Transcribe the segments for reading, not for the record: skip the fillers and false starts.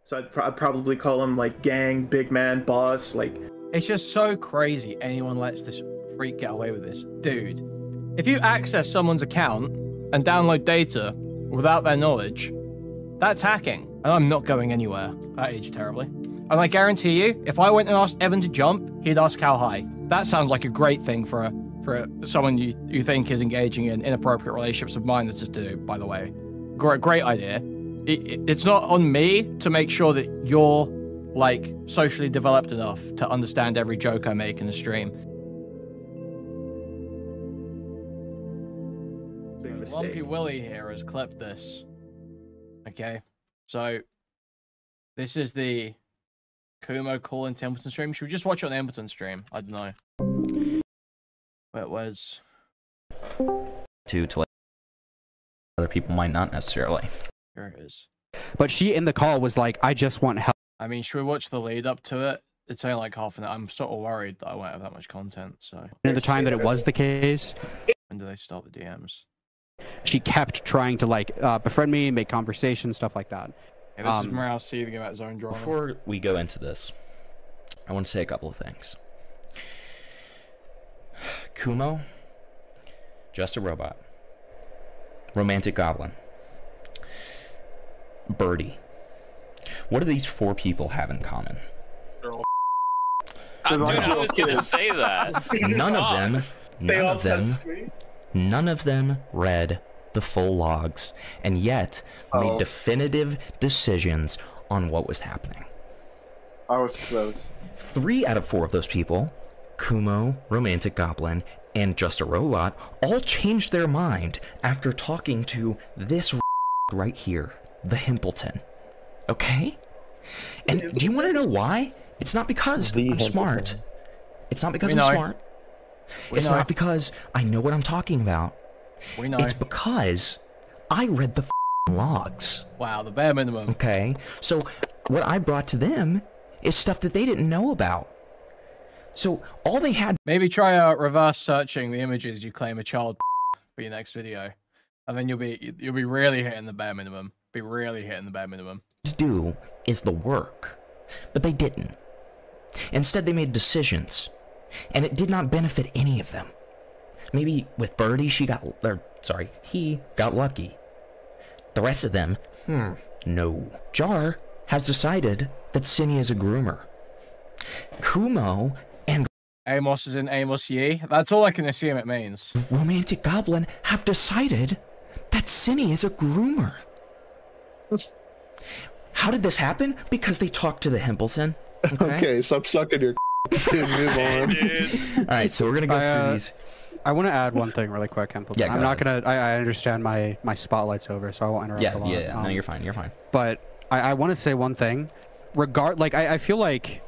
So I'd probably call him like gang, big man, boss. Like, it's just so crazy anyone lets this freak get away with this. Dude, if you access someone's account and download data without their knowledge, that's hacking. And I'm not going anywhere. That aged terribly. And I guarantee you, if I went and asked Evan to jump, he'd ask how high. That sounds like a great thing for someone you think is engaging in inappropriate relationships with minors to do, by the way. Great idea. It's not on me to make sure that you're, like, socially developed enough to understand every joke I make in the stream. Lumpy Willie here has clipped this. Okay, so this is the Kumo calling to Impleton stream. Should we just watch it on Impleton stream? I don't know. Where it was. To like other people might not necessarily. Here it is. But she in the call was like, I just want help. I mean, should we watch the lead up to it? It's only like half an hour. I'm sort of worried that I won't have that much content, so. At the time that it was the case. When do they start the DMs? She kept trying to like befriend me, make conversation, stuff like that. Hey, this is Morales teething about zone drama. Before we go into this, I want to say a couple of things. Kumo, just a robot. Romantic Goblin. Birdie. What do these 4 people have in common? Dude, I was gonna say that. None of them read the full logs, and yet made definitive decisions on what was happening. I was close. 3 out of 4 of those people, Kumo, Romantic Goblin, and Just a Robot, all changed their mind after talking to this right here, the Himpleton. Okay? And do you want to know why? It's not because I'm smart. It's not because I'm smart. It's not because I know what I'm talking about. We know. It's because I read the logs. Wow, the bare minimum. Okay, so what I brought to them is stuff that they didn't know about. So all they had. Maybe try reverse searching the images you claim a child for your next video, and then you'll be really hitting the bare minimum. Be really hitting the bare minimum. To do is the work, but they didn't. Instead, they made decisions, and it did not benefit any of them. Maybe with Birdie, he got lucky. The rest of them, no. Jar has decided that Synni is a groomer. Kumo and Amos is in Amos Ye. That's all I can assume it means. Romantic Goblin have decided that Synni is a groomer. How did this happen? Because they talked to the Himpleton. Okay, stop sucking your dude, move on. Alright, so we're gonna go through these. I want to add one thing really quick, Himpleton. Yeah, I'm not gonna. I understand my spotlight's over, so I won't interrupt a lot. Yeah. No, you're fine. You're fine. But I want to say one thing. I feel like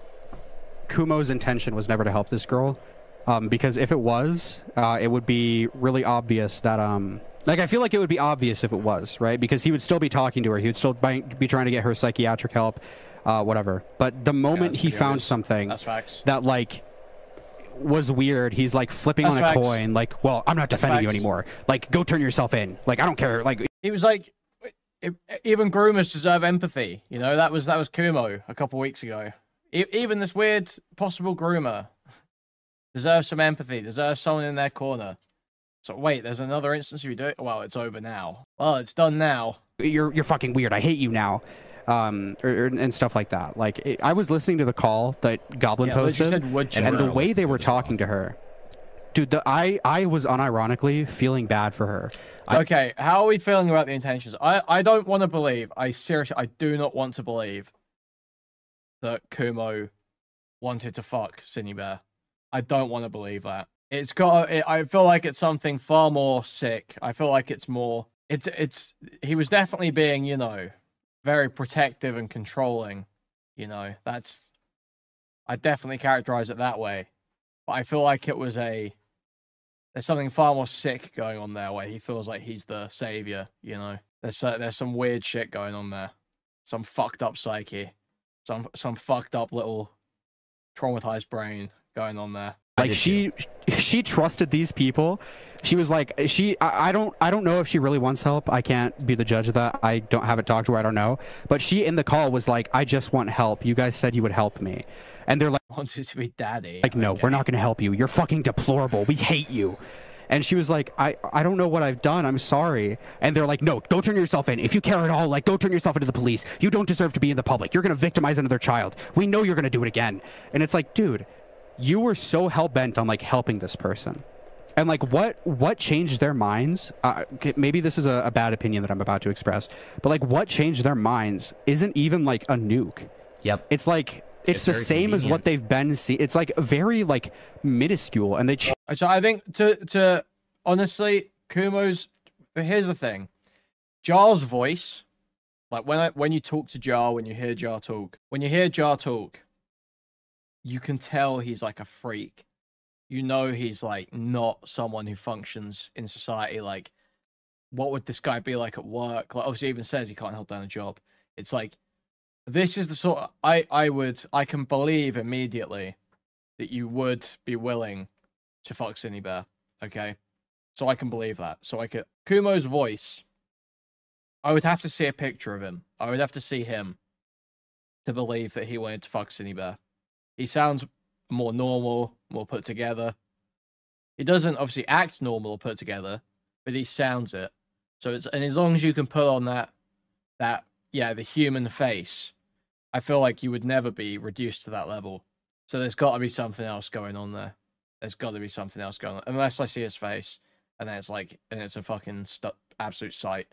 Kumo's intention was never to help this girl, because if it was, it would be really obvious that like, I feel like it would be obvious if it was, right? Because he would still be talking to her. He would still be trying to get her psychiatric help, whatever. But the moment he found something that, like, was weird, he's, like, flipping on a coin, like, well, I'm not defending you anymore. Like, go turn yourself in. Like, I don't care. Like, he was like, even groomers deserve empathy. You know, that was Kumo a couple weeks ago. Even this weird possible groomer deserves some empathy, deserves someone in their corner. So wait, there's another instance if you do it. Well, it's over now. Well, it's done now. You're fucking weird. I hate you now, and stuff like that. Like, I was listening to the call that Goblin posted, and the way they were talking to her, dude. I was unironically feeling bad for her. Okay, how are we feeling about the intentions? I don't want to believe. I do not want to believe that Kumo wanted to fuck Synnibear. I don't want to believe that. It's got. I feel like it's something far more sick. I feel like it's more. He was definitely being, you know, very protective and controlling. You know, I definitely characterize it that way. But I feel like it was there's something far more sick going on there, where he feels like he's the savior. You know, there's some weird shit going on there, some fucked up psyche, some fucked up little traumatized brain going on there. Like she trusted these people. She was like, I don't know if she really wants help. I can't be the judge of that. I don't have it talked to her. I don't know. But she in the call was like, I just want help. You guys said you would help me. And they're like, wanted to be daddy. Like, no, we're not going to help you. You're fucking deplorable. We hate you. And she was like, I don't know what I've done. I'm sorry. And they're like, no, go turn yourself in. If you care at all, like, go turn yourself into the police. You don't deserve to be in the public. You're going to victimize another child. We know you're going to do it again. And it's like, dude, you were so hell-bent on, like, helping this person. And, like, what changed their minds? Maybe this is a bad opinion that I'm about to express. But, like, what changed their minds isn't even, like, a nuke. Yep. It's like... It's the same as what they've been seeing. It's like very like minuscule, and they. So I think to honestly, Kumo's. Here's the thing, Jar's voice, like when you talk to Jar, when you hear Jar talk, you can tell he's like a freak. You know he's like not someone who functions in society. Like, what would this guy be like at work? Like, obviously, he even says he can't hold down a job. It's like. This is the sort of, I can believe immediately that you would be willing to fuck Synnibear, okay? So I can believe that. So I could, Kumo's voice, I would have to see a picture of him. I would have to see him to believe that he wanted to fuck Synnibear. He sounds more normal, more put together. He doesn't obviously act normal or put together, but he sounds it. So it's, and as long as you can put on that, yeah, the human face, I feel like you would never be reduced to that level. So there's got to be something else going on there. There's got to be something else going on. Unless I see his face, and then it's like, and it's a fucking absolute sight.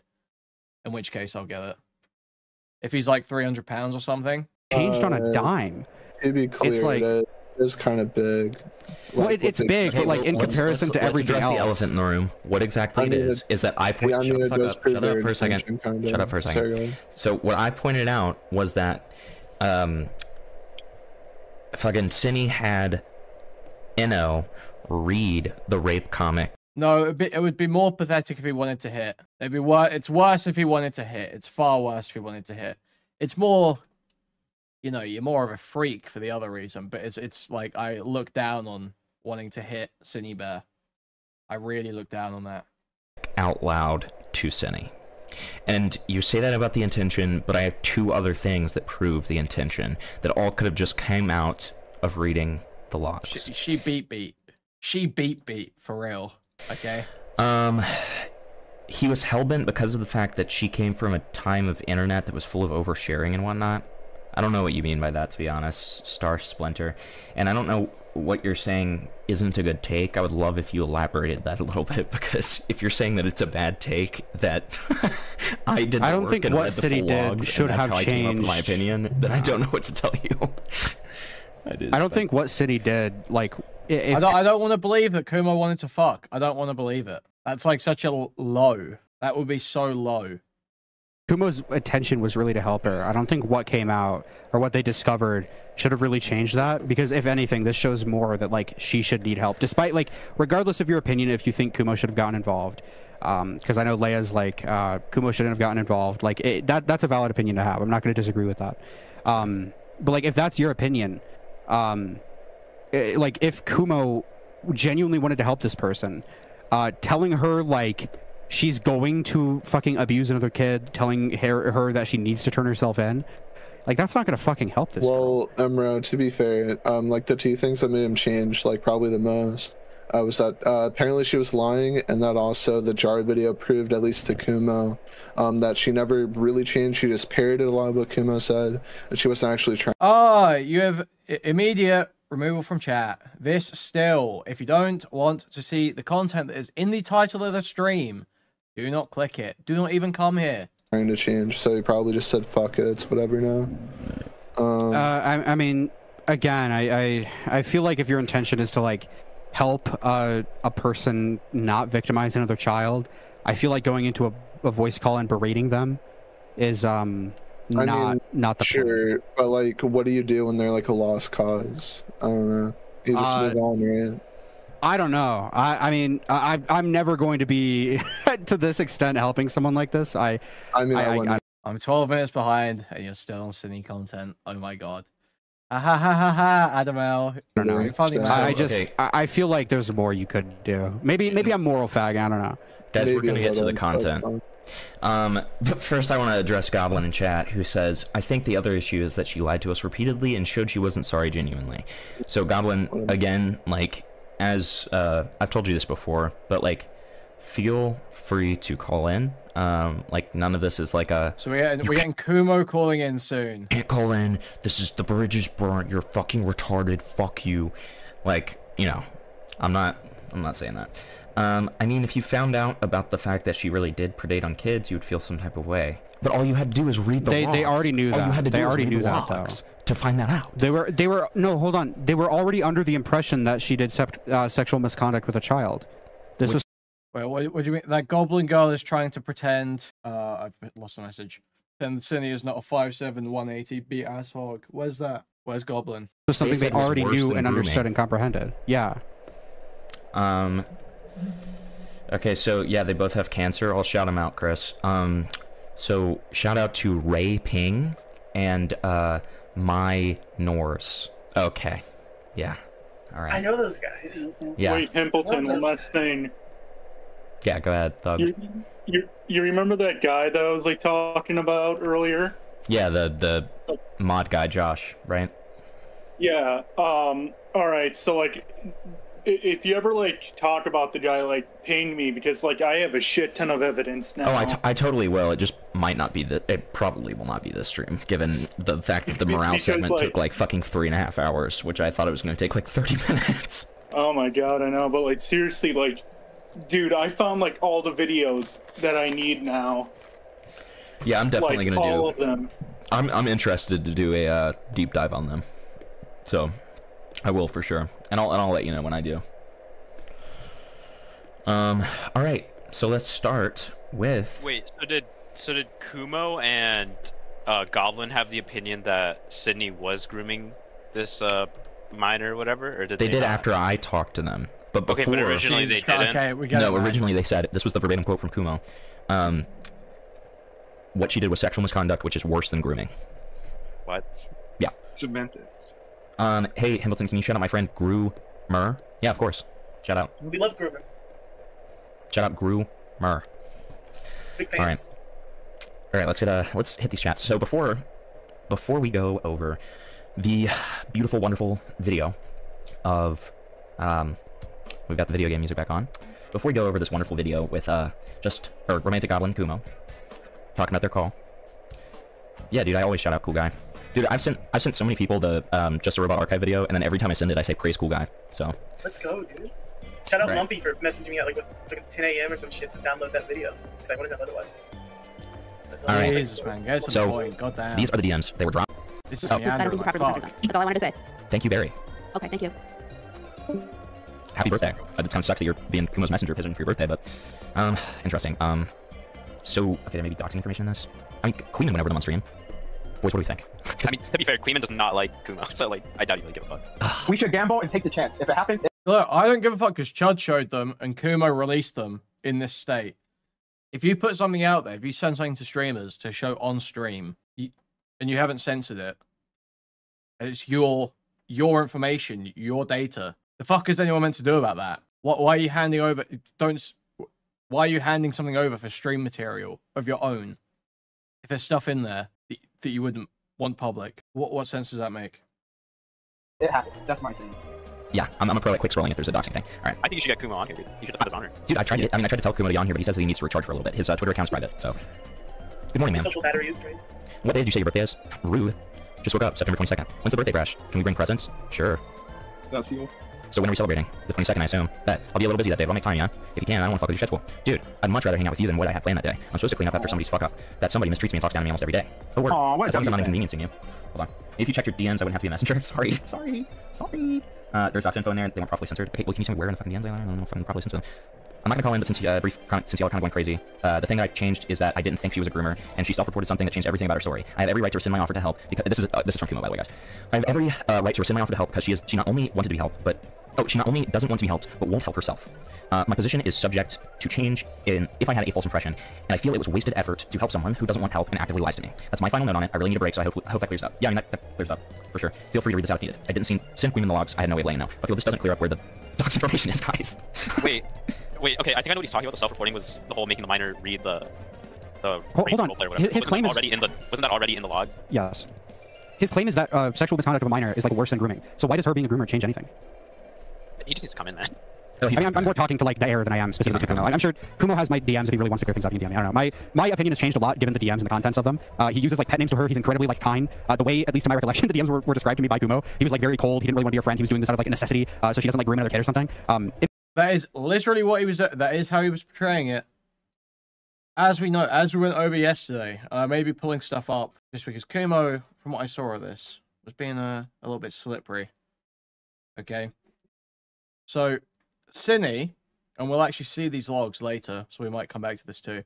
In which case, I'll get it. If he's like 300 pounds or something. Changed on a dime. To be clear, it's like, it is kind of big. Well, it's big, but like in comparison to everything else. Let's address the elephant in the room. What exactly it is that I pointed. Shut up for a second. Shut up for a second. So what I pointed out was that, fucking Synni had Inno read the rape comic. No, it would be more pathetic if he wanted to hit. It's worse if he wanted to hit. It's far worse if he wanted to hit. It's more, you know, you're more of a freak for the other reason. But it's like I look down on wanting to hit Synnibear. I really look down on that. Out loud to Synni. And you say that about the intention, but I have two other things that prove the intention that all could have just came out of reading the logs. She beat. She beat for real. Okay. He was hellbent because of the fact that she came from a time of internet that was full of oversharing and whatnot. I don't know what you mean by that, to be honest, Star Splinter. And I don't know what you're saying isn't a good take. I would love if you elaborated that a little bit, because if you're saying that it's a bad take, that I don't think what Synni did should have changed. I came up with my opinion, then I don't know what to tell you. I don't think what Synni did, like, I don't want to believe that Kumo wanted to fuck. I don't want to believe it. That's like such a low. That would be so low. Kumo's intention was really to help her. I don't think what came out or what they discovered should have really changed that, because if anything, this shows more that like she should need help, despite like regardless of your opinion if you think Kumo should have gotten involved, because I know Leia's like Kumo shouldn't have gotten involved. Like that's a valid opinion to have. I'm not going to disagree with that. But like if that's your opinion, like if Kumo genuinely wanted to help this person, telling her like she's going to fucking abuse another kid, telling her that she needs to turn herself in, like that's not gonna fucking help this girl. Emro, to be fair, like the two things that made him change like probably the most was that apparently she was lying, and that also the Jar video proved, at least to Kumo, that she never really changed. She just parroted a lot of what Kumo said, and she wasn't actually trying. Oh, you have immediate removal from chat. This still, if you don't want to see the content that is in the title of the stream, do not click it. Do not even come here. Trying to change, so he probably just said fuck it, it's whatever now. I mean, again, I feel like if your intention is to like help a person not victimize another child, I feel like going into a voice call and berating them is not the sure point. But like what do you do when they're like a lost cause? I don't know. You just move on, right? I don't know. I mean, I'm never going to be to this extent helping someone like this. I'm 12 minutes behind and you're still on Synni content. Oh my god. Ha ha ha ha, Adamel. I don't know. Funny, man. I feel like there's more you could do. Maybe I'm moral fag. I don't know. Guys, Maybe we're gonna a get to the little, content. But first I want to address Goblin in chat, who says, I think the other issue is that she lied to us repeatedly and showed she wasn't sorry genuinely. So Goblin, again, like, as I've told you this before, but like, feel free to call in. Like, none of this is like a... So we're getting Kumo calling in soon. Can't call in. This is... The bridge is burnt. You're fucking retarded. Fuck you. Like, you know, I'm not saying that. I mean, if you found out about the fact that she really did predate on kids, you would feel some type of way. But all you had to do is read the logs. They already knew that. All you had to do they was already read knew the that, logs though. to find that out. They were no, hold on. They were already under the impression that she did sexual misconduct with a child. This was... Wait, what do you mean? That goblin girl is trying to pretend... I've lost the message. Then Synni is not a 5'7", 180 beat ass hog. Where's that? Where's Goblin? Was something they already knew and understood and comprehended. Yeah. Okay, so yeah, they both have cancer. I'll shout them out, Chris. So shout out to Ray Ping and My Norse. Okay. Yeah. All right. I know those guys. Yeah. Wait, Templeton, one last thing. Yeah, go ahead, Thug. You remember that guy that I was like talking about earlier? Yeah, the mod guy, Josh, right? Yeah. All right. So like, if you ever like talk about the guy, like ping me because like I have a shit ton of evidence now. Oh, I totally will. It just might not be it probably will not be this stream, given the fact that the morale segment took like fucking 3.5 hours, which I thought it was going to take like 30 minutes. Oh my god, I know, but like seriously, like, dude, I found like all the videos that I need now. Yeah, I'm definitely like, gonna do all of them. I'm interested to do a deep dive on them, so I will for sure, and I'll let you know when I do. All right, so let's start with. Wait, so did Kumo and Goblin have the opinion that Synni was grooming this minor or whatever, or did they did not? After I talked to them, but before. Okay, but originally they didn't. Okay, we got no, originally they said this was the verbatim quote from Kumo. What she did was sexual misconduct, which is worse than grooming. What? Yeah. Semantics. Hey, Hamilton, can you shout out my friend Groomer? Yeah, of course. Shout out. We love Groomer. Shout out Groomer. Big fans. All right, let's hit these chats. So before we go over the beautiful, wonderful video of we've got the video game music back on. Before we go over this wonderful video with Romantic Goblin Kumo talking about their call. Yeah, dude, I always shout out Cool Guy. Dude, I've sent so many people the Just a Robot archive video, and then every time I send it, I say praise Cool Guy. So. Let's go, dude. Shout out Lumpy for messaging me at like 10 a.m. or some shit to download that video, because I wouldn't have otherwise. All right. Jesus, man. Get to the point. Goddamn. These are the DMs. They were dropped. This is meandering like fuck. That's all I wanted to say. Thank you, Barry. Okay, thank you. Happy birthday. It kind of sucks that you're being Kumo's messenger pigeon for your birthday, but interesting. So okay, there may be doxing information in this. I mean, Kuihman went over them on stream. Boys, what do we think? I mean, to be fair, Kuihman does not like Kumo, so like, I doubt he really give a fuck. We should gamble and take the chance. If it happens... Look, I don't give a fuck because Chud showed them and Kumo released them in this state. If you put something out there, if you send something to streamers to show on stream, and you haven't censored it, and it's your information, your data, the fuck is anyone meant to do about that? Why are you handing over... Why are you handing something over for stream material of your own? If there's stuff in there that you wouldn't want public, what sense does that make? It happens. That's my thing. Yeah, I'm a pro at quick scrolling if there's a doxing thing. All right. I think you should get Kumo on here, dude. You should defend his honor. Dude, I tried to tell Kumo to be on here, but he says that he needs to recharge for a little bit. His Twitter account's private, so. Good morning, man. Social battery is drained. What day did you say your birthday is? Rude. Just woke up, September 22nd. When's the birthday bash? Can we bring presents? Sure. That's you. So when are we celebrating? The 22nd, I assume. Bet. I'll be a little busy that day, but I'll make time, yeah? If you can, I don't want to fuck with your schedule. Dude, I'd much rather hang out with you than what I have planned that day. I'm supposed to clean up after somebody's fuck up. That somebody mistreats me and talks down to me almost every day. Oh, word. Aww, as long as I'm not inconveniencing you. Hold on. If you checked your DMs, I wouldn't have to be a messenger. Sorry. There's dox info in there. They weren't properly censored. Okay, well, can you tell me where in the fucking DMs they are? I don't know if I'm properly censored. I'm not gonna call in, but since y'all kind of went crazy, the thing that I changed is that I didn't think she was a groomer, and she self-reported something that changed everything about her story. I have every right to rescind my offer to help because this is from Kumo, by the way, guys. I have every right to rescind my offer to help because she not only wanted to be helped, but Oh, she not only doesn't want to be helped, but won't help herself. My position is subject to change if I had a false impression, and I feel it was wasted effort to help someone who doesn't want help and actively lies to me. That's my final note on it. I really need a break, so I hope that clears up. Yeah, I mean, that clears up, for sure. Feel free to read this out if needed. I didn't see Kuihman in the logs. I had no way of laying now. I feel this doesn't clear up where the dog's information is, guys. Wait, okay, I think I know what he's talking about. The self-reporting was the whole making the miner read the Hold on. Player, whatever. His claim is... wasn't that already in the logs? Yes. His claim is that sexual misconduct of a minor is like worse than grooming. So why does her being a groomer change anything? He just needs to come in, man. Oh, I mean, I'm more talking to like the air than I am specifically to Kumo. I'm sure Kumo has my DMs if he really wants to clear things up. He can DM me. I don't know. My opinion has changed a lot given the DMs and the contents of them. He uses like pet names to her. He's incredibly like kind. The way, at least to my recollection, the DMs were described to me by Kumo. He was like very cold. He didn't really want to be your friend. He was doing this out of like a necessity, so she doesn't like groom another kid or something. That is literally what he was. That is how he was portraying it. As we know, as we went over yesterday, maybe pulling stuff up just because Kumo, from what I saw of this, was being a little bit slippery. Okay, so Synni, and we'll actually see these logs later, so we might come back to this too.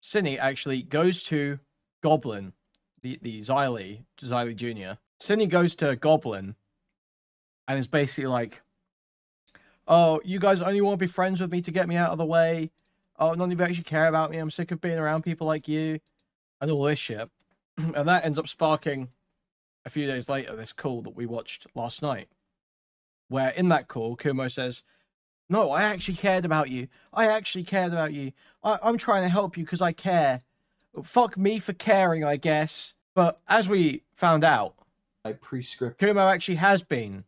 Synni actually goes to Goblin, the Xylee Jr. Synni goes to Goblin and is basically like, oh, you guys only want to be friends with me to get me out of the way. Oh, none of you actually care about me. I'm sick of being around people like you. And all this shit. And that ends up sparking, a few days later, this call that we watched last night. Where in that call, Kumo says, no, I actually cared about you. I actually cared about you. I'm trying to help you because I care. Fuck me for caring, I guess. But as we found out, Kumo actually has been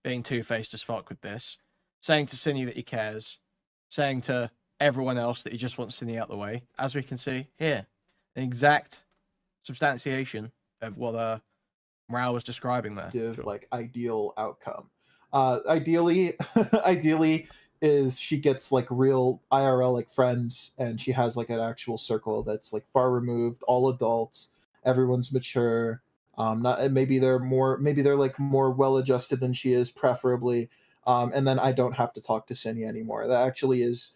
being two-faced as fuck with this. Saying to Synni that he cares. Saying to everyone else that he just wants Synni out the way. As we can see here. An exact substantiation of what Morale was describing there. Like ideal outcome. Ideally is she gets like real IRL like friends, and she has like an actual circle that's like far removed, all adults, everyone's mature. Maybe they're like more well adjusted than she is, preferably. And then I don't have to talk to Synni anymore. That actually is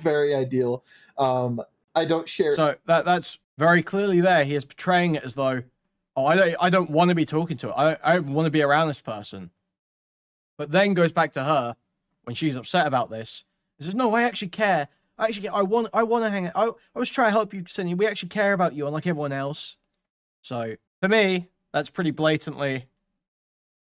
very ideal. I don't share. So that's very clearly there. He is portraying it as though, oh, I don't want to be talking to her. I don't want to be around this person. But then goes back to her when she's upset about this. He says, no, I actually care. I want to hang out. I was trying to help you, Synni. We actually care about you, unlike everyone else. So for me, that's pretty blatantly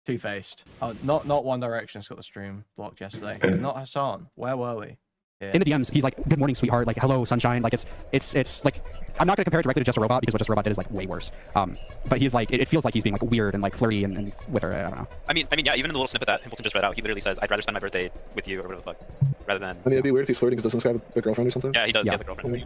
two-faced. Oh, not One Direction's got the stream blocked yesterday. Not Hassan. Where were we? Yeah. In the DMs, he's like, good morning, sweetheart. Like, hello, sunshine. Like, it's like, I'm not going to compare it directly to Just a Robot because what Just a Robot did is like way worse. But he's like, it feels like he's being like weird and like flirty and with her. I don't know. I mean, yeah, even in the little snippet that Himpleton just read out, he literally says, I'd rather spend my birthday with you or whatever the fuck, rather than... I mean, it'd be weird if he's flirting because doesn't this guy have a girlfriend or something? Yeah, he does. Yeah. He has a girlfriend.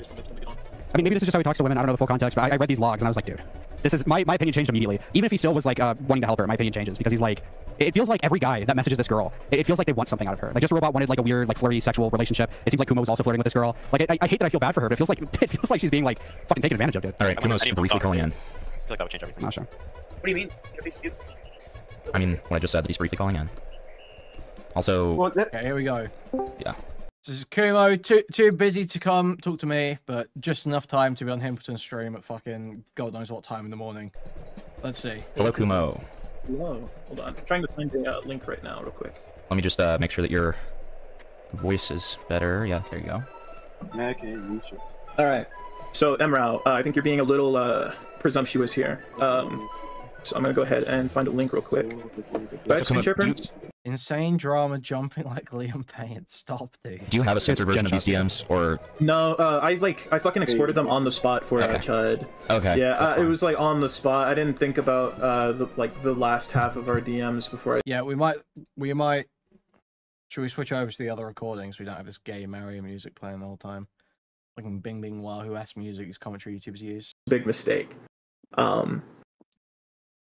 I mean, maybe this is just how he talks to women. I don't know the full context, but I read these logs and I was like, dude, this is my opinion changed immediately. Even if he still was like wanting to help her, my opinion changes because he's like, it feels like every guy that messages this girl, it feels like they want something out of her. Like Just a Robot wanted like a weird, like flirty sexual relationship. It seems like Kumo was also flirting with this girl. Like I hate that I feel bad for her, but it feels like she's being like fucking taken advantage of, dude. All right, Kumo's briefly calling in. I feel like that would change everything. Not sure. What do you mean? I mean, what I just said, that he's briefly calling in. Also... Okay, here we go. Yeah. This is Kumo, too busy to come talk to me, but just enough time to be on Himpleton's stream at fucking God knows what time in the morning. Let's see. Hello, Kumo. Hello. Hold on. I'm trying to find the link right now real quick. Let me just make sure that your voice is better. Yeah, there you go. Alright. So, Emrao, I think you're being a little presumptuous here. So I'm gonna go ahead and find a link real quick. Insane drama jumping like Liam Payne. Stop, dude. Do you have a censored version of these DMs, or...? No, I fucking exported them on the spot for Chud. Okay. Yeah, it was like on the spot. I didn't think about the last half of our DMs before I... Yeah, we might... Should we switch over to the other recordings? We don't have this gay Mario music playing the whole time. Like Bing Bing Wahoo ass music these commentary YouTubers use. Big mistake.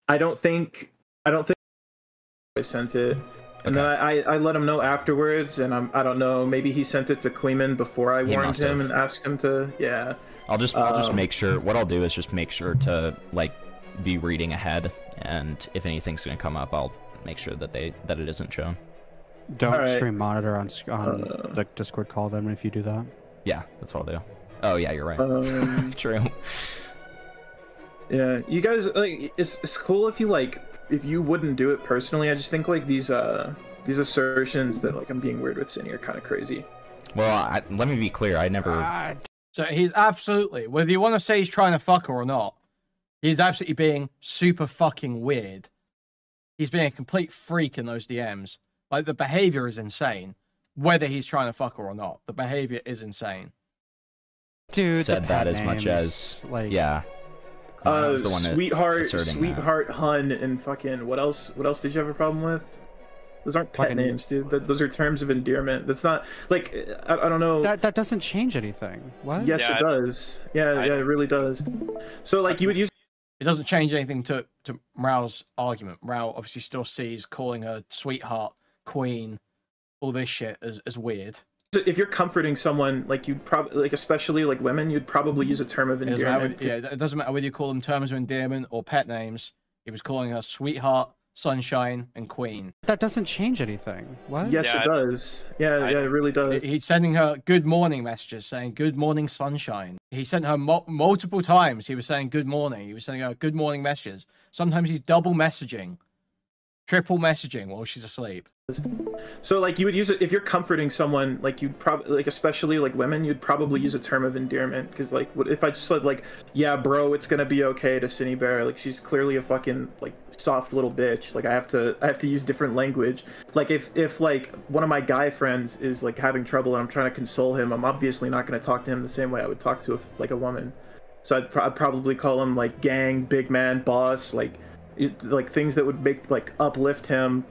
I don't think I sent it, and then I let him know afterwards, and I don't know, maybe he sent it to Kuihman before I warned him and asked him to. Yeah. I'll just make sure. What I'll do is just make sure to like be reading ahead, and if anything's gonna come up, I'll make sure that it isn't shown. Don't stream monitor on the Discord call then if you do that. Yeah, that's what I'll do. Oh yeah, you're right. True. Yeah, you guys, like, it's cool if you wouldn't do it personally. I just think like these these assertions that like I'm being weird with Synni are kind of crazy. Well, let me be clear. I never. So he's absolutely, whether you want to say he's trying to fuck her or not, he's absolutely being super fucking weird. He's being a complete freak in those DMs. Like, the behavior is insane. Whether he's trying to fuck her or not, the behavior is insane. Dude, said that as much as like, yeah. Sweetheart, Hun, and fucking what else? What else did you have a problem with? Those aren't pet names, dude. Those are terms of endearment. That's not like I don't know. That doesn't change anything. What? Yes, it does. Yeah, it really does. So like you would use. It doesn't change anything to Rao's argument. Rao obviously still sees calling her sweetheart, queen, all this shit as weird. If you're comforting someone, like you'd probably, like especially like women, you'd probably use a term of endearment. It doesn't matter whether you call them terms of endearment or pet names. He was calling her sweetheart, sunshine, and queen. That doesn't change anything. What? Yes, it does. Yeah, it really does. He's sending her good morning messages saying good morning, sunshine. He sent her multiple times. He was saying good morning. He was sending her good morning messages. Sometimes he's double messaging, triple messaging while she's asleep. So like you would use it if you're comforting someone, like you'd probably, like especially like women, you'd probably use a term of endearment, because like if I just said like, yeah bro, it's gonna be okay to Synnibear, like she's clearly a fucking like soft little bitch, like I have to use different language. Like if like one of my guy friends is like having trouble and I'm trying to console him, I'm obviously not going to talk to him the same way I would talk to like a woman. So I'd probably call him like gang, big man, boss, like things that would make like uplift him.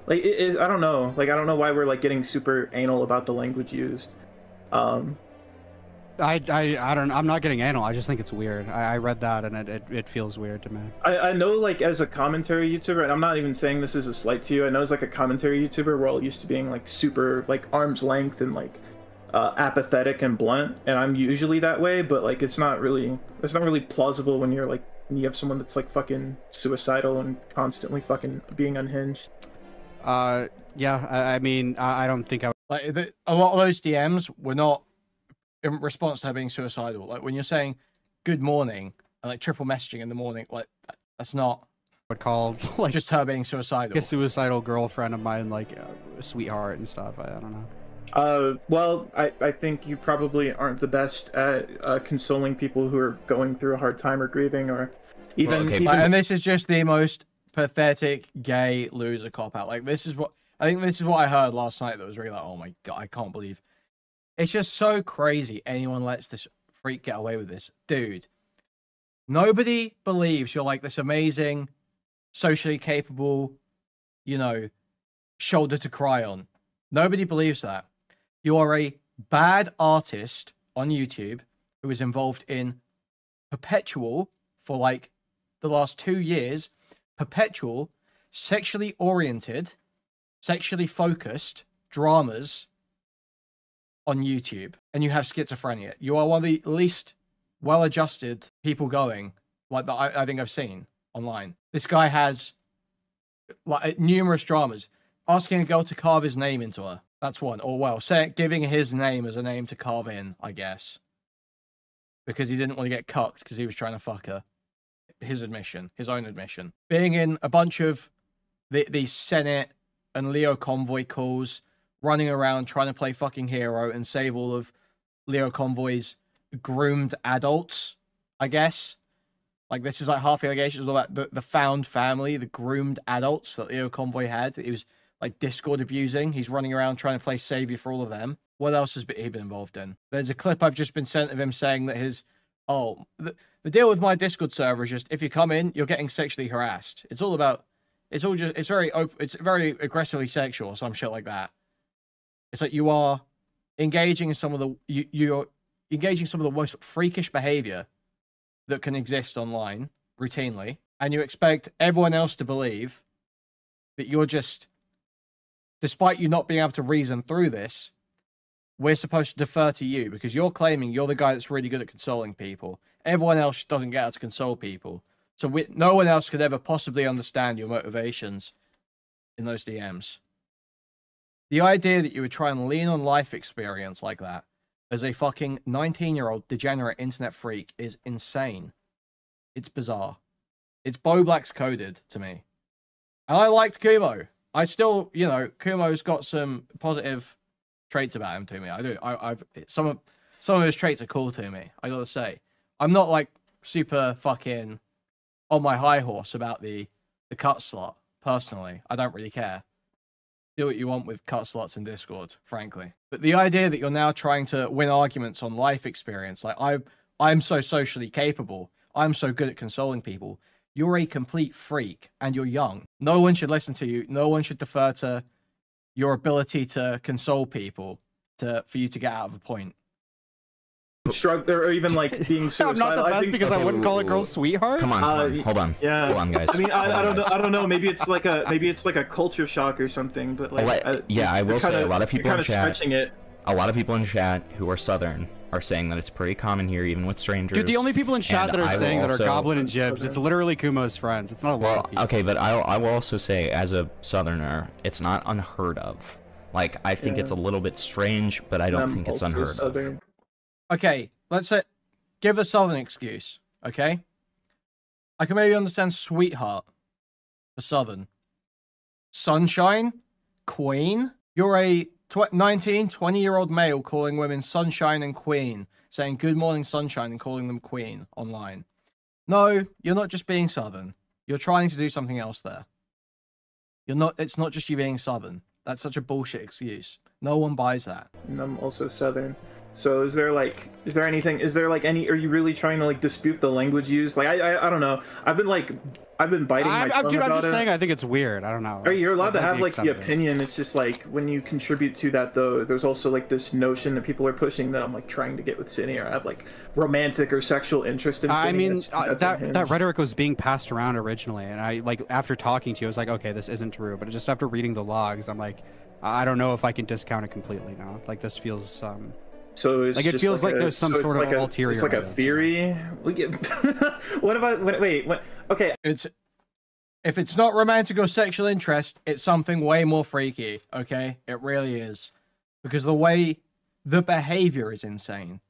Like I don't know. Like I don't know why we're like getting super anal about the language used. I don't. I'm not getting anal. I just think it's weird. I read that and it feels weird to me. I know, like as a commentary YouTuber, and I'm not even saying this is a slight to you. I know as like a commentary YouTuber, we're all used to being like super like arm's length and like apathetic and blunt, and I'm usually that way. But like it's not really plausible when you have someone that's like fucking suicidal and constantly fucking being unhinged. Yeah, I mean, I don't think I would... Like, a lot of those DMs were not in response to her being suicidal. Like, when you're saying good morning and like triple messaging in the morning, like that's not what called like just her being suicidal. A suicidal girlfriend of mine, like a sweetheart and stuff. I don't know. Well, I think you probably aren't the best at consoling people who are going through a hard time or grieving, or even. And this is just the most pathetic gay loser cop out. Like, this is what I heard last night that was really like, oh my god, I can't believe it's just so crazy anyone lets this freak get away with this. Dude, nobody believes you're like this amazing, socially capable, you know, shoulder to cry on. Nobody believes that. You are a bad artist on YouTube who is involved in perpetual, for like the last 2 years, perpetual, sexually oriented, sexually focused dramas on YouTube, and you have schizophrenia. You are one of the least well-adjusted people going, like that I think I've seen online. This guy has like numerous dramas. Asking a girl to carve his name into her. That's one. Or well, giving his name as a name to carve in, I guess. Because he didn't want to get cucked because he was trying to fuck her. His admission, his own admission. Being in a bunch of the Senate and Leo Convoy calls, running around trying to play fucking hero and save all of Leo Convoy's groomed adults, I guess. Like, this is like half the allegations about the found family, the groomed adults that Leo Convoy had. He was like Discord abusing. He's running around trying to play savior for all of them. What else has he been involved in? There's a clip I've just been sent of him saying that the deal with my Discord server is just, if you come in, you're getting sexually harassed. It's very aggressively sexual or some shit like that. It's like you are engaging in some of you're engaging some of the most freakish behavior that can exist online routinely, and you expect everyone else to believe that you're just, despite you not being able to reason through this, we're supposed to defer to you because you're claiming you're the guy that's really good at consoling people. Everyone else doesn't get how to console people. So no one else could ever possibly understand your motivations in those DMs. The idea that you would try and lean on life experience like that as a fucking 19-year-old degenerate internet freak is insane. It's bizarre. It's Bo Black's coded to me. And I liked Kumo. I still, you know, Kumo's got some positive traits about him to me. I do. I've some of his traits are cool to me. I gotta say, I'm not like super fucking on my high horse about the cut slot. Personally, I don't really care. Do what you want with cut slots in Discord, frankly. But the idea that you're now trying to win arguments on life experience, like I'm so socially capable, I'm so good at consoling people. You're a complete freak and you're young. No one should listen to you. No one should defer to your ability to console people for you to get out of a point. Or even like being suicidal. I'm not the best because I wouldn't call a girl sweetheart. Come on, hold on. Yeah. Hold on, guys. I mean, I don't know. Maybe it's like a culture shock or something. But like, I will say a lot of people in chat. It. A lot of people in chat who are Southern are saying that it's pretty common here, even with strangers. Dude, the only people in chat that are saying that are Goblin and Jibs, it's literally Kumo's friends. It's not a lot of people. Okay, but I will also say, as a Southerner, it's not unheard of. Like, I think it's a little bit strange, but I don't think it's unheard of. Okay, let's say, give a Southern excuse, okay? I can maybe understand sweetheart for Southern. Sunshine? Queen? You're a 19, 20-year-old male calling women sunshine and queen, saying good morning sunshine and calling them queen online. No, you're not just being Southern. You're trying to do something else there. It's not just you being Southern. That's such a bullshit excuse. No one buys that. And I'm also Southern. So are you really trying to like dispute the language used? Like I don't know. I've been biting my tongue dude, about I'm just it. saying I think it's weird. I don't know. You're allowed to have like the opinion. It's just like when you contribute to that though, there's also like this notion that people are pushing that I'm like trying to get with Synni or I have like romantic or sexual interest in Synni. I mean, that rhetoric was being passed around originally, and I like after talking to you, I was like, okay, this isn't true. But just after reading the logs, I'm like, I don't know if I can discount it completely now. Like this feels So it's like it feels like there's some sort of ulterior. It's like a theory. What about wait? Okay. If it's not romantic or sexual interest, it's something way more freaky. Okay, it really is, because the behavior is insane.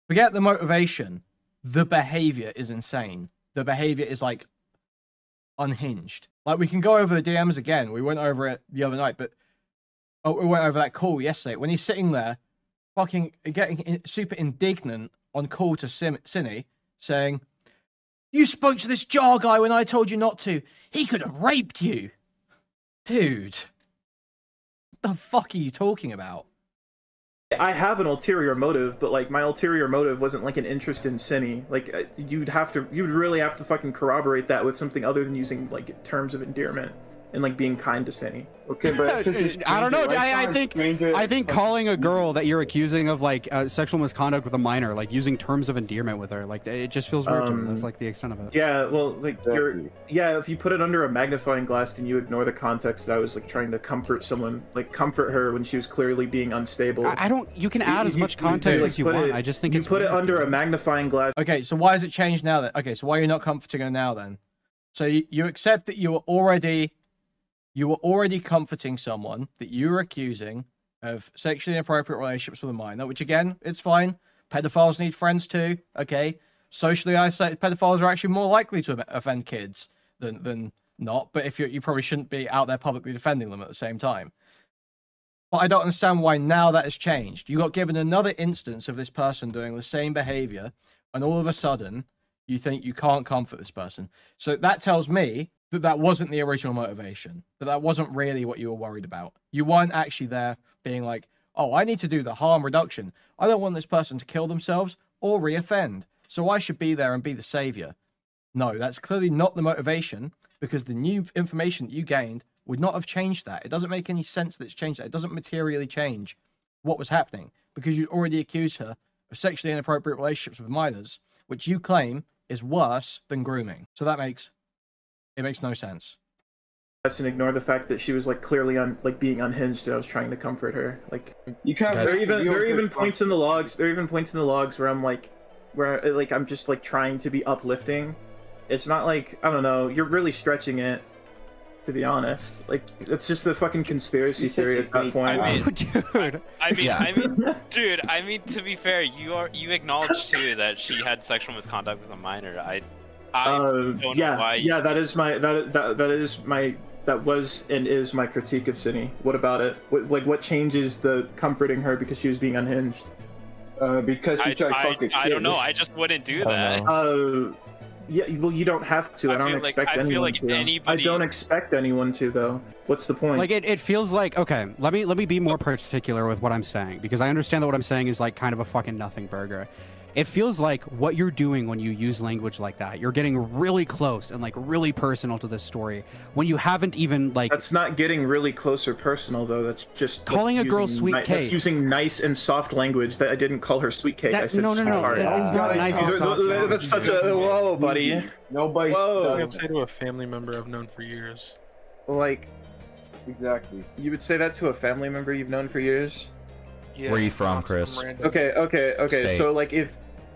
Forget the motivation. The behavior is insane. The behavior is like unhinged. Like we can go over the DMs again. We went over it the other night, but we went over that call yesterday when he's sitting there. Fucking getting super indignant on call to Synni, saying, "You spoke to this jar guy when I told you not to. He could have raped you." Dude, what the fuck are you talking about? I have an ulterior motive, but like my ulterior motive wasn't like an interest in Synni. Like you'd really have to fucking corroborate that with something other than using like terms of endearment and like being kind to Synni. Okay, but I don't know. I think calling a girl that you're accusing of like sexual misconduct with a minor, like using terms of endearment with her, like it just feels weird to me. That's like the extent of it. Yeah, well, like if you put it under a magnifying glass, can you ignore the context that I was like trying to comfort someone, like comfort her when she was clearly being unstable? I don't. You can add as much context as you want. I just think you put it under a magnifying glass. Okay, so why has it changed now then? Okay, so why are you not comforting her now then? So you accept that you were already comforting someone that you were accusing of sexually inappropriate relationships with a minor, which again, it's fine. Pedophiles need friends too, okay? Socially isolated pedophiles are actually more likely to offend kids than not, but if you probably shouldn't be out there publicly defending them at the same time. But I don't understand why now that has changed. You got given another instance of this person doing the same behavior, and all of a sudden, you think you can't comfort this person. So that tells me that wasn't the original motivation, that wasn't really what you were worried about. You weren't actually there being like, oh, I need to do the harm reduction. I don't want this person to kill themselves or reoffend, so I should be there and be the savior. No, that's clearly not the motivation, because the new information that you gained would not have changed that. It doesn't make any sense that it's changed that. It doesn't materially change what was happening, because you already accused her of sexually inappropriate relationships with minors, which you claim is worse than grooming. So it makes no sense. And ignore the fact that she was like clearly being unhinged, and I was trying to comfort her. Like you can't. There are even points in the logs. There are even points in the logs where I'm just like trying to be uplifting. It's not like, I don't know. You're really stretching it, to be honest. Like it's just a fucking conspiracy theory at that point. I mean, to be fair, you acknowledged too that she had sexual misconduct with a minor. I don't know why. Yeah, that is my That was and is my critique of Synni. What about it? What changes the comforting her because she was being unhinged? Because she tried fucking I don't know. I just wouldn't do that. Yeah, well, you don't have to. I don't expect anyone to. I don't expect anyone to, though. What's the point? Like, it feels like, okay, let me be more particular with what I'm saying, because I understand that what I'm saying is, like, kind of a fucking nothing burger. It feels like what you're doing when you use language like that, you're getting really close and, like, really personal to this story when you haven't even, like... That's not getting really close or personal, though. That's just... Calling a girl sweet cake. That's using nice and soft language. That I didn't call her sweet cake. I said no, sweetheart. It's not nice and soft. That's such a... Whoa, buddy. Nobody I would say to a family member I've known for years. Like... Exactly. You would say that to a family member you've known for years? Yeah, where are you from, Chris? Okay. State.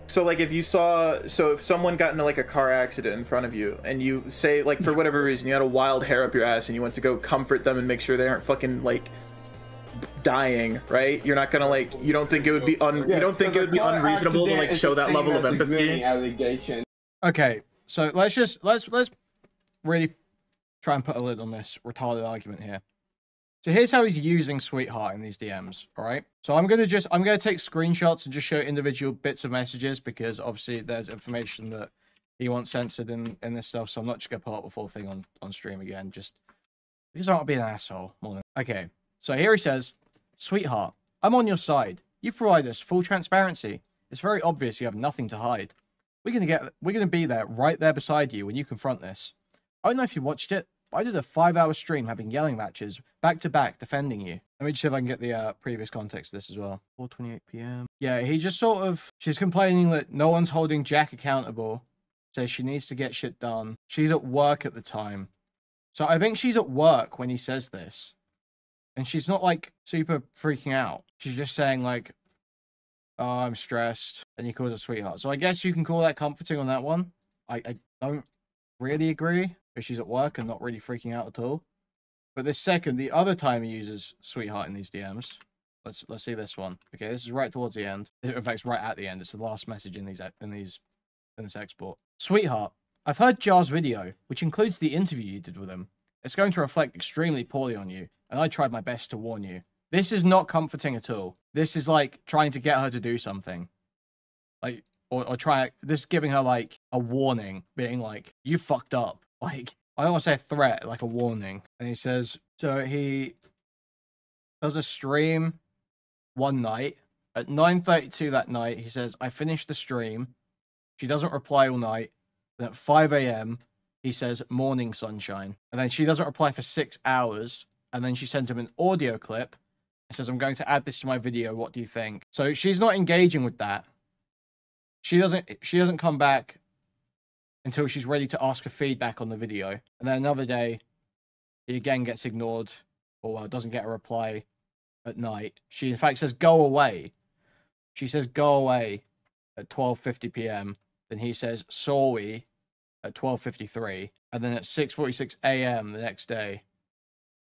So if you saw, if someone got into like a car accident in front of you, and you say, like, for whatever reason you had a wild hair up your ass and you went to go comfort them and make sure they aren't fucking like dying, right? You're not gonna like, you don't think it would be unreasonable to like show that level of empathy? Okay, so let's really try and put a lid on this retarded argument here. So here's how he's using sweetheart in these DMs, all right? So I'm gonna take screenshots and just show individual bits of messages, because obviously there's information that he wants censored in this stuff, so I'm not just gonna put up the full thing on stream again, just because I want to be an asshole more than... Okay, so here he says, sweetheart, I'm on your side. You've provided us full transparency. It's very obvious you have nothing to hide. We're gonna be there, right there beside you when you confront this. I don't know if you watched it, but I did a 5-hour stream having yelling matches, back-to-back, defending you. Let me just see if I can get the previous context of this as well. 4:28 p.m. Yeah, he just sort of... She's complaining that no one's holding Jack accountable. Says she needs to get shit done. She's at work at the time. So I think she's at work when he says this. And she's not, like, super freaking out. She's just saying, like, oh, I'm stressed. And he calls her sweetheart. So I guess you can call that comforting on that one. I don't really agree, because she's at work and not really freaking out at all. But this second, the other time he uses sweetheart in these DMs, let's see this one. Okay, this is right towards the end. In fact, it's right at the end. It's the last message in this export. Sweetheart, I've heard Jar's video, which includes the interview you did with him. It's going to reflect extremely poorly on you, and I tried my best to warn you. This is not comforting at all. This is like trying to get her to do something. Like, or try, this is giving her like a warning, being like, you fucked up. Like, I don't want to say a threat, like a warning. And he says, so he does a stream one night at 9:32 that night. He says, I finished the stream. She doesn't reply all night. Then at 5 a.m., he says, morning sunshine. And then she doesn't reply for 6 hours. And then she sends him an audio clip and says, I'm going to add this to my video. What do you think? So she's not engaging with that. She doesn't come back until she's ready to ask for feedback on the video. And then another day, he again gets ignored, or doesn't get a reply at night. She, in fact, says, go away. She says, go away at 12:50 p.m. Then he says, sorry at 12:53. And then at 6:46 a.m. the next day,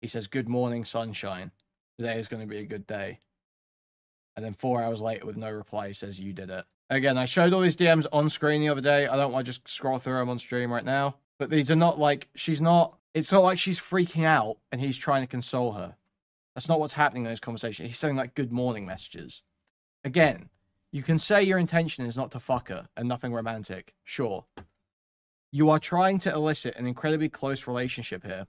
he says, good morning, sunshine. Today is going to be a good day. And then 4 hours later, with no reply, he says, you did it. Again, I showed all these DMs on screen the other day. I don't want to just scroll through them on stream right now. But these are not like, it's not like she's freaking out and he's trying to console her. That's not what's happening in this conversation. He's sending like good morning messages. Again, you can say your intention is not to fuck her and nothing romantic. Sure. You are trying to elicit an incredibly close relationship here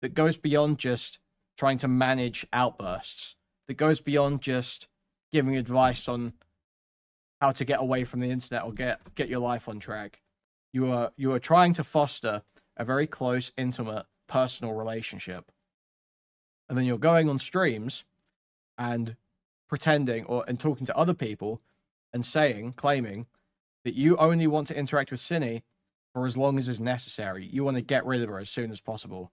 that goes beyond just trying to manage outbursts. That goes beyond just giving advice on how to get away from the internet or get your life on track. You are trying to foster a very close, intimate, personal relationship. And then you're going on streams and pretending and talking to other people and claiming that you only want to interact with Synni for as long as is necessary. You want to get rid of her as soon as possible.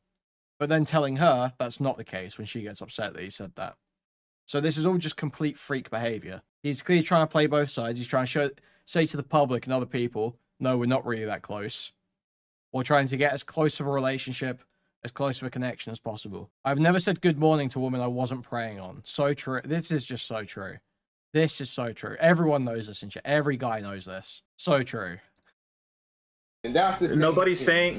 But then telling her that's not the case when she gets upset that he said that. So this is all just complete freak behavior. He's clearly trying to play both sides. He's trying to say to the public and other people, no, we're not really that close. Or trying to get as close of a relationship, as close of a connection as possible. I've never said good morning to a woman I wasn't preying on. So true. This is just so true. This is so true. Everyone knows this in chat. Every guy knows this. So true. And that's the nobody's saying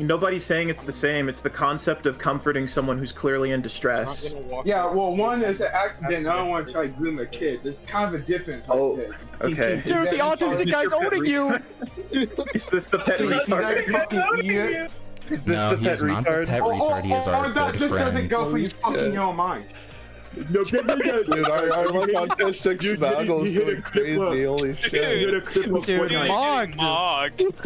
it's the same. It's the concept of comforting someone who's clearly in distress. Yeah, well, one is an accident. I don't want to try to groom a kid. It's kind of a difference. Oh, okay. Dude, the autistic guy's owning you. Is this the pet retard? Is this the pet retard? Pet retard. He is our good this friend. doesn't go for your fucking your mind. No, dude, our like autistic spaggle's going crazy. Holy shit. Dude, Mog.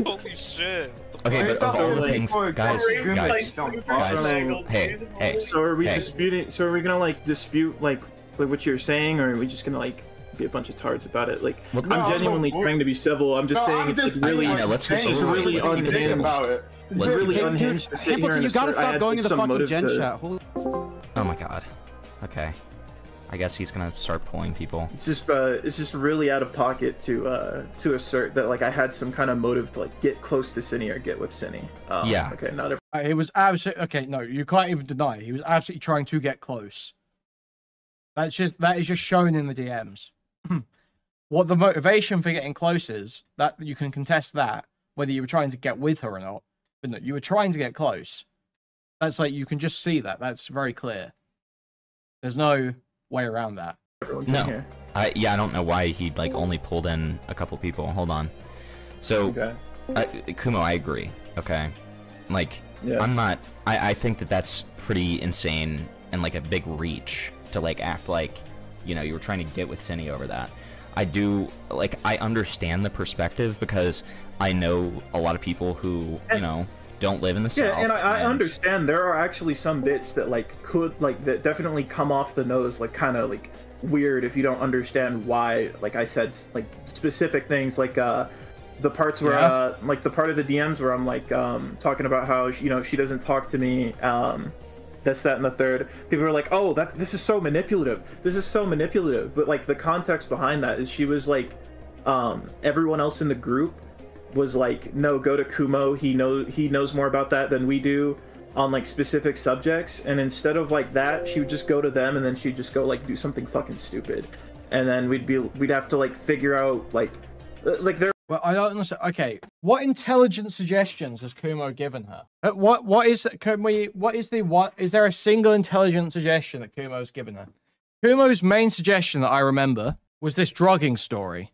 Holy shit. Okay, but of all the things, guys, hey. So are we disputing? So are we gonna like dispute like what you're saying, or are we just gonna like be a bunch of tards about it? Like, I'm genuinely trying to be civil. I'm just saying it's like really, let's it's just really unhinged. It's really unhinged to sit here and you gotta stop going into the fucking gen chat. Oh my god. Okay. I guess he's gonna start pulling people. It's just really out of pocket to assert that like I had some kind of motive to like get close to Synni or get with Synni. Yeah. Okay, not every. It was absolutely okay. No, you can't even deny he was absolutely trying to get close. That is just shown in the DMs. What the motivation for getting close is, that you can contest that whether you were trying to get with her or not. But no, you were trying to get close. That's like you can just see that. That's very clear. There's no way around that. No, I don't know why he like only pulled in a couple people. Hold on. So, Kumo, I agree. Okay, like I'm not. I think that's pretty insane and like a big reach to like act like, you know, you were trying to get with Synni over that. I do like I understand the perspective because I know a lot of people who you know don't live in the South. Yeah, and I understand there are actually some bits that like could like that definitely come off the nose like kind of like weird if you don't understand why like I said like specific things like the parts where like the part of the DMs where I'm like talking about how you know she doesn't talk to me this, that, and the third. People are like, oh, this is so manipulative. This is so manipulative. But like the context behind that is she was like everyone else in the group was like, no, go to Kumo. He knows more about that than we do on like specific subjects. And instead of like that, she would just go to them and then she'd just go like do something fucking stupid. And then we'd have to like figure out like there. Well, I don't understand. Okay, what intelligent suggestions has Kumo given her? Is there a single intelligent suggestion that Kumo's given her? Kumo's main suggestion that I remember was this drugging story,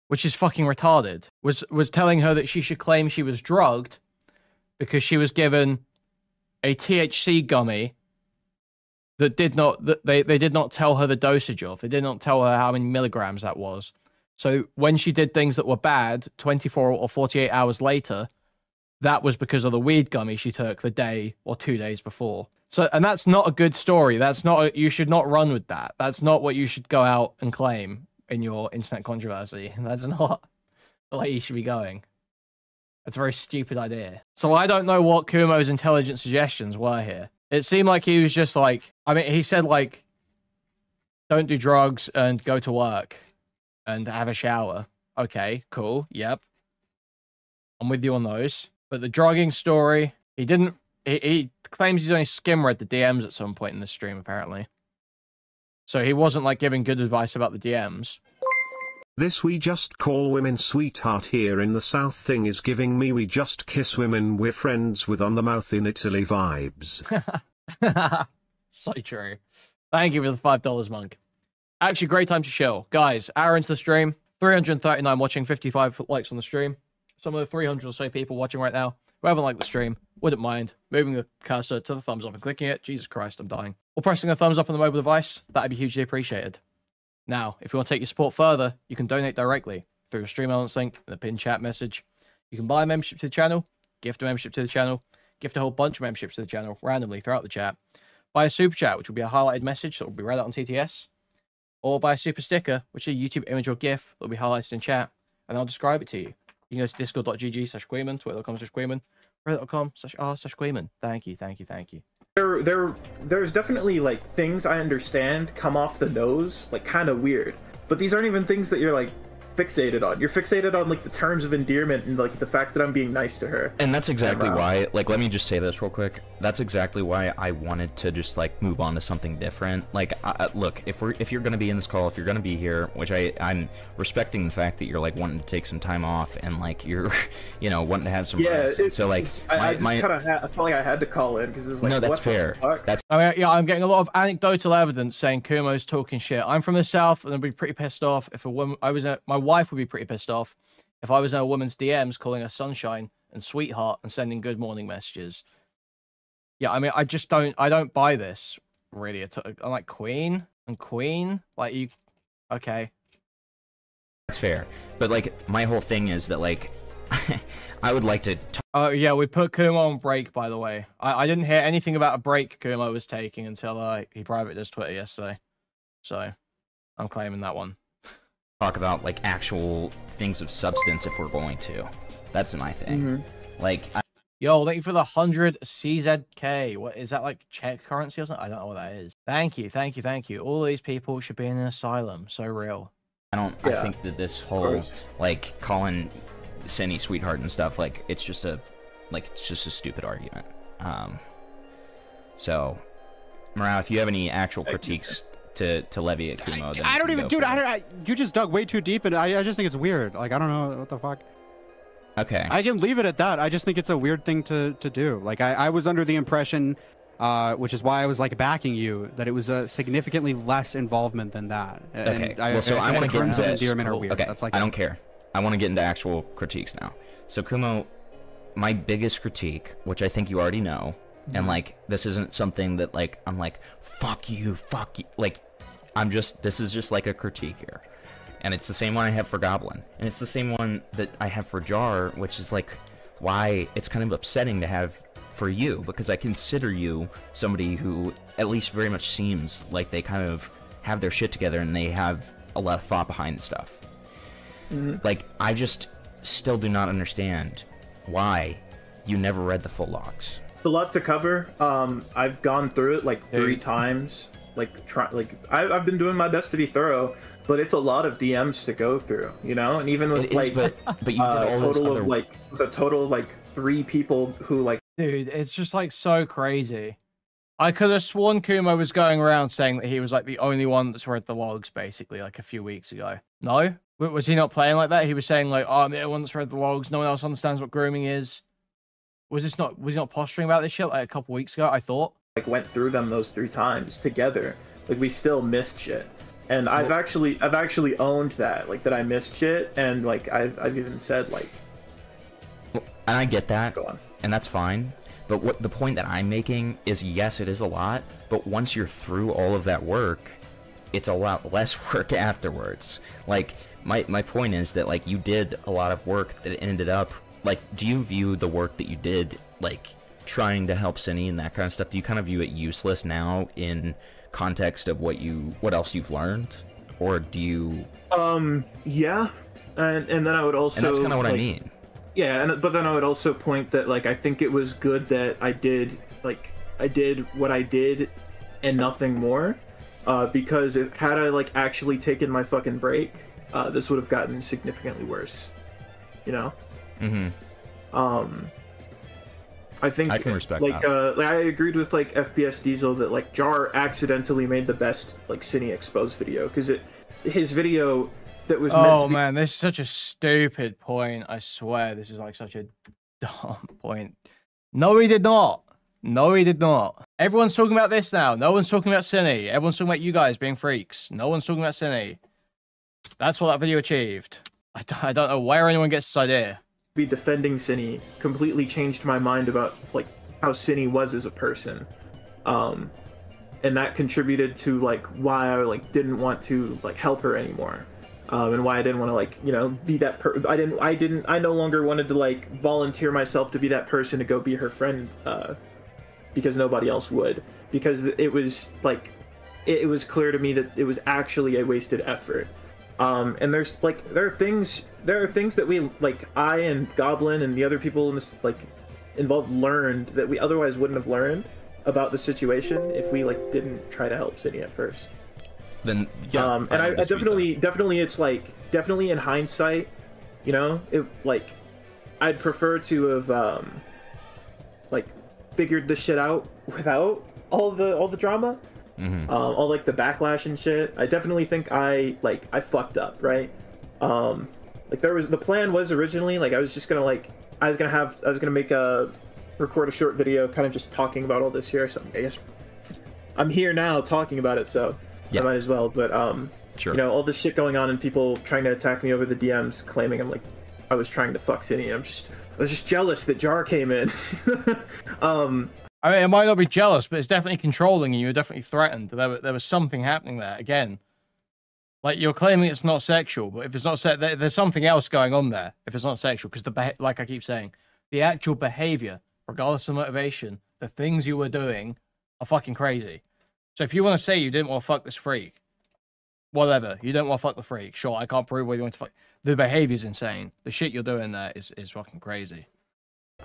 which is fucking retarded. Was telling her that she should claim she was drugged because she was given a THC gummy that they did not tell her the dosage of. They did not tell her how many milligrams that was. So when she did things that were bad 24 or 48 hours later, that was because of the weed gummy she took the day or 2 days before. So, and that's not a good story. You should not run with that. That's not what you should go out and claim in your internet controversy. That's not the way you should be going. That's a very stupid idea. So I don't know what Kumo's intelligent suggestions were here. It seemed like he was just like, I mean, he said like, don't do drugs and go to work and have a shower. Okay, cool. Yep. I'm with you on those. But the drugging story, he claims he's only skim-read the DMs at some point in the stream, apparently. So he wasn't like giving good advice about the DMs. This we just call women sweetheart here in the South thing is giving me we just kiss women we're friends with on the mouth in Italy vibes. So true. Thank you for the $5, Monk. Actually, great time to chill. Guys, hour into the stream, 339 watching, 55 likes on the stream. Some of the 300 or so people watching right now who haven't liked the stream, wouldn't mind moving the cursor to the thumbs up and clicking it. Jesus Christ, I'm dying. Or pressing a thumbs up on the mobile device. That'd be hugely appreciated. Now, if you want to take your support further, you can donate directly through a stream elements link in the pinned chat message. You can buy a membership to the channel, gift a membership to the channel, gift a whole bunch of memberships to the channel randomly throughout the chat. Buy a super chat, which will be a highlighted message that will be read out on TTS. Or buy a super sticker, which is a YouTube image or GIF that will be highlighted in chat, and I'll describe it to you. You can go to discord.gg/Kuihman, twitter.com/Kuihman, reddit.com/r/Kuihman. Thank you, thank you, thank you. There's definitely like things I understand come off the nose, like kind of weird, but these aren't even things that you're like fixated on. You're fixated on like the terms of endearment and like the fact that I'm being nice to her. And that's exactly why, like, let me just say this real quick. That's exactly why I wanted to just like move on to something different. Like, look, if you're gonna be in this call, if you're gonna be here, which I'm respecting the fact that you're like wanting to take some time off and like you're, you know, wanting to have some rest. And so like, I felt like I had to call in because it was like, no, that's what fair. That's I mean, yeah, I'm getting a lot of anecdotal evidence saying Kumo's talking shit. I'm from the South, and I'd be pretty pissed off if a woman. My wife would be pretty pissed off if I was in a woman's DMs calling her sunshine and sweetheart and sending good morning messages. Yeah, I mean, I don't buy this really. I'm like queen and queen, like you. Okay, that's fair, but like my whole thing is that like I would like to. Oh yeah, we put Kumo on break, by the way. I didn't hear anything about a break Kumo was taking until he privated his Twitter yesterday. So I'm claiming that one. Talk about like actual things of substance if we're going to. That's my thing. Like, yo, thank you for the 100 CZK. What is that, like Czech currency or something? I don't know what that is. Thank you, thank you, thank you. All these people should be in an asylum. So real. I think that this whole like calling Synni sweetheart and stuff, like it's just a stupid argument. So Morale, if you have any actual critiques to levy at Kumo, then I don't even, dude. You just dug way too deep, and I just think it's weird. Like, I don't know what the fuck. Okay. I can leave it at that. I just think it's a weird thing to do. Like, I was under the impression, which is why I was like backing you, that it was a significantly less involvement than that. Okay. And well, so I want to get into endearment are weird. Okay. That's like, I don't care. I want to get into actual critiques now. So Kumo, my biggest critique, which I think you already know, and like this isn't something that like I'm like fuck you, like this is just like a critique here, and it's the same one I have for Goblin, and it's the same one that I have for Jar, which is like why it's kind of upsetting to have for you, because I consider you somebody who at least very much seems like they kind of have their shit together and they have a lot of thought behind stuff. Like, I just still do not understand why you never read the full logs. It's a lot to cover. I've gone through it like 3 times. I've been doing my best to be thorough, but it's a lot of DMs to go through, you know. And even with but you did all the total of like 3 people who like. Dude, it's just like so crazy. I could have sworn Kumo was going around saying that he was like the only one that's read the logs, basically, like a few weeks ago. No? Was he not playing like that? He was saying like, oh, I'm the only one that's read the logs. No one else understands what grooming is. Was he not posturing about this shit like a couple weeks ago? I thought. Like went through them those 3 times together. Like we still missed shit, and I've actually owned that, like that I missed shit, and like I've even said like. And I get that, and that's fine. But what the point that I'm making is, yes, it is a lot, but once you're through all of that work, it's a lot less work afterwards. Like, my point is that, like, you did a lot of work that ended up, like, do you view the work that you did, like, trying to help Synni and that kind of stuff, do you kind of view it useless now in context of what else you've learned? Or do you... Yeah. And then I would also... And that's kind of what I mean. Yeah, but then I would also point that, like, I think it was good that I did what I did and nothing more, because had I, like, actually taken my fucking break, this would have gotten significantly worse, you know? I think, I can respect like, that. I agreed with, like, FPS Diesel that, like, Jar accidentally made the best, like, Synni exposed video, because his video... that was man, this is such a stupid point. I swear, this is like such a dumb point. No, he did not. No, he did not. Everyone's talking about this now. No one's talking about Synni. Everyone's talking about you guys being freaks. No one's talking about Synni. That's what that video achieved. I don't know where anyone gets this idea. Be defending Synni completely changed my mind about like how Synni was as a person, and that contributed to like why I like didn't want to like help her anymore. And why I didn't want to, like, you know, be that I no longer wanted to, like, volunteer myself to be that person to go be her friend, because nobody else would. Because it was, like, it was clear to me that it was actually a wasted effort. And there's, like, there are things that we, like, I and Goblin and the other people in this, like, involved learned that we otherwise wouldn't have learned about the situation if we, like, didn't try to help Synni at first. Then yeah, and I definitely it's like definitely in hindsight, you know, it like I'd prefer to have like figured this shit out without all the drama, all like the backlash and shit. I definitely think I fucked up, right? Like the plan was originally like I was gonna make record a short video kind of just talking about all this here. So I guess I'm here now talking about it, so I might as well. But sure. You know, all this shit going on and people trying to attack me over the DMs, claiming I was trying to fuck Synni. I was just jealous that Jar came in. I mean, it might not be jealous, but it's definitely controlling, and you were definitely threatened. There was something happening there. Again, like you're claiming it's not sexual, but if it's not there's something else going on there. If it's not sexual, because like I keep saying, the actual behavior, regardless of motivation, the things you were doing are fucking crazy. So if you want to say you didn't want to fuck this freak, whatever, you don't want to fuck the freak, sure, I can't prove whether you want to fuck. The behavior's insane. The shit you're doing there is fucking crazy.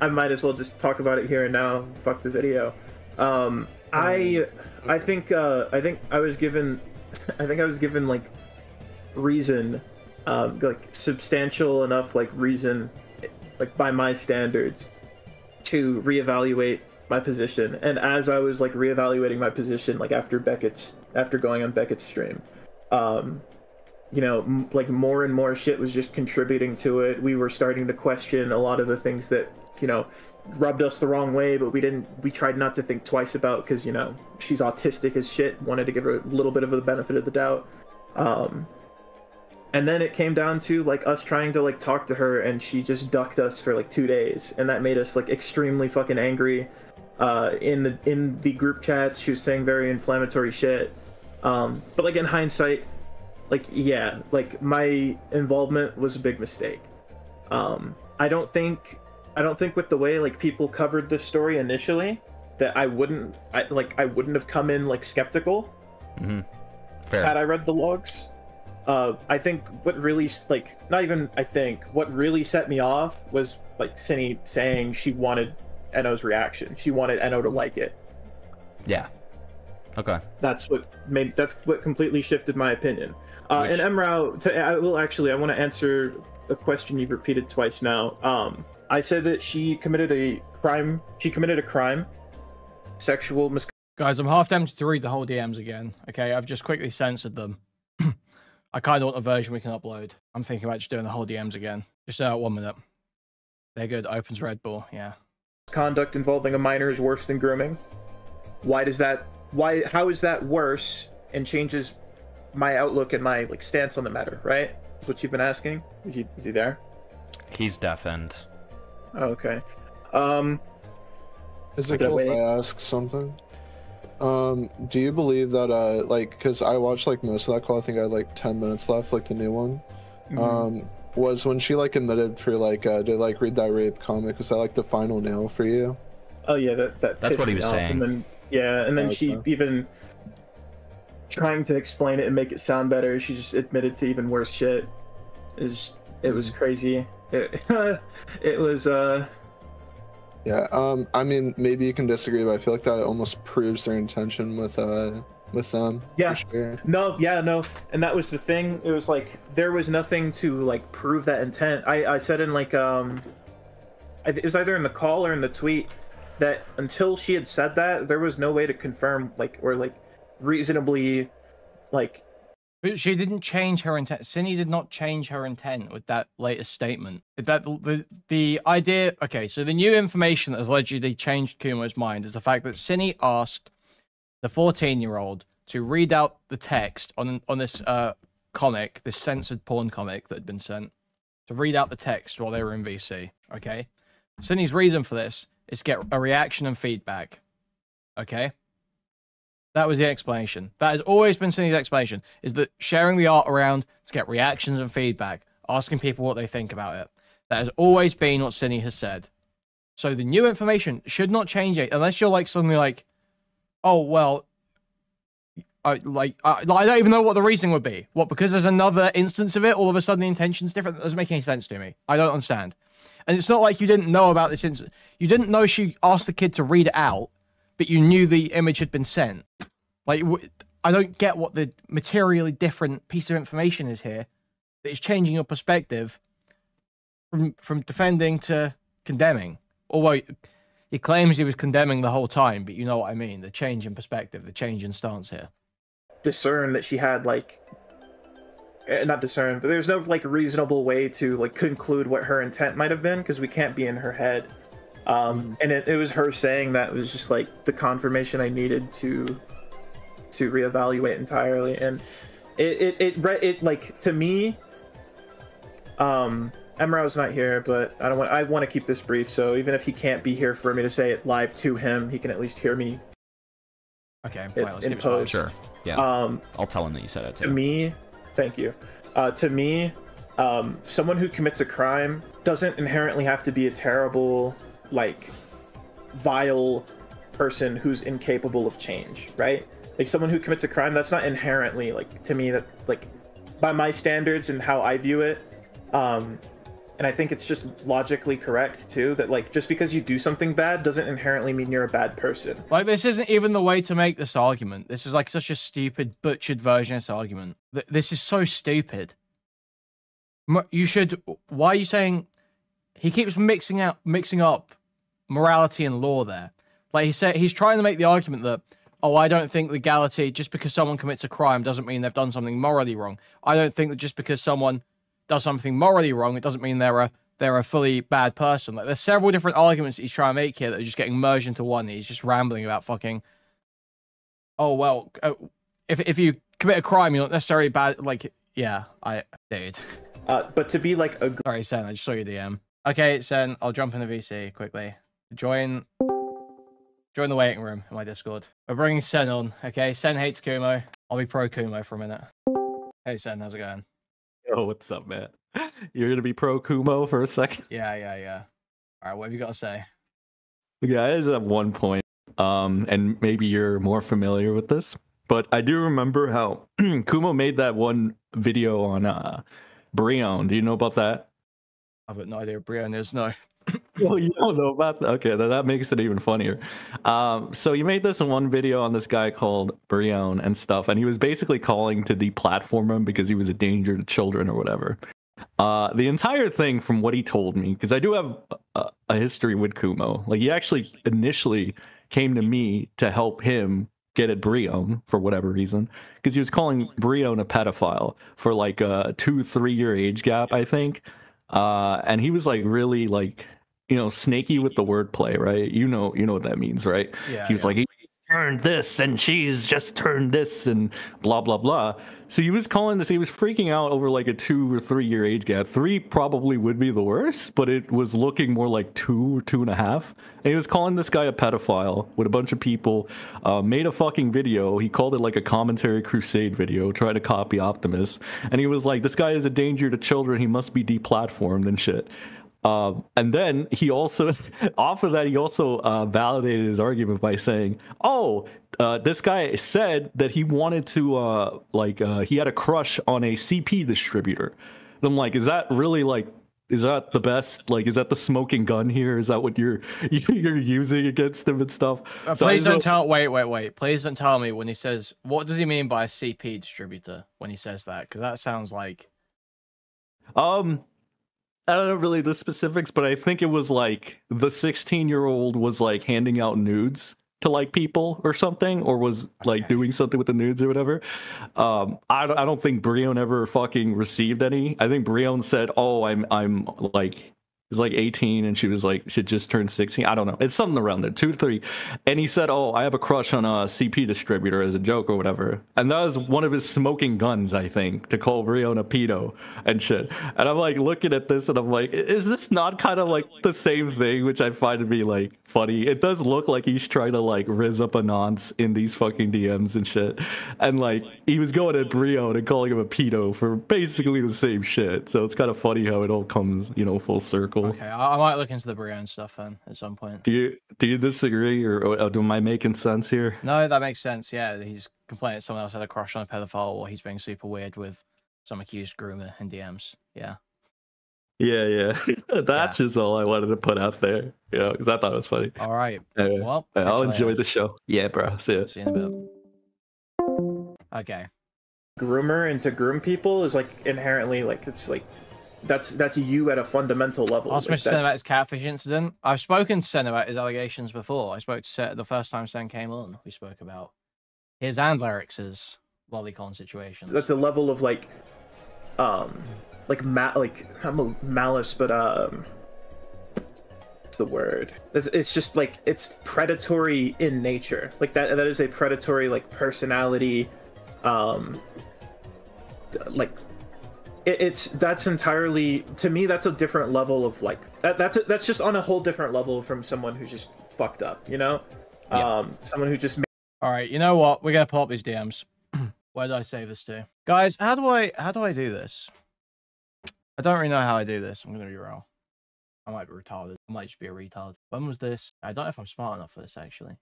I might as well just talk about it here and now. Fuck the video. I think I was given like reason, like substantial enough like reason, like by my standards, to reevaluate my position. And as I was like reevaluating my position, like after going on Beckett's stream, you know, like more and more shit was just contributing to it. We were starting to question a lot of the things that, you know, rubbed us the wrong way, but we tried not to think twice about, because, you know, she's autistic as shit, wanted to give her a little bit of the benefit of the doubt. And then it came down to like us trying to like talk to her, and she just ducked us for like 2 days, and that made us like extremely fucking angry. In the group chats, she was saying very inflammatory shit. But like in hindsight, like yeah, like my involvement was a big mistake. I don't think with the way like people covered this story initially that I wouldn't have come in like skeptical. Fair. Had I read the logs. I think what really what really set me off was like Synni saying she wanted Eno's reaction. She wanted Eno to like it. Yeah. Okay. That's what completely shifted my opinion. And Emrao, I want to answer a question you've repeated twice now. I said that she committed a crime. Sexual misconduct. Guys, I'm half tempted to read the whole DMs again. Okay, I've just quickly censored them. I kind of want a version we can upload. I'm thinking about just doing the whole DMs again. Just 1 minute. They're good. Opens Red Bull. Yeah. Conduct involving a minor is worse than grooming. How is that worse and changes my outlook and my like stance on the matter, right? That's what you've been asking. Is he there? He's deafened. Oh, okay. Is it cool if I ask something? Do you believe that like, because I watched like most of that call, I think I had like 10 minutes left, like the new one. Was when she like admitted for like to like read that rape comic, was that like the final nail for you? Oh yeah, that's what he was saying. And then she even trying to explain it and make it sound better, she just admitted to even worse shit. It was crazy. It was yeah, I mean, maybe you can disagree, but I feel like that almost proves their intention with them. Yeah. Sure. No, and that was the thing. It was like there was nothing to like prove that intent. I said in like it was either in the call or in the tweet that until she had said that, there was no way to confirm like or like reasonably like. But she didn't change her intent. Synni did not change her intent with that latest statement. That the idea. Okay, so the new information that has allegedly changed Kumo's mind is the fact that Synni asked the 14-year-old to read out the text on this comic, this censored porn comic that had been sent, to read out the text while they were in VC. Okay, Synni's reason for this is to get a reaction and feedback. Okay. That was the explanation. That has always been Synni's explanation, is that sharing the art around to get reactions and feedback, asking people what they think about it. That has always been what Synni has said. So the new information should not change it, unless you're like something like, oh, well, I don't even know what the reasoning would be. What, because there's another instance of it, all of a sudden the intention's different? That doesn't make any sense to me. I don't understand. And it's not like you didn't know about this incident. You didn't know she asked the kid to read it out, but you knew the image had been sent. Like, I don't get what the materially different piece of information is here that is changing your perspective from defending to condemning. Although he claims he was condemning the whole time, but you know what I mean. The change in perspective, the change in stance here. Discern that she had, like, not discern, but there's no, like, reasonable way to, like, conclude what her intent might have been, because we can't be in her head. And it was her saying that was just, like, the confirmation I needed to reevaluate entirely. And it like, to me, Emerald's not here, but I want to keep this brief, so even if he can't be here for me to say it live to him, he can at least hear me. Okay, right, let's in give it post. Sure. Yeah. I'll tell him that you said it too. To me, thank you. To me, someone who commits a crime doesn't inherently have to be a terrible, like, vile person who's incapable of change, right? Like, someone who commits a crime, that's not inherently, like, to me, that, like, by my standards and how I view it, and I think it's just logically correct too, that, like, just because you do something bad doesn't inherently mean you're a bad person. Like, this isn't even the way to make this argument. This is, like, such a stupid, butchered version of this argument. This is so stupid. You should... Why are you saying... He keeps mixing up morality and law there. Like, he's trying to make the argument that, oh, I don't think legality, just because someone commits a crime doesn't mean they've done something morally wrong. I don't think that just because someone does something morally wrong, it doesn't mean they're a fully bad person. Like, there's several different arguments that he's trying to make here that are just getting merged into one. He's just rambling about fucking, oh, well, if you commit a crime, you're not necessarily bad. Like, yeah, dude. But to be like a... Sorry, Sen, I just saw your DM. Okay, Sen, I'll jump in the VC quickly. Join the waiting room in my Discord. We're bringing Sen on, okay? Sen hates Kumo. I'll be pro Kumo for a minute. Hey, Sen, how's it going? Oh, what's up, man? You're gonna be pro Kumo for a second? Yeah. All right, what have you got to say? Guys, at one point, and maybe you're more familiar with this, but I do remember how Kumo made that one video on Brion. Do you know about that? I've got no idea what Brion is, no. Well, you don't know about that. Okay, that makes it even funnier. So you made this in one video on this guy called Brion and stuff, and he was basically calling to deplatform him because he was a danger to children or whatever. The entire thing, from what he told me, because I do have a history with Kumo, like, he actually initially came to me to help him get at Brion for whatever reason, because he was calling Brion a pedophile for like a 2-3 year age gap, I think. And he was, like, really, like, you know, snaky with the wordplay, right? You know what that means, right? Yeah, he was like, he turned this and she's just turned this and blah blah blah. So he was calling this, he was freaking out over like a 2 or 3 year age gap. 3 probably would be the worst, but it was looking more like 2 or 2.5. And he was calling this guy a pedophile with a bunch of people. Made a fucking video. He called it like a commentary crusade video, tried to copy Optimus, and he was like, this guy is a danger to children, he must be deplatformed and shit. And then he also, off of that, he also validated his argument by saying, oh, this guy said that he wanted to, he had a crush on a CP distributor. And I'm like, is that really, like, is that the best? Like, is that the smoking gun here? Is that what you're using against him and stuff? So please don't tell, wait. Please don't tell me when he says, what does he mean by a CP distributor when he says that? Because that sounds like... I don't know really the specifics, but I think it was like the 16-year-old was like handing out nudes to like people or something, or was like doing something with the nudes or whatever. I don't think Brion ever fucking received any. I think Brion said, "Oh, I'm like." Was like 18 and she was like, she just turned 16. I don't know. It's something around there, 2 to 3. And he said, oh, I have a crush on a CP distributor as a joke or whatever. And that was one of his smoking guns, I think, to call Brion a pedo and shit. And I'm like looking at this and I'm like, is this not kind of like the same thing? Which I find to be like funny. It does look like he's trying to like rizz up a nonce in these fucking DMs and shit. And like he was going at Brion and calling him a pedo for basically the same shit. So it's kind of funny how it all comes, you know, full circle. Okay, I might look into the Brion stuff then at some point. Do you disagree, or am I making sense here? No, that makes sense. Yeah, he's complaining that someone else had a crush on a pedophile, or he's being super weird with some accused groomer in DMs. Yeah. Yeah. That's just all I wanted to put out there, you know, because I thought it was funny. All right. Anyway, well, I'll enjoy the show. Yeah, bro. See ya. See you in a bit. Okay. Groomer and to groom people is like inherently like it's like that's you at a fundamental level. Ask Like, Mr. Sen about his catfish incident. I've spoken to Sen about his allegations before. I spoke to Sen the first time Sen came on. We spoke about his and Lyric's lolicon situations. That's a level of like I'm a malice, but what's the word? It's just like it's predatory in nature. Like that is a predatory like personality. Like that's entirely, to me, that's a different level of like that's just on a whole different level from someone who's just fucked up, you know? Yeah. Someone who just all right, you know what, we're gonna pull up these DMs. Where did I save this to? Guys, how do I do this? I don't really know how I do this. I'm gonna be real. I might be retarded. I might just be a retard. When was this? I don't know if I'm smart enough for this actually.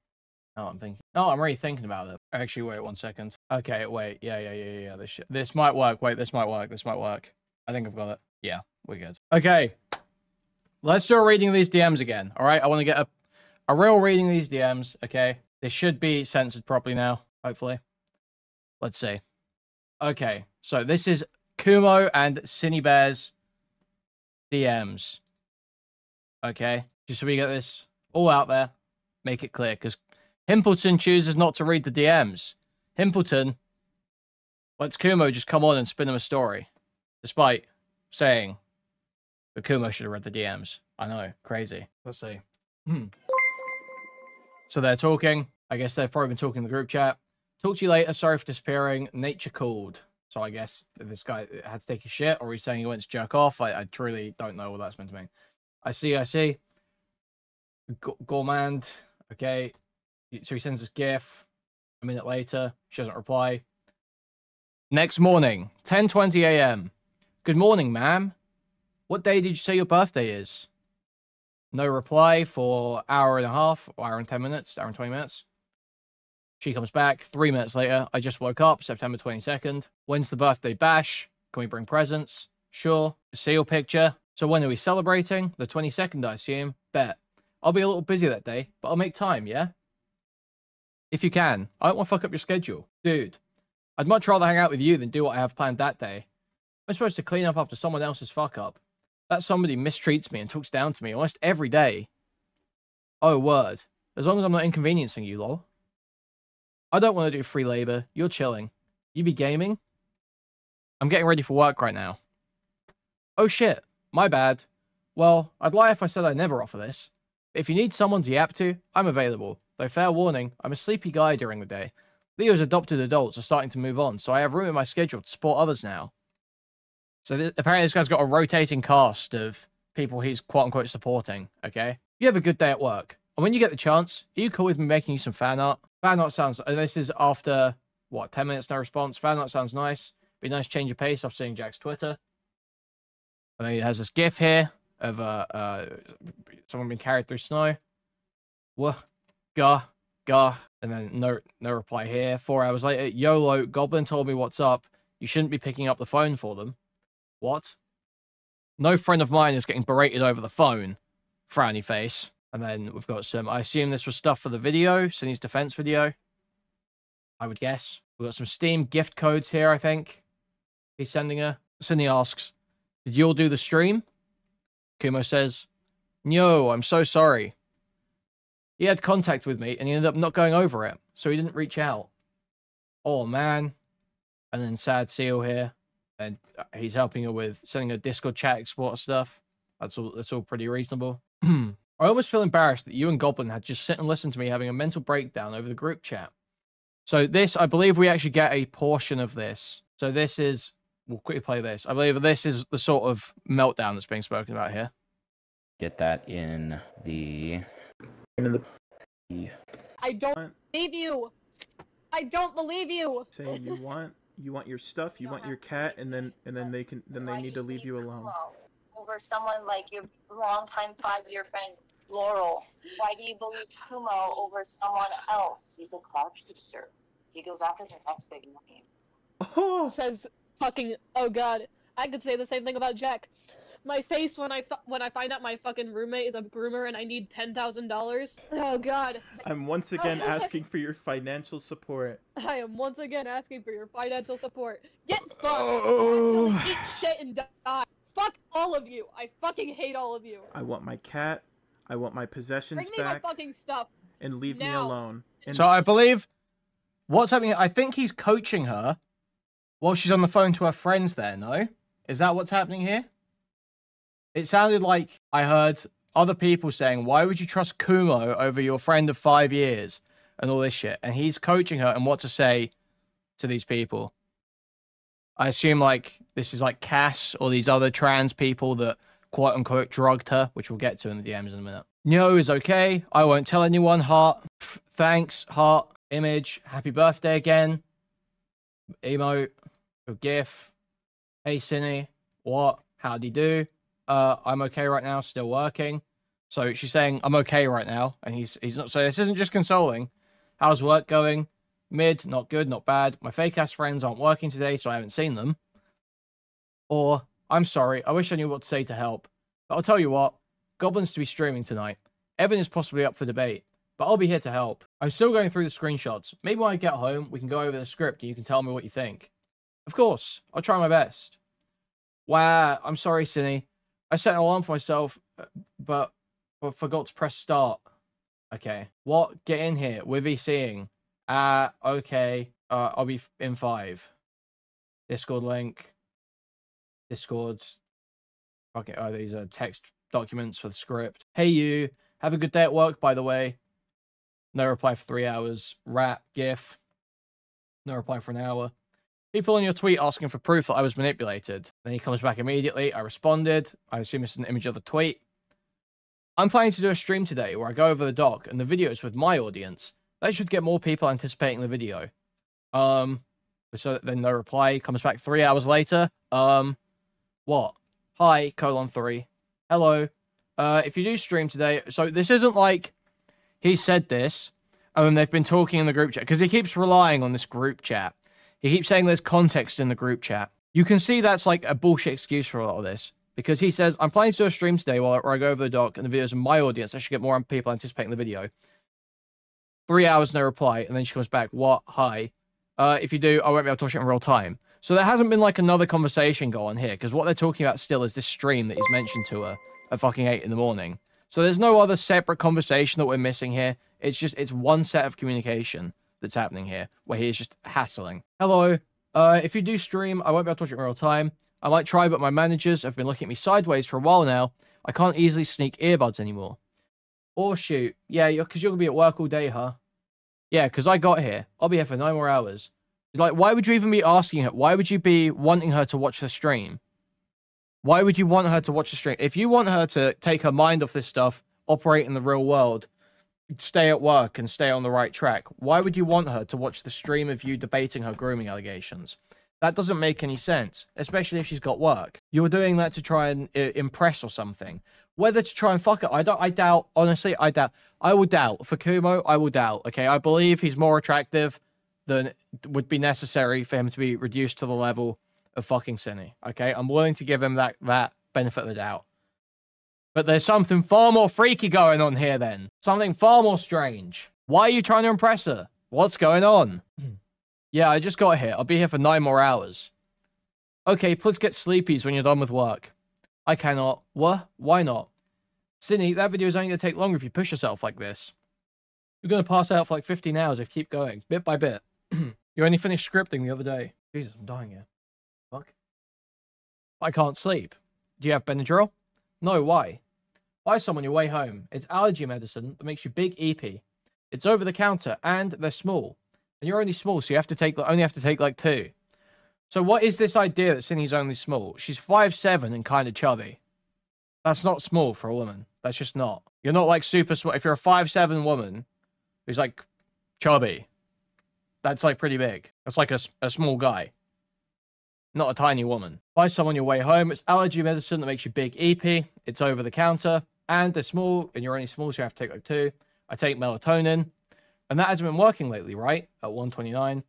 No, I'm thinking. No, I'm really thinking about it. Actually, wait 1 second. Okay, wait. Yeah. This might work. Wait, this might work. This might work. I think I've got it. Yeah, we're good. Okay. Let's do a reading of these DMs again. All right. I want to get a real reading of these DMs. Okay. They should be censored properly now. Hopefully. Let's see. Okay. So this is Kumo and Synnibear's DMs. Okay. Just so we get this all out there. Make it clear, because Himpleton chooses not to read the DMs. Himpleton lets Kumo just come on and spin him a story, despite saying that Kumo should have read the DMs. I know, crazy. Let's see. So they're talking. I guess they've probably been talking in the group chat. Talk to you later. Sorry for disappearing. Nature called. So I guess this guy had to take a shit, or he's saying he went to jerk off. I truly don't know what that's meant to mean. I see. Gourmand. Okay. So he sends this GIF. A minute later, she doesn't reply. Next morning, 10:20 a.m. Good morning, ma'am. What day did you say your birthday is? No reply for hour and a half, or hour and 10 minutes, hour and 20 minutes. She comes back 3 minutes later. I just woke up, September 22nd. When's the birthday bash? Can we bring presents? Sure. See your picture. So when are we celebrating? The 22nd, I assume. Bet. I'll be a little busy that day, but I'll make time, yeah? If you can. I don't want to fuck up your schedule. Dude, I'd much rather hang out with you than do what I have planned that day. I'm supposed to clean up after someone else's fuck up. That somebody mistreats me and talks down to me almost every day. Oh, word. As long as I'm not inconveniencing you, lol. I don't want to do free labor. You're chilling. You be gaming? I'm getting ready for work right now. Oh shit. My bad. Well, I'd lie if I said I never offer this. If you need someone to yap to, I'm available. Though fair warning, I'm a sleepy guy during the day. Leo's adopted adults are starting to move on, so I have room in my schedule to support others now. So apparently this guy's got a rotating cast of people he's quote-unquote supporting, okay? You have a good day at work. And when you get the chance, are you cool with me making you some fan art? Fan art sounds... And this is after, what, 10 minutes, no response? Fan art sounds nice. Be a nice change of pace after seeing Jack's Twitter. And then he has this gif here of someone being carried through snow. Wah, gah, and then no reply here. 4 hours later, YOLO, Goblin told me what's up. You shouldn't be picking up the phone for them. What? No friend of mine is getting berated over the phone. Frowny face. And then we've got some, I assume this was stuff for the video, Synni's defense video. I would guess. We've got some Steam gift codes here, I think. He's sending her. Synni asks, did you all do the stream? Kumo says, no, I'm so sorry. He had contact with me and he ended up not going over it, so he didn't reach out. Oh, man. And then Sad Seal here. And he's helping her with sending her Discord chat export stuff. That's all pretty reasonable. I almost feel embarrassed that you and Goblin had just sit and listen to me having a mental breakdown over the group chat. So this, I believe we actually get a portion of this. So this is, we'll quickly play this. I believe this is the sort of meltdown that's being spoken about here. Get that in the... I don't believe you. I don't believe you. Say you want your stuff, you want your cat, and then they need to leave you alone. Over someone like your longtime 5-year friend Laurel. Why do you believe Kumo over someone else? He's a cloud chaser. He goes after the next big name. Says fucking, oh god. I could say the same thing about Jack. my face when I find out my fucking roommate is a groomer and I need $10,000. Oh god. I'm once again asking for your financial support. I am once again asking for your financial support. Get fucked. Actually eat shit and die. Fuck all of you. I fucking hate all of you. I want my cat. I want my possessions Bring me back. my fucking stuff. And leave me now. alone. And So I believe what's happening, I think he's coaching her while she's on the phone to her friends there, no? Is that what's happening here? It sounded like I heard other people saying, why would you trust Kumo over your friend of 5 years and all this shit? And he's coaching her and what to say to these people. I assume like this is like Cass or these other trans people that quote unquote drugged her, which we'll get to in the DMs in a minute. No is okay. I won't tell anyone. Heart. Thanks. Heart. Image. Happy birthday again. Emote. A GIF. Hey Synni. What? How'd you do? I'm okay right now. Still working. So she's saying I'm okay right now, and he's not. So this isn't just consoling. How's work going? Mid. Not good. Not bad. My fake ass friends aren't working today, so I haven't seen them. Or I'm sorry. I wish I knew what to say to help. But I'll tell you what. Goblin's to be streaming tonight. Evan is possibly up for debate, but I'll be here to help. I'm still going through the screenshots. Maybe when I get home, we can go over the script and you can tell me what you think. Of course, I'll try my best. Wow, I'm sorry, Synni. I set an alarm for myself, but forgot to press start. Okay. What? Get in here. We're VCing. Okay. I'll be in 5. Discord link. Discord. Okay, these are text documents for the script. Hey you, have a good day at work, by the way. No reply for 3 hours. Rat, GIF. No reply for an hour. People on your tweet asking for proof that I was manipulated. Then he comes back immediately. I responded. I assume it's an image of the tweet. I'm planning to do a stream today where I go over the doc and the videos with my audience. That should get more people anticipating the video. So then no reply. Comes back 3 hours later. What? Hi, :3. Hello. If you do stream today, so this isn't like he said this and then they've been talking in the group chat because he keeps relying on this group chat. He keeps saying there's context in the group chat. You can see that's like a bullshit excuse for a lot of this because he says, I'm planning to do a stream today where I go over the doc and the videos of my audience. I should get more people anticipating the video. 3 hours, no reply. And then she comes back, what? Hi. If you do, I won't be able to watch it in real time. So there hasn't been like another conversation go on here because what they're talking about still is this stream that he's mentioned to her at fucking 8 in the morning. So there's no other separate conversation that we're missing here. It's one set of communication that's happening here where he is just hassling. Hello. If you do stream, I won't be able to watch it in real time. I might try, but my managers have been looking at me sideways for a while now. I can't easily sneak earbuds anymore. Or shoot. Yeah, because you're going to be at work all day, huh? Yeah, because I got here. I'll be here for 9 more hours. Like, why would you even be asking her? Why would you be wanting her to watch the stream? Why would you want her to watch the stream? If you want her to take her mind off this stuff, operate in the real world, stay at work and stay on the right track, why would you want her to watch the stream of you debating her grooming allegations? That doesn't make any sense, especially if she's got work. You're doing that to try and impress or something. Whether to try and fuck it, I doubt, honestly, I doubt. I will doubt. For Kumo, I will doubt, okay? I believe he's more attractive than would be necessary for him to be reduced to the level of fucking Synni, okay? I'm willing to give him that benefit of the doubt. But there's something far more freaky going on here then. Something far more strange. Why are you trying to impress her? What's going on? Yeah, I just got here. I'll be here for 9 more hours. Okay, please get sleepies when you're done with work. I cannot. What? Why not? Synni, that video is only going to take longer if you push yourself like this. You're going to pass out for like 15 hours if you keep going, bit by bit. You only finished scripting the other day. Jesus, I'm dying here. Fuck. I can't sleep. Do you have Benadryl? No, why? Buy some on your way home. It's allergy medicine that makes you big EP. It's over the counter, and they're small. And you're only small, so you only have to take like 2. So what is this idea that Synni's only small? She's 5'7" and kind of chubby. That's not small for a woman. That's just not. You're not like super small. If you're a 5'7" woman who's like chubby, that's like pretty big. That's like a small guy. Not a tiny woman. Buy some on your way home. It's allergy medicine that makes you big EP. It's over the counter. And they're small, and you're only small, so you have to take like 2. I take melatonin. And that hasn't been working lately, right? At 1:29. And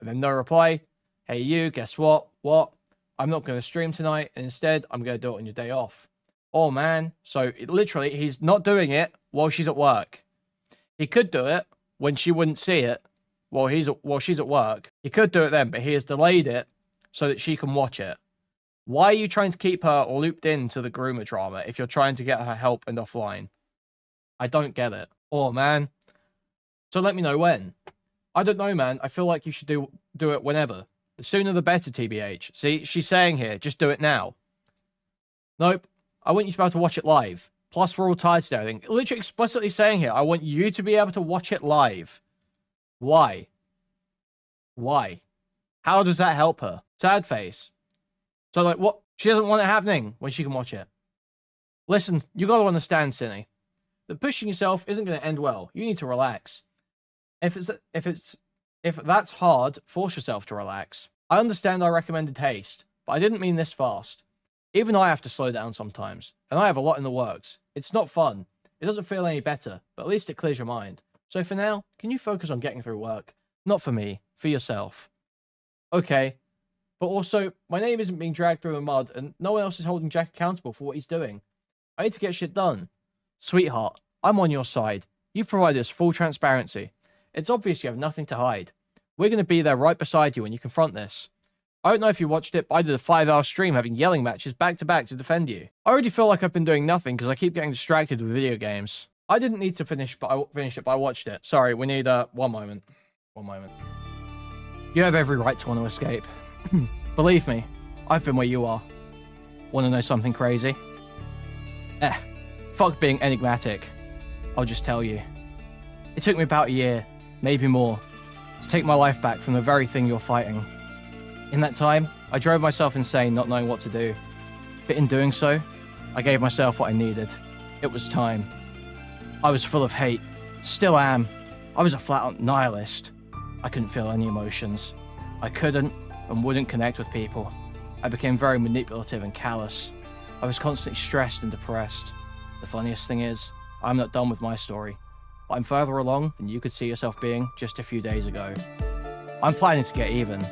then no reply. Hey, you, guess what? What? I'm not going to stream tonight, and instead, I'm going to do it on your day off. Oh, man. So, literally, he's not doing it while she's at work. He could do it when she wouldn't see it while she's at work. He could do it then, but he has delayed it so that she can watch it. Why are you trying to keep her looped into the groomer drama if you're trying to get her help and offline? I don't get it. Oh, man. So let me know when. I don't know, man. I feel like you should do it whenever. The sooner the better, TBH. See, she's saying here, just do it now. Nope. I want you to be able to watch it live. Plus, we're all tired today, I think. Literally explicitly saying here, I want you to be able to watch it live. Why? Why? How does that help her? Sad face. So, like, what? She doesn't want it happening when she can watch it. Listen, you got to understand, Synni, that pushing yourself isn't going to end well. You need to relax. If that's hard, force yourself to relax. I understand I recommended haste, but I didn't mean this fast. Even I have to slow down sometimes, and I have a lot in the works. It's not fun. It doesn't feel any better, but at least it clears your mind. So for now, can you focus on getting through work? Not for me, for yourself. Okay. But also, my name isn't being dragged through the mud, and no one else is holding Jack accountable for what he's doing. I need to get shit done. Sweetheart, I'm on your side. You provide us full transparency. It's obvious you have nothing to hide. We're going to be there right beside you when you confront this. I don't know if you watched it, but I did a 5-hour stream having yelling matches back-to-back to defend you. I already feel like I've been doing nothing because I keep getting distracted with video games. I didn't need to finish it, but I watched it. Sorry, we need, one moment. One moment. You have every right to want to escape. Believe me, I've been where you are. Want to know something crazy? Fuck being enigmatic. I'll just tell you. It took me about a year, maybe more, to take my life back from the very thing you're fighting. In that time, I drove myself insane not knowing what to do. But in doing so, I gave myself what I needed. It was time. I was full of hate. Still am. I was a flat-out nihilist. I couldn't feel any emotions. I couldn't and wouldn't connect with people. I became very manipulative and callous. I was constantly stressed and depressed. The funniest thing is, I'm not done with my story. But I'm further along than you could see yourself being just a few days ago. I'm planning to get even.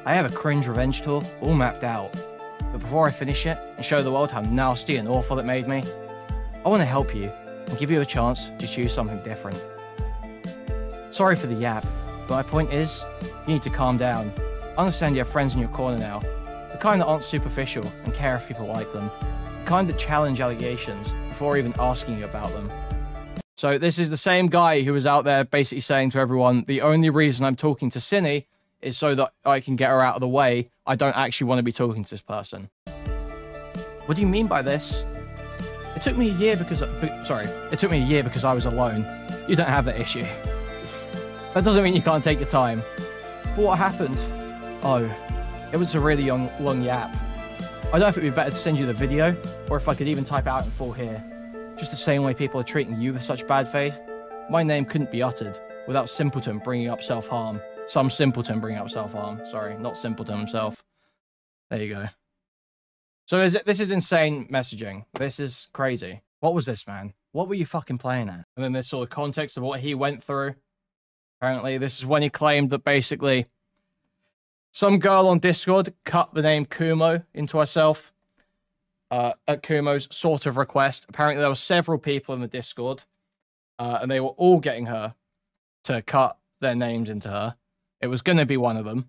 I have a cringe revenge tour all mapped out. But before I finish it and show the world how nasty and awful it made me, I want to help you and give you a chance to choose something different. Sorry for the yap, but my point is, you need to calm down. I understand you have friends in your corner now, the kind that aren't superficial and care if people like them, the kind that challenge allegations before even asking you about them. So this is the same guy who was out there basically saying to everyone, the only reason I'm talking to Synni is so that I can get her out of the way. I don't actually want to be talking to this person. What do you mean by this? It took me a year because I was alone. You don't have that issue. That doesn't mean you can't take your time. But what happened? Oh, it was a really long yap. I don't know if it'd be better to send you the video, or if I could even type it out in full here. Just the same way people are treating you with such bad faith. My name couldn't be uttered without simpleton bringing up self-harm. Some simpleton bringing up self-harm. Sorry, not simpleton himself. There you go. So this is insane messaging. This is crazy. What was this, man? What were you fucking playing at? And then there's sort of context of what he went through. Apparently, this is when he claimed that basically some girl on Discord cut the name Kumo into herself at Kumo's sort of request. Apparently, there were several people in the Discord, and they were all getting her to cut their names into her. It was going to be one of them.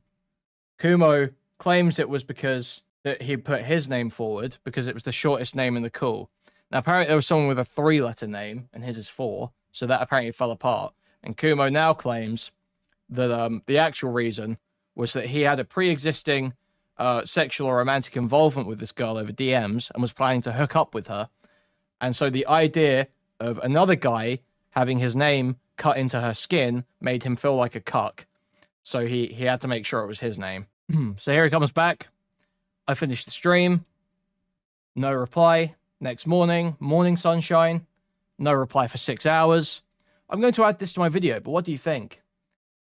Kumo claims it was because that he put his name forward because it was the shortest name in the call. Now, apparently, there was someone with a 3-letter name, and his is 4, so that apparently fell apart. And Kumo now claims that the actual reason was that he had a pre-existing sexual or romantic involvement with this girl over DMs and was planning to hook up with her. And so the idea of another guy having his name cut into her skin made him feel like a cuck. So he had to make sure it was his name. So here he comes back. I finished the stream. No reply. Next morning, morning sunshine. No reply for 6 hours. I'm going to add this to my video, but what do you think?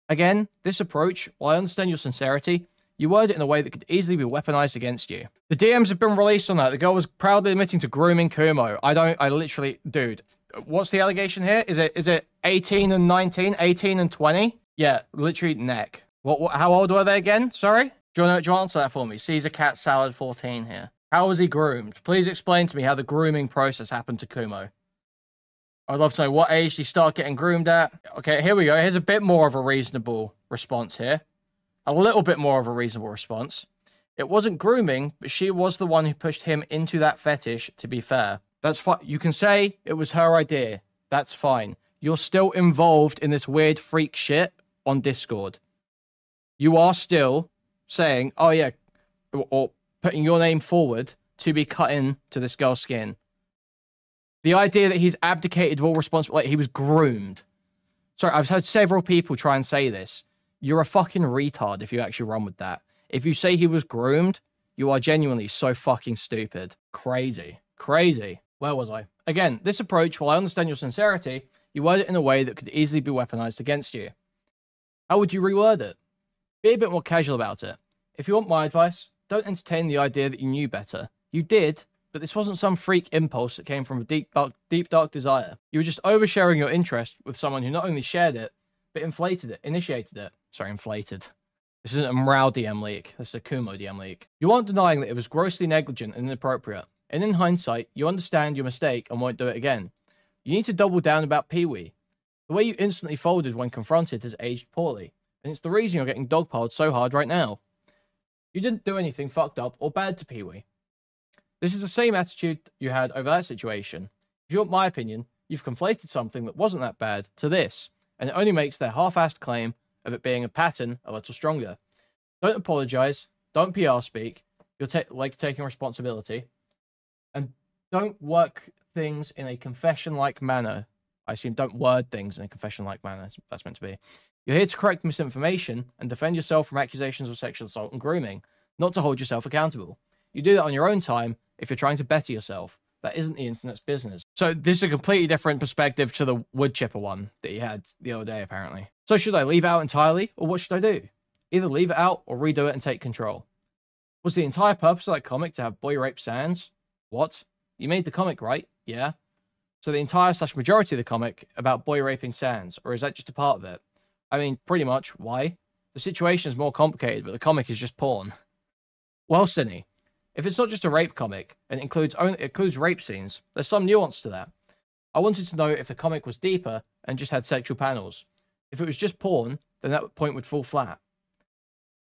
Again, this approach, while I understand your sincerity, you word it in a way that could easily be weaponized against you. The DMs have been released on that. The girl was proudly admitting to grooming Kumo. I literally, dude, what's the allegation here? Is it 18 and 19, 18 and 20? Yeah, literally neck. How old were they again? Sorry? Do you want to answer that for me? Caesar Cat Salad 14 here. How was he groomed? Please explain to me how the grooming process happened to Kumo. I'd love to know what age did he start getting groomed at. Okay, here we go. Here's a bit more of a reasonable response here. A little bit more of a reasonable response. It wasn't grooming, but she was the one who pushed him into that fetish, to be fair. That's fine. You can say it was her idea. That's fine. You're still involved in this weird freak shit on Discord. You are still saying, oh yeah, or putting your name forward to be cut into this girl's skin. The idea that he's abdicated of all responsibility, he was groomed. Sorry, I've heard several people try and say this. You're a fucking retard if you actually run with that. If you say he was groomed, you are genuinely so fucking stupid. Crazy. Crazy. Where was I? Again, this approach, while I understand your sincerity, you word it in a way that could easily be weaponized against you. How would you reword it? Be a bit more casual about it. If you want my advice, don't entertain the idea that you knew better. You did, but this wasn't some freak impulse that came from a deep, dark desire. You were just oversharing your interest with someone who not only shared it, but inflated it, initiated it. Sorry, inflated. This isn't a Mrao DM leak. This is a Kumo DM leak. You aren't denying that it was grossly negligent and inappropriate. And in hindsight, you understand your mistake and won't do it again. You need to double down about Pee-wee. The way you instantly folded when confronted has aged poorly, and it's the reason you're getting dogpiled so hard right now. You didn't do anything fucked up or bad to Pee-wee. This is the same attitude you had over that situation. If you want my opinion, you've conflated something that wasn't that bad to this, and it only makes their half-assed claim of it being a pattern a little stronger. Don't apologize. Don't PR speak. You're taking responsibility. And don't work things in a confession-like manner. I assume don't word things in a confession-like manner. That's meant to be. You're here to correct misinformation and defend yourself from accusations of sexual assault and grooming, not to hold yourself accountable. You do that on your own time if you're trying to better yourself. That isn't the internet's business. So this is a completely different perspective to the wood chipper one that he had the other day, apparently. So should I leave it out entirely, or what should I do? Either leave it out or redo it and take control. Was the entire purpose of that comic to have boy rape sans? What? You made the comic, right? Yeah. So the entire / majority of the comic about boy raping sans, or is that just a part of it? I mean, pretty much. Why? The situation is more complicated, but the comic is just porn. Well, Synni, if it's not just a rape comic, and it includes rape scenes, there's some nuance to that. I wanted to know if the comic was deeper and just had sexual panels. If it was just porn, then that point would fall flat.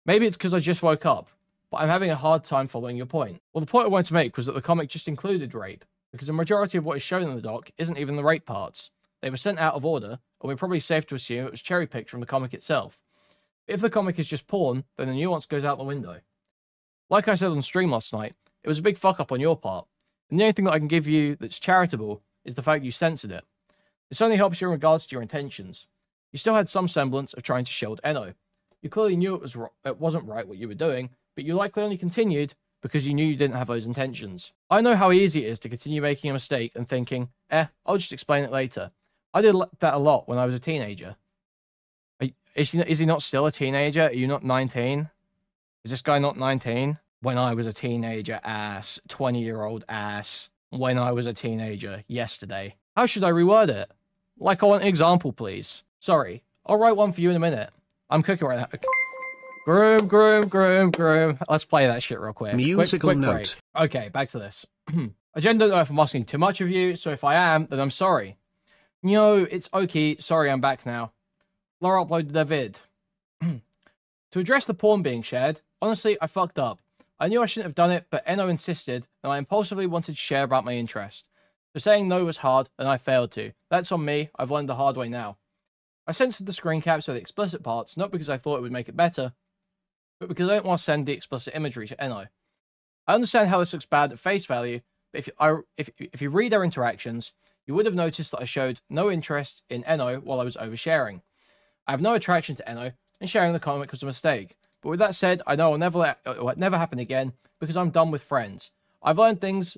Maybe it's because I just woke up, but I'm having a hard time following your point. Well, the point I wanted to make was that the comic just included rape, because the majority of what is shown in the doc isn't even the rape parts. They were sent out of order, and we're probably safe to assume it was cherry-picked from the comic itself. If the comic is just porn, then the nuance goes out the window. Like I said on stream last night, it was a big fuck-up on your part, and the only thing that I can give you that's charitable is the fact you censored it. This only helps you in regards to your intentions. You still had some semblance of trying to shield Eno. You clearly knew it wasn't right what you were doing, but you likely only continued because you knew you didn't have those intentions. I know how easy it is to continue making a mistake and thinking, I'll just explain it later. I did that a lot when I was a teenager. Is he not still a teenager? Are you not 19? Is this guy not 19? When I was a teenager, ass. 20-year-old ass. When I was a teenager, yesterday. How should I reword it? Like, I want an example, please. Sorry, I'll write one for you in a minute. I'm cooking right now. Groom, groom, groom, groom. Let's play that shit real quick. Musical note. Break. Okay, back to this. I don't know if I'm asking too much of you, so if I am, then I'm sorry. No, it's okay. Sorry, I'm back now. Laura uploaded their vid. To address the porn being shared, honestly, I fucked up. I knew I shouldn't have done it, but Eno insisted, and I impulsively wanted to share about my interest. So saying no was hard, and I failed to. That's on me. I've learned the hard way now. I censored the screen caps of the explicit parts, not because I thought it would make it better, but because I don't want to send the explicit imagery to Eno. I understand how this looks bad at face value, but if you read our interactions, you would have noticed that I showed no interest in Eno while I was oversharing. I have no attraction to Eno, and sharing the comic was a mistake. But with that said, I know it will never happen again, because I'm done with friends. I've learned things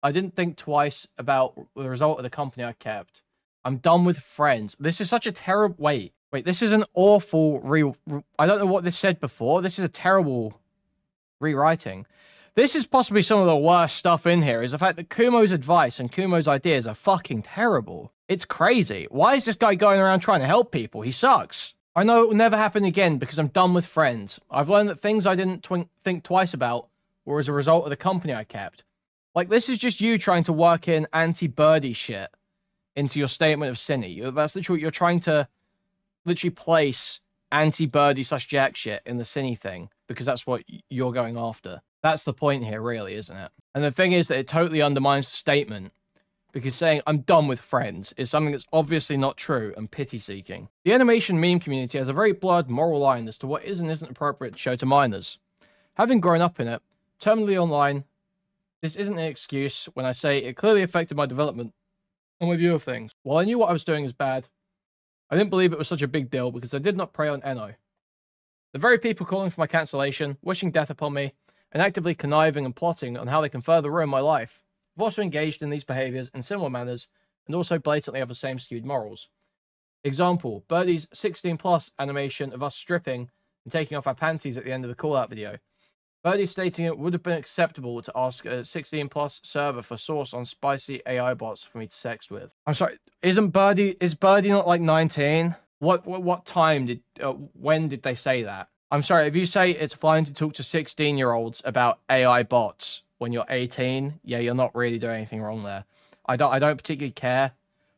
I didn't think twice about the result of the company I kept. I'm done with friends. This is such a terrible... Wait, this is an awful... I don't know what this said before. This is a terrible rewriting. This is possibly some of the worst stuff in here, is the fact that Kumo's advice and Kumo's ideas are fucking terrible. It's crazy. Why is this guy going around trying to help people? He sucks. I know it will never happen again because I'm done with friends. I've learned that things I didn't think twice about were as a result of the company I kept. Like, this is just you trying to work in anti-birdie shit into your statement of Synni. That's literally what you're trying to literally place anti-birdie / jack shit in the Synni thing because that's what you're going after. That's the point here, really, isn't it? And the thing is that it totally undermines the statement because saying I'm done with friends is something that's obviously not true and pity-seeking. The animation meme community has a very blurred moral line as to what is and isn't appropriate to show to minors. Having grown up in it, terminally online, this isn't an excuse when I say it clearly affected my development and my view of things. While I knew what I was doing is bad, I didn't believe it was such a big deal because I did not prey on Eno. The very people calling for my cancellation, wishing death upon me, and actively conniving and plotting on how they can further ruin my life, have also engaged in these behaviors in similar manners and also blatantly have the same skewed morals. Example, Birdie's 16+ animation of us stripping and taking off our panties at the end of the call-out video. Birdie stating it would have been acceptable to ask a 16+ server for source on spicy AI bots for me to sext with. I'm sorry, is Birdie not like 19? What time did, when did they say that? I'm sorry, if you say it's fine to talk to 16-year-olds about AI bots when you're 18, yeah, you're not really doing anything wrong there. I don't particularly care.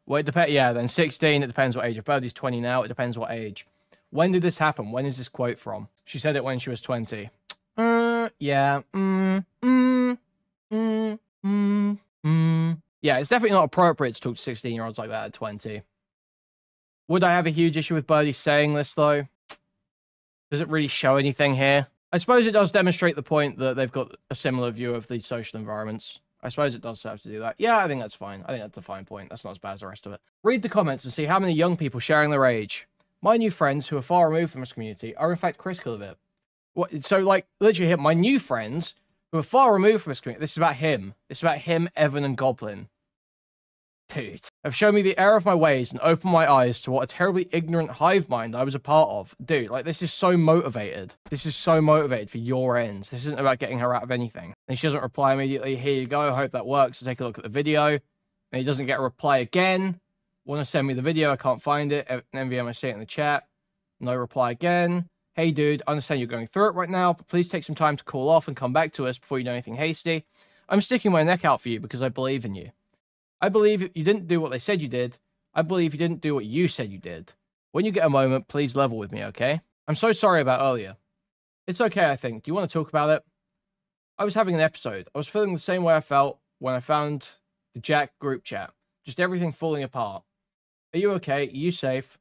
Well, it depends. Yeah, then 16, it depends what age. If Birdie's 20 now, it depends what age. When did this happen? When is this quote from? She said it when she was 20. Yeah. Yeah, it's definitely not appropriate to talk to 16-year-olds like that at 20. Would I have a huge issue with Birdie saying this, though? Does it really show anything here? I suppose it does demonstrate the point that they've got a similar view of the social environments. I suppose it does have to do that. Yeah, I think that's fine. I think that's a fine point. That's not as bad as the rest of it. Read the comments and see how many young people sharing their age. My new friends who are far removed from this community are in fact critical of it. What? So, like, literally here, my new friends who are far removed from this community, this is about him. It's about him, Evan, and Goblin. Dude. Have shown me the error of my ways and opened my eyes to what a terribly ignorant hive mind I was a part of. Dude, like, this is so motivated. This is so motivated for your ends. This isn't about getting her out of anything. And she doesn't reply immediately. Here you go. I hope that works. So take a look at the video. And he doesn't get a reply again. Want to send me the video? I can't find it. NVM, I see it in the chat. No reply again. Hey, dude, I understand you're going through it right now, but please take some time to cool off and come back to us before you do anything hasty. I'm sticking my neck out for you because I believe in you. I believe you didn't do what they said you did. I believe you didn't do what you said you did. When you get a moment, please level with me, okay? I'm so sorry about earlier. It's okay, I think. Do you want to talk about it? I was having an episode. I was feeling the same way I felt when I found the Jack group chat. Just everything falling apart. Are you okay? Are you safe?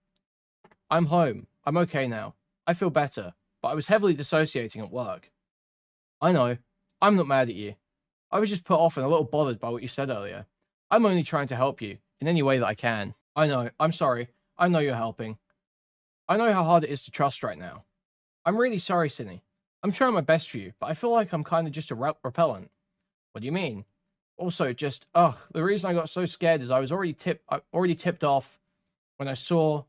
I'm home. I'm okay now. I feel better, but I was heavily dissociating at work. I know. I'm not mad at you. I was just put off and a little bothered by what you said earlier. I'm only trying to help you in any way that I can. I know. I'm sorry. I know you're helping. I know how hard it is to trust right now. I'm really sorry, Synni. I'm trying my best for you, but I feel like I'm kind of just a repellent. What do you mean? Also, just, the reason I got so scared is I was already tipped off when I saw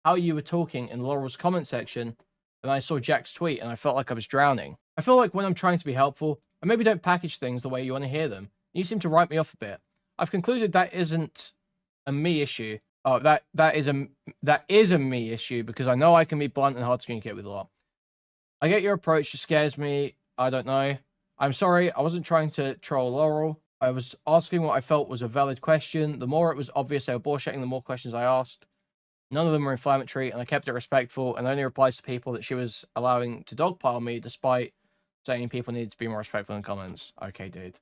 how you were talking in Laurel's comment section, and I saw Jack's tweet, and I felt like I was drowning. I feel like when I'm trying to be helpful, I maybe don't package things the way you want to hear them. You seem to write me off a bit. I've concluded that isn't a me issue. Oh, that is a me issue because I know I can be blunt and hard to communicate with a lot. I get your approach, just scares me. I don't know. I'm sorry, I wasn't trying to troll Laurel. I was asking what I felt was a valid question. The more it was obvious they were bullshitting, the more questions I asked. None of them were inflammatory, and I kept it respectful and only replied to people that she was allowing to dogpile me, despite saying people needed to be more respectful in comments. Okay, dude.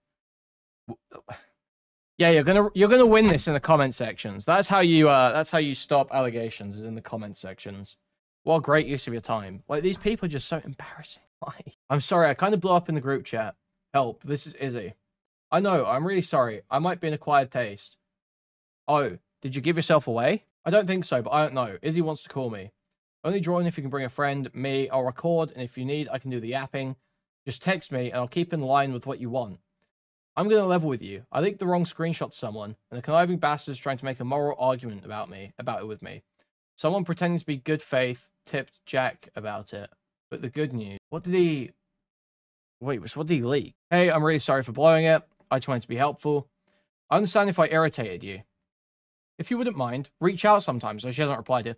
Yeah, you're gonna win this in the comment sections. That's how you stop allegations, is in the comment sections. What a great use of your time. Like, these people are just so embarrassing. Why? I'm sorry, I kind of blew up in the group chat. Help, this is Izzy. I know, I'm really sorry. I might be an acquired taste. Oh, did you give yourself away? I don't think so, but I don't know. Izzy wants to call me. Only join if you can bring a friend, me, I'll record, and if you need, I can do the yapping. Just text me, and I'll keep in line with what you want. I'm going to level with you. I linked the wrong screenshot to someone, and the conniving bastard's trying to make a moral argument about it with me. Someone pretending to be good faith tipped Jack about it. But the good news... What did he leak? Hey, I'm really sorry for blowing it. I just wanted to be helpful. I understand if I irritated you. If you wouldn't mind, reach out sometimes, so she hasn't replied to. If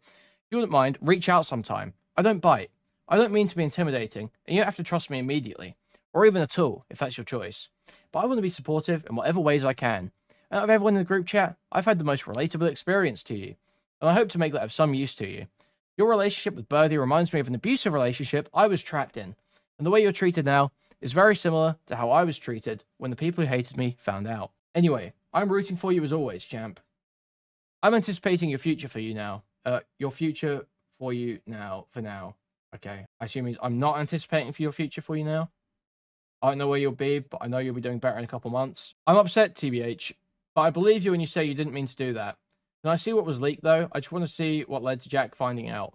you wouldn't mind, reach out sometime. I don't bite. I don't mean to be intimidating, and you don't have to trust me immediately, or even at all, if that's your choice. But I want to be supportive in whatever ways I can. Out of everyone in the group chat, I've had the most relatable experience to you, and I hope to make that of some use to you. Your relationship with Birdie reminds me of an abusive relationship I was trapped in, and the way you're treated now is very similar to how I was treated when the people who hated me found out. Anyway, I'm rooting for you as always, champ. I'm anticipating your future for you now. Your future for you now, for now. Okay, I assume means I'm not anticipating for your future for you now. I don't know where you'll be, but I know you'll be doing better in a couple months. I'm upset, TBH, but I believe you when you say you didn't mean to do that. Can I see what was leaked, though? I just want to see what led to Jack finding out.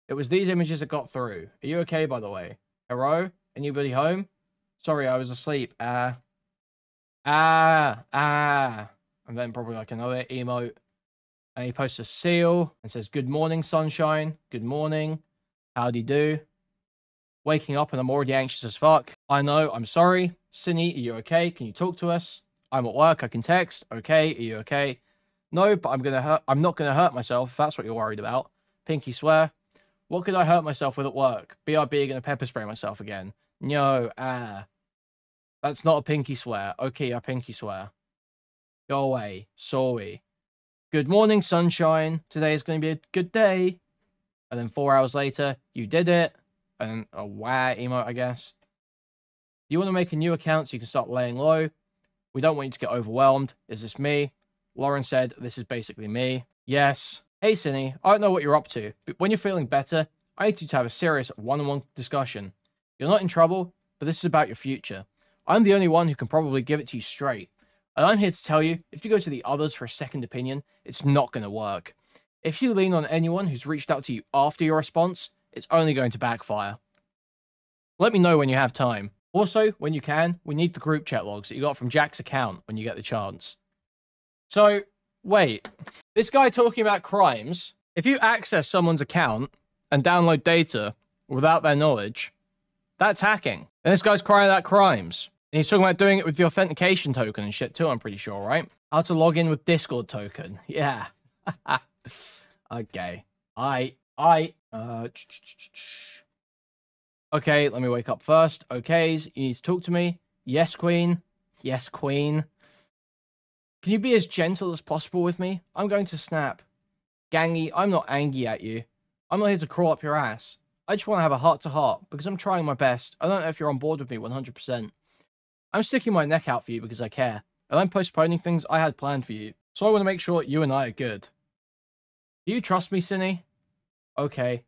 It was these images that got through. Are you okay, by the way? Hello? Anybody home? Sorry, I was asleep. And then probably like another emote. And he posts a seal and says, "Good morning, sunshine. Good morning. Howdy do. Waking up and I'm already anxious as fuck. I know, I'm sorry. Synni, are you okay? Can you talk to us? I'm at work, I can text. Okay, are you okay? No, but I'm not gonna hurt myself if that's what you're worried about. Pinky swear. What could I hurt myself with at work? BRB gonna pepper spray myself again. No, that's not a pinky swear. Okay, I pinky swear. Go away. Sorry. Good morning, sunshine. Today is going to be a good day. And then 4 hours later, you did it. And then a wah emote, I guess. You want to make a new account so you can start laying low? We don't want you to get overwhelmed. Is this me? Lauren said, this is basically me. Yes. Hey, Synni, I don't know what you're up to, but when you're feeling better, I need you to have a serious one-on-one discussion. You're not in trouble, but this is about your future. I'm the only one who can probably give it to you straight. And I'm here to tell you, if you go to the others for a second opinion, it's not going to work. If you lean on anyone who's reached out to you after your response, it's only going to backfire. Let me know when you have time. Also, when you can, we need the group chat logs that you got from Jack's account when you get the chance. So, wait. This guy talking about crimes, if you access someone's account and download data without their knowledge, that's hacking. And this guy's crying about crimes. And he's talking about doing it with the authentication token and shit too, I'm pretty sure, right? How to log in with Discord token. Yeah. Okay. Okay, let me wake up first. Okay, you need to talk to me. Yes, queen. Yes, queen. Can you be as gentle as possible with me? I'm going to snap. Gangy, I'm not angry at you. I'm not here to crawl up your ass. I just want to have a heart-to-heart because I'm trying my best. I don't know if you're on board with me 100%. I'm sticking my neck out for you because I care. And I'm postponing things I had planned for you. So I want to make sure you and I are good. Do you trust me, Synni? Okay.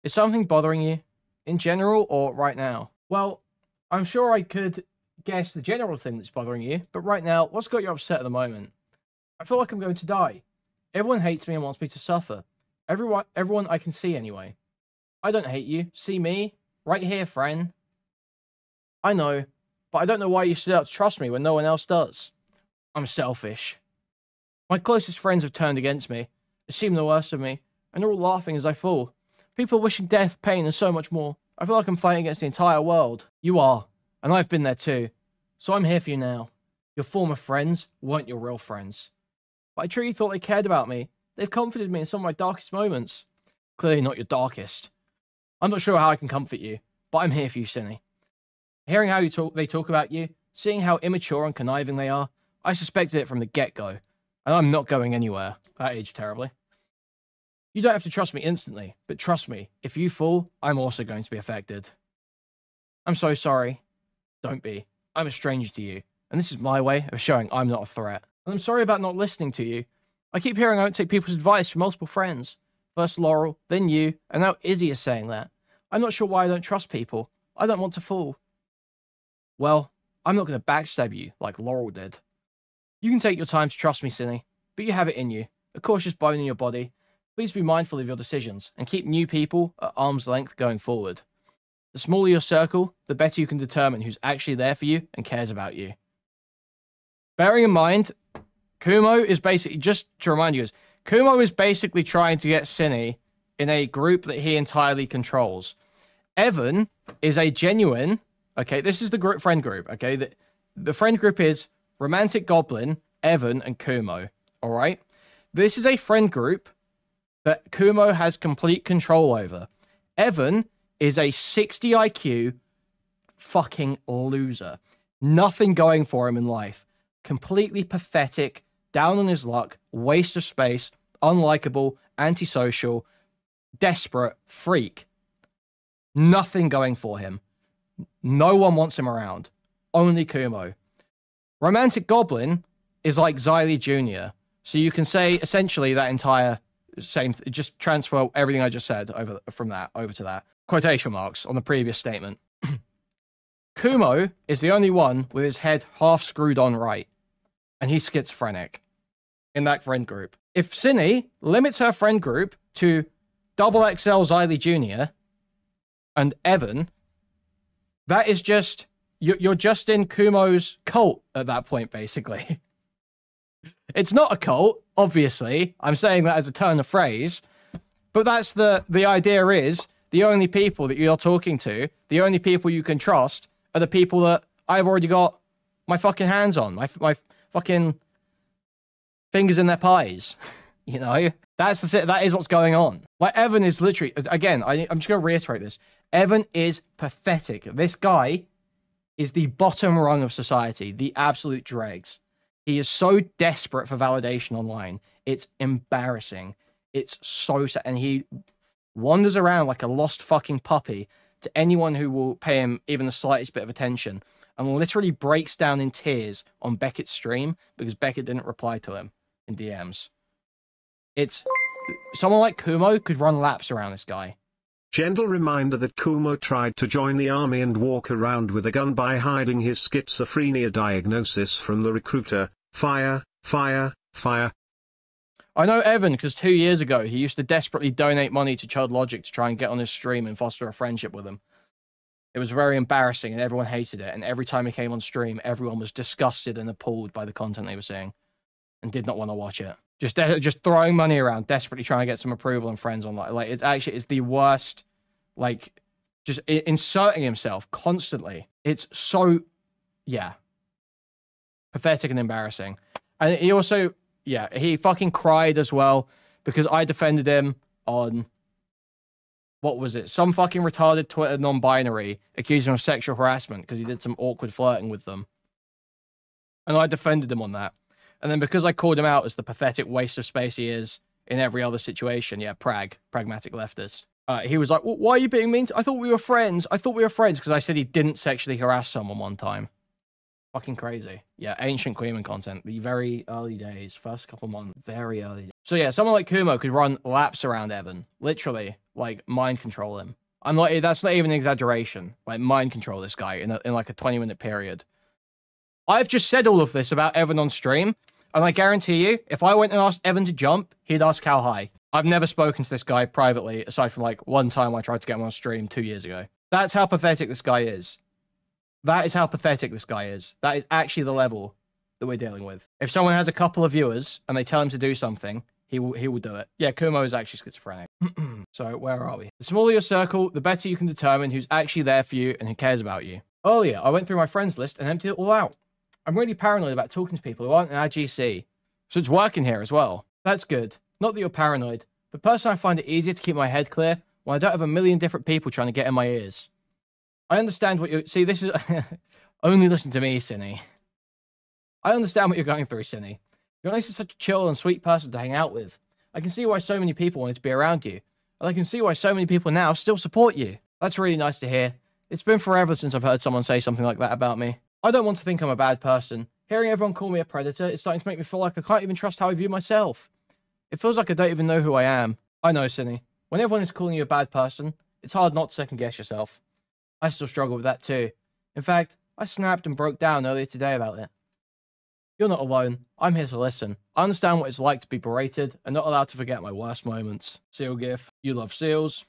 Is something bothering you? In general or right now? Well, I'm sure I could guess the general thing that's bothering you, but right now, what's got you upset at the moment? I feel like I'm going to die. Everyone hates me and wants me to suffer. Everyone I can see anyway. I don't hate you. See me? Right here, friend. I know, but I don't know why you stood out to trust me when no one else does. I'm selfish. My closest friends have turned against me, assume the worst of me, and they're all laughing as I fall. People wishing death, pain, and so much more. I feel like I'm fighting against the entire world. You are, and I've been there too. So I'm here for you now. Your former friends weren't your real friends. But I truly thought they cared about me. They've comforted me in some of my darkest moments. Clearly not your darkest. I'm not sure how I can comfort you, but I'm here for you, Synni. Hearing how they talk about you, seeing how immature and conniving they are, I suspected it from the get-go, and I'm not going anywhere. That aged terribly. You don't have to trust me instantly, but trust me, if you fall, I'm also going to be affected. I'm so sorry. Don't be. I'm a stranger to you, and this is my way of showing I'm not a threat. And I'm sorry about not listening to you. I keep hearing I don't take people's advice from multiple friends. First Laurel, then you, and now Izzy is saying that. I'm not sure why I don't trust people. I don't want to fall. Well, I'm not going to backstab you like Laurel did. You can take your time to trust me, Synni, but you have it in you, a cautious bone in your body. Please be mindful of your decisions and keep new people at arm's length going forward. The smaller your circle, the better you can determine who's actually there for you and cares about you. Bearing in mind, Kumo is basically, just to remind you, Kumo is basically trying to get Synni in a group that he entirely controls. Evan is a genuine, okay, this is the friend group, okay? The friend group is Romantic Goblin, Evan, and Kumo, all right? This is a friend group that Kumo has complete control over. Evan is a 60 IQ fucking loser. Nothing going for him in life. Completely pathetic, down on his luck, waste of space, unlikable, antisocial, desperate, freak. Nothing going for him. No one wants him around. Only Kumo. Romantic Goblin is like Xylee Jr. So you can say essentially that entire same, just transfer everything I just said over from that over to that. Quotation marks on the previous statement. Kumo is the only one with his head half screwed on right. And he's schizophrenic in that friend group. If Synni limits her friend group to XXL Xylee Jr. and Evan, that is just, you're just in Kumo's cult at that point, basically. It's not a cult, obviously. I'm saying that as a turn of phrase. But that's the idea is, the only people that you're talking to, the only people you can trust, are the people that I've already got my fucking hands on. My fucking fingers in their pies. You know? That is what's going on. Like, Evan is literally, again, I'm just going to reiterate this. Evan is pathetic. This guy is the bottom rung of society, the absolute dregs. He is so desperate for validation online. It's embarrassing. It's so sad. And he wanders around like a lost fucking puppy to anyone who will pay him even the slightest bit of attention, and literally breaks down in tears on Beckett's stream because Beckett didn't reply to him in DMs. It's someone like Kumo could run laps around this guy. Gentle reminder that Kumo tried to join the army and walk around with a gun by hiding his schizophrenia diagnosis from the recruiter. Fire, fire, fire. I know Evan because 2 years ago he used to desperately donate money to Chud Logic to try and get on his stream and foster a friendship with him. It was very embarrassing and everyone hated it, and every time he came on stream everyone was disgusted and appalled by the content they were seeing and did not want to watch it. Just throwing money around, desperately trying to get some approval and friends online. Like, it's the worst, like, just inserting himself constantly. It's so, yeah, pathetic and embarrassing. And he also, yeah, he fucking cried as well because I defended him on, what was it? Some fucking retarded Twitter non-binary accused him of sexual harassment because he did some awkward flirting with them. And I defended him on that. And then because I called him out as the pathetic waste of space he is in every other situation, yeah, pragmatic leftist. He was like, well, why are you being mean? I thought we were friends. I thought we were friends because I said he didn't sexually harass someone one time. Fucking crazy. Yeah, ancient Kuihman content. The very early days. First couple months. Very early days. So yeah, someone like Kumo could run laps around Evan. Literally, like, mind control him. I'm like, that's not even an exaggeration. Like, mind control this guy in like a 20-minute period. I've just said all of this about Evan on stream, and I guarantee you, if I went and asked Evan to jump, he'd ask how high. I've never spoken to this guy privately, aside from like one time I tried to get him on stream 2 years ago. That's how pathetic this guy is. That is how pathetic this guy is. That is actually the level that we're dealing with. If someone has a couple of viewers and they tell him to do something, he will do it. Yeah, Kumo is actually schizophrenic. So where are we? The smaller your circle, the better you can determine who's actually there for you and who cares about you. Earlier, I went through my friends list and emptied it all out. I'm really paranoid about talking to people who aren't in our GC. So it's working here as well. That's good. Not that you're paranoid, but personally I find it easier to keep my head clear when I don't have a million different people trying to get in my ears. I understand what you see. This is only listen to me, Synni. I understand what you're going through, Synni. You're honestly such a chill and sweet person to hang out with. I can see why so many people wanted to be around you, and I can see why so many people now still support you. That's really nice to hear. It's been forever since I've heard someone say something like that about me. I don't want to think I'm a bad person. Hearing everyone call me a predator is starting to make me feel like I can't even trust how I view myself. It feels like I don't even know who I am. I know, Synni. When everyone is calling you a bad person, it's hard not to second guess yourself. I still struggle with that too. In fact, I snapped and broke down earlier today about it. You're not alone. I'm here to listen. I understand what it's like to be berated and not allowed to forget my worst moments. Seal gif. You love seals.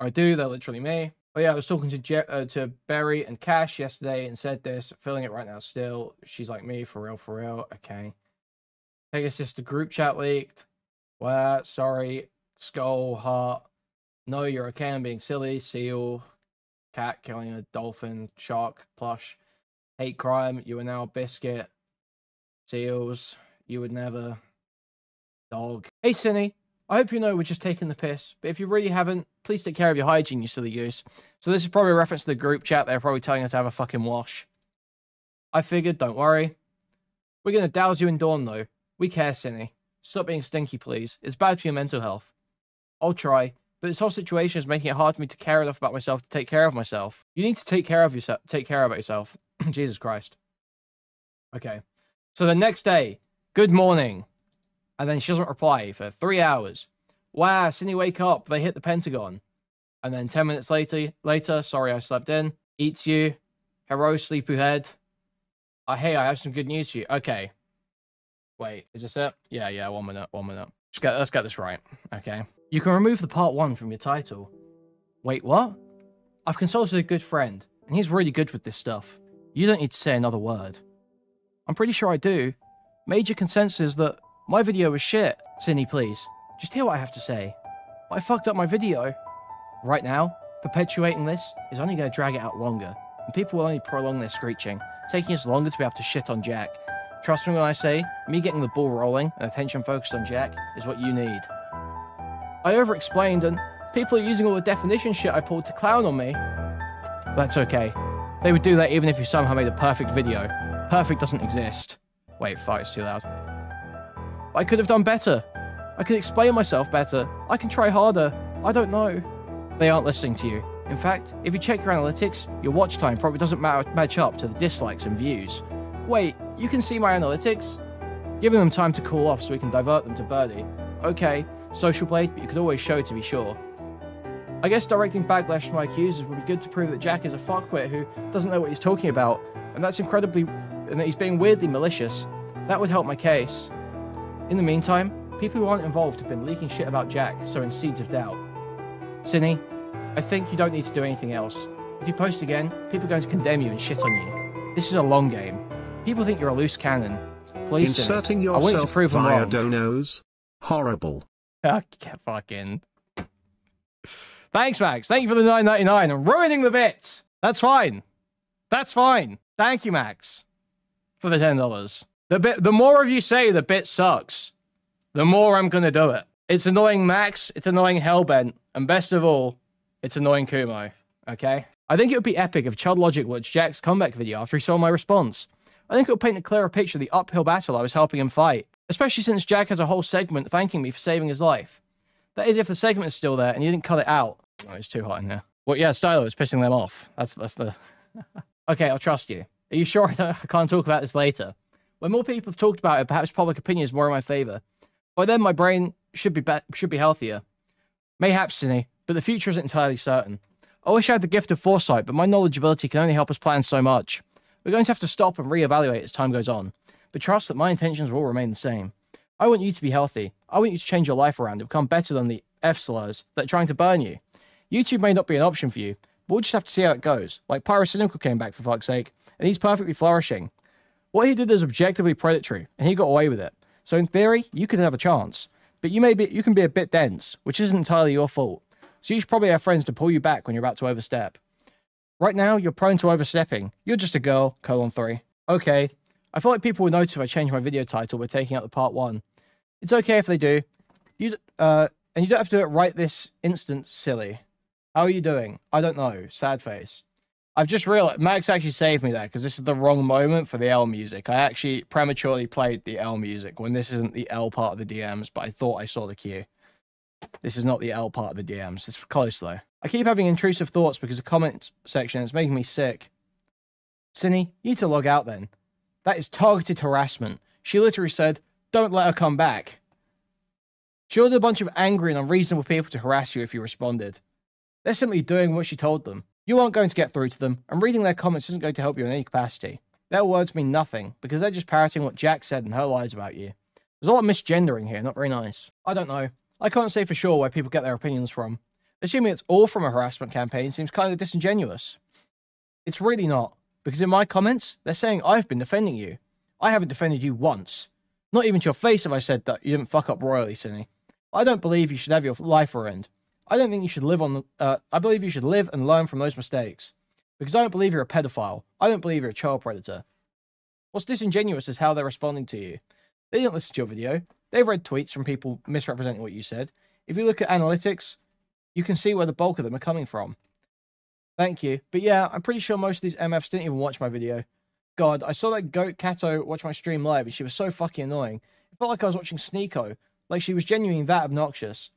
I do. They're literally me. Oh yeah, I was talking to Berry and Cash yesterday and said this. Feeling it right now still. She's like me, for real, for real. Okay. Pegasus, the group chat leaked. Well, sorry. Skull, heart. No, you're okay. I'm being silly. Seal. Cat killing a dolphin. Shark. Plush. Hate crime. You are now a biscuit. Seals. You would never. Dog. Hey, Synni. I hope you know we're just taking the piss, but if you really haven't, please take care of your hygiene, you silly goose. So this is probably a reference to the group chat. They're probably telling us to have a fucking wash. I figured, don't worry. We're gonna douse you in Dawn, though. We care, Synni. Stop being stinky, please. It's bad for your mental health. I'll try, but this whole situation is making it hard for me to care enough about myself to take care of myself. You need to take care of yourself. Take care about yourself. Jesus Christ. Okay. So the next day, good morning. And then she doesn't reply for 3 hours. Wow, Synni, wake up. They hit the Pentagon. And then 10 minutes later, sorry I slept in. Eats you. Hello, sleepyhead. Hey, I have some good news for you. Okay. Wait, is this it? Yeah, 1 minute. Let's get this right. Okay. You can remove the part 1 from your title. Wait, what? I've consulted a good friend, and he's really good with this stuff. You don't need to say another word. I'm pretty sure I do. Major consensus is that my video was shit. Synni, please. Just hear what I have to say. I fucked up my video. Right now, perpetuating this is only going to drag it out longer, and people will only prolong their screeching, taking us longer to be able to shit on Jack. Trust me when I say, me getting the ball rolling and attention focused on Jack is what you need. I over-explained, and people are using all the definition shit I pulled to clown on me. That's okay. They would do that even if you somehow made a perfect video. Perfect doesn't exist. Wait, fuck, it's too loud. I could have done better. I could explain myself better. I can try harder. I don't know. They aren't listening to you. In fact, if you check your analytics, your watch time probably doesn't match up to the dislikes and views. Wait, you can see my analytics? Giving them time to cool off so we can divert them to Birdie. Okay, Social Blade, but you could always show to be sure. I guess directing backlash to my accusers would be good to prove that Jack is a fuckwit who doesn't know what he's talking about, and that he's being weirdly malicious. That would help my case. In the meantime, people who aren't involved have been leaking shit about Jack, sowing seeds of doubt. Synni, I think you don't need to do anything else. If you post again, people are going to condemn you and shit on you. This is a long game. People think you're a loose cannon. Please, Inserting Synni, I want you to prove them via wrong. donos. Horrible. Fucking. Thanks, Max. Thank you for the $9.99 and ruining the bit. That's fine. That's fine. Thank you, Max, for the $10. The more of you say the bit sucks, the more I'm gonna do it. It's annoying Max, it's annoying Hellbent, and best of all, it's annoying Kumo. Okay? I think it would be epic if Chud Logic watched Jack's comeback video after he saw my response. I think it would paint a clearer picture of the uphill battle I was helping him fight, especially since Jack has a whole segment thanking me for saving his life. That is if the segment is still there and you didn't cut it out. Oh, it's too hot in here. Well, yeah, Stylo is pissing them off. That's the... Okay, I'll trust you. Are you sure I can't talk about this later? When more people have talked about it, perhaps public opinion is more in my favor. By then, my brain should be healthier. Mayhaps, Synni, but the future isn't entirely certain. I wish I had the gift of foresight, but my knowledgeability can only help us plan so much. We're going to have to stop and reevaluate as time goes on, but trust that my intentions will remain the same. I want you to be healthy. I want you to change your life around and become better than the F-slurs that are trying to burn you. YouTube may not be an option for you, but we'll just have to see how it goes. Like Pyrocynical came back, for fuck's sake, and he's perfectly flourishing. What he did is objectively predatory, and he got away with it. So in theory, you could have a chance. But you can be a bit dense, which isn't entirely your fault. So you should probably have friends to pull you back when you're about to overstep. Right now, you're prone to overstepping. You're just a girl, :3. Okay, I feel like people will notice if I change my video title by taking out the part 1. It's okay if they do. And you don't have to do it right this instant, silly. How are you doing? I don't know. Sad face. I've just realized, Max actually saved me there, because this is the wrong moment for the L music. I actually prematurely played the L music when this isn't the L part of the DMs, but I thought I saw the cue. This is not the L part of the DMs. It's close, though. I keep having intrusive thoughts because the comment section is making me sick. Synni, you need to log out then. That is targeted harassment. She literally said, don't let her come back. She ordered a bunch of angry and unreasonable people to harass you if you responded. They're simply doing what she told them. You aren't going to get through to them, and reading their comments isn't going to help you in any capacity. Their words mean nothing, because they're just parroting what Jack said and her lies about you. There's a lot of misgendering here, not very nice. I don't know. I can't say for sure where people get their opinions from. Assuming it's all from a harassment campaign seems kind of disingenuous. It's really not, because in my comments, they're saying I've been defending you. I haven't defended you once. Not even to your face have I said that you didn't fuck up royally, Synni. I don't believe you should have your life ruined. I don't think you should live on I believe you should live and learn from those mistakes. Because I don't believe you're a pedophile. I don't believe you're a child predator. What's disingenuous is how they're responding to you. They didn't listen to your video. They've read tweets from people misrepresenting what you said. If you look at analytics, you can see where the bulk of them are coming from. Thank you. But yeah, I'm pretty sure most of these MFs didn't even watch my video. God, I saw that goat Kato watch my stream live and she was so fucking annoying. It felt like I was watching Sneeko. Like she was genuinely that obnoxious.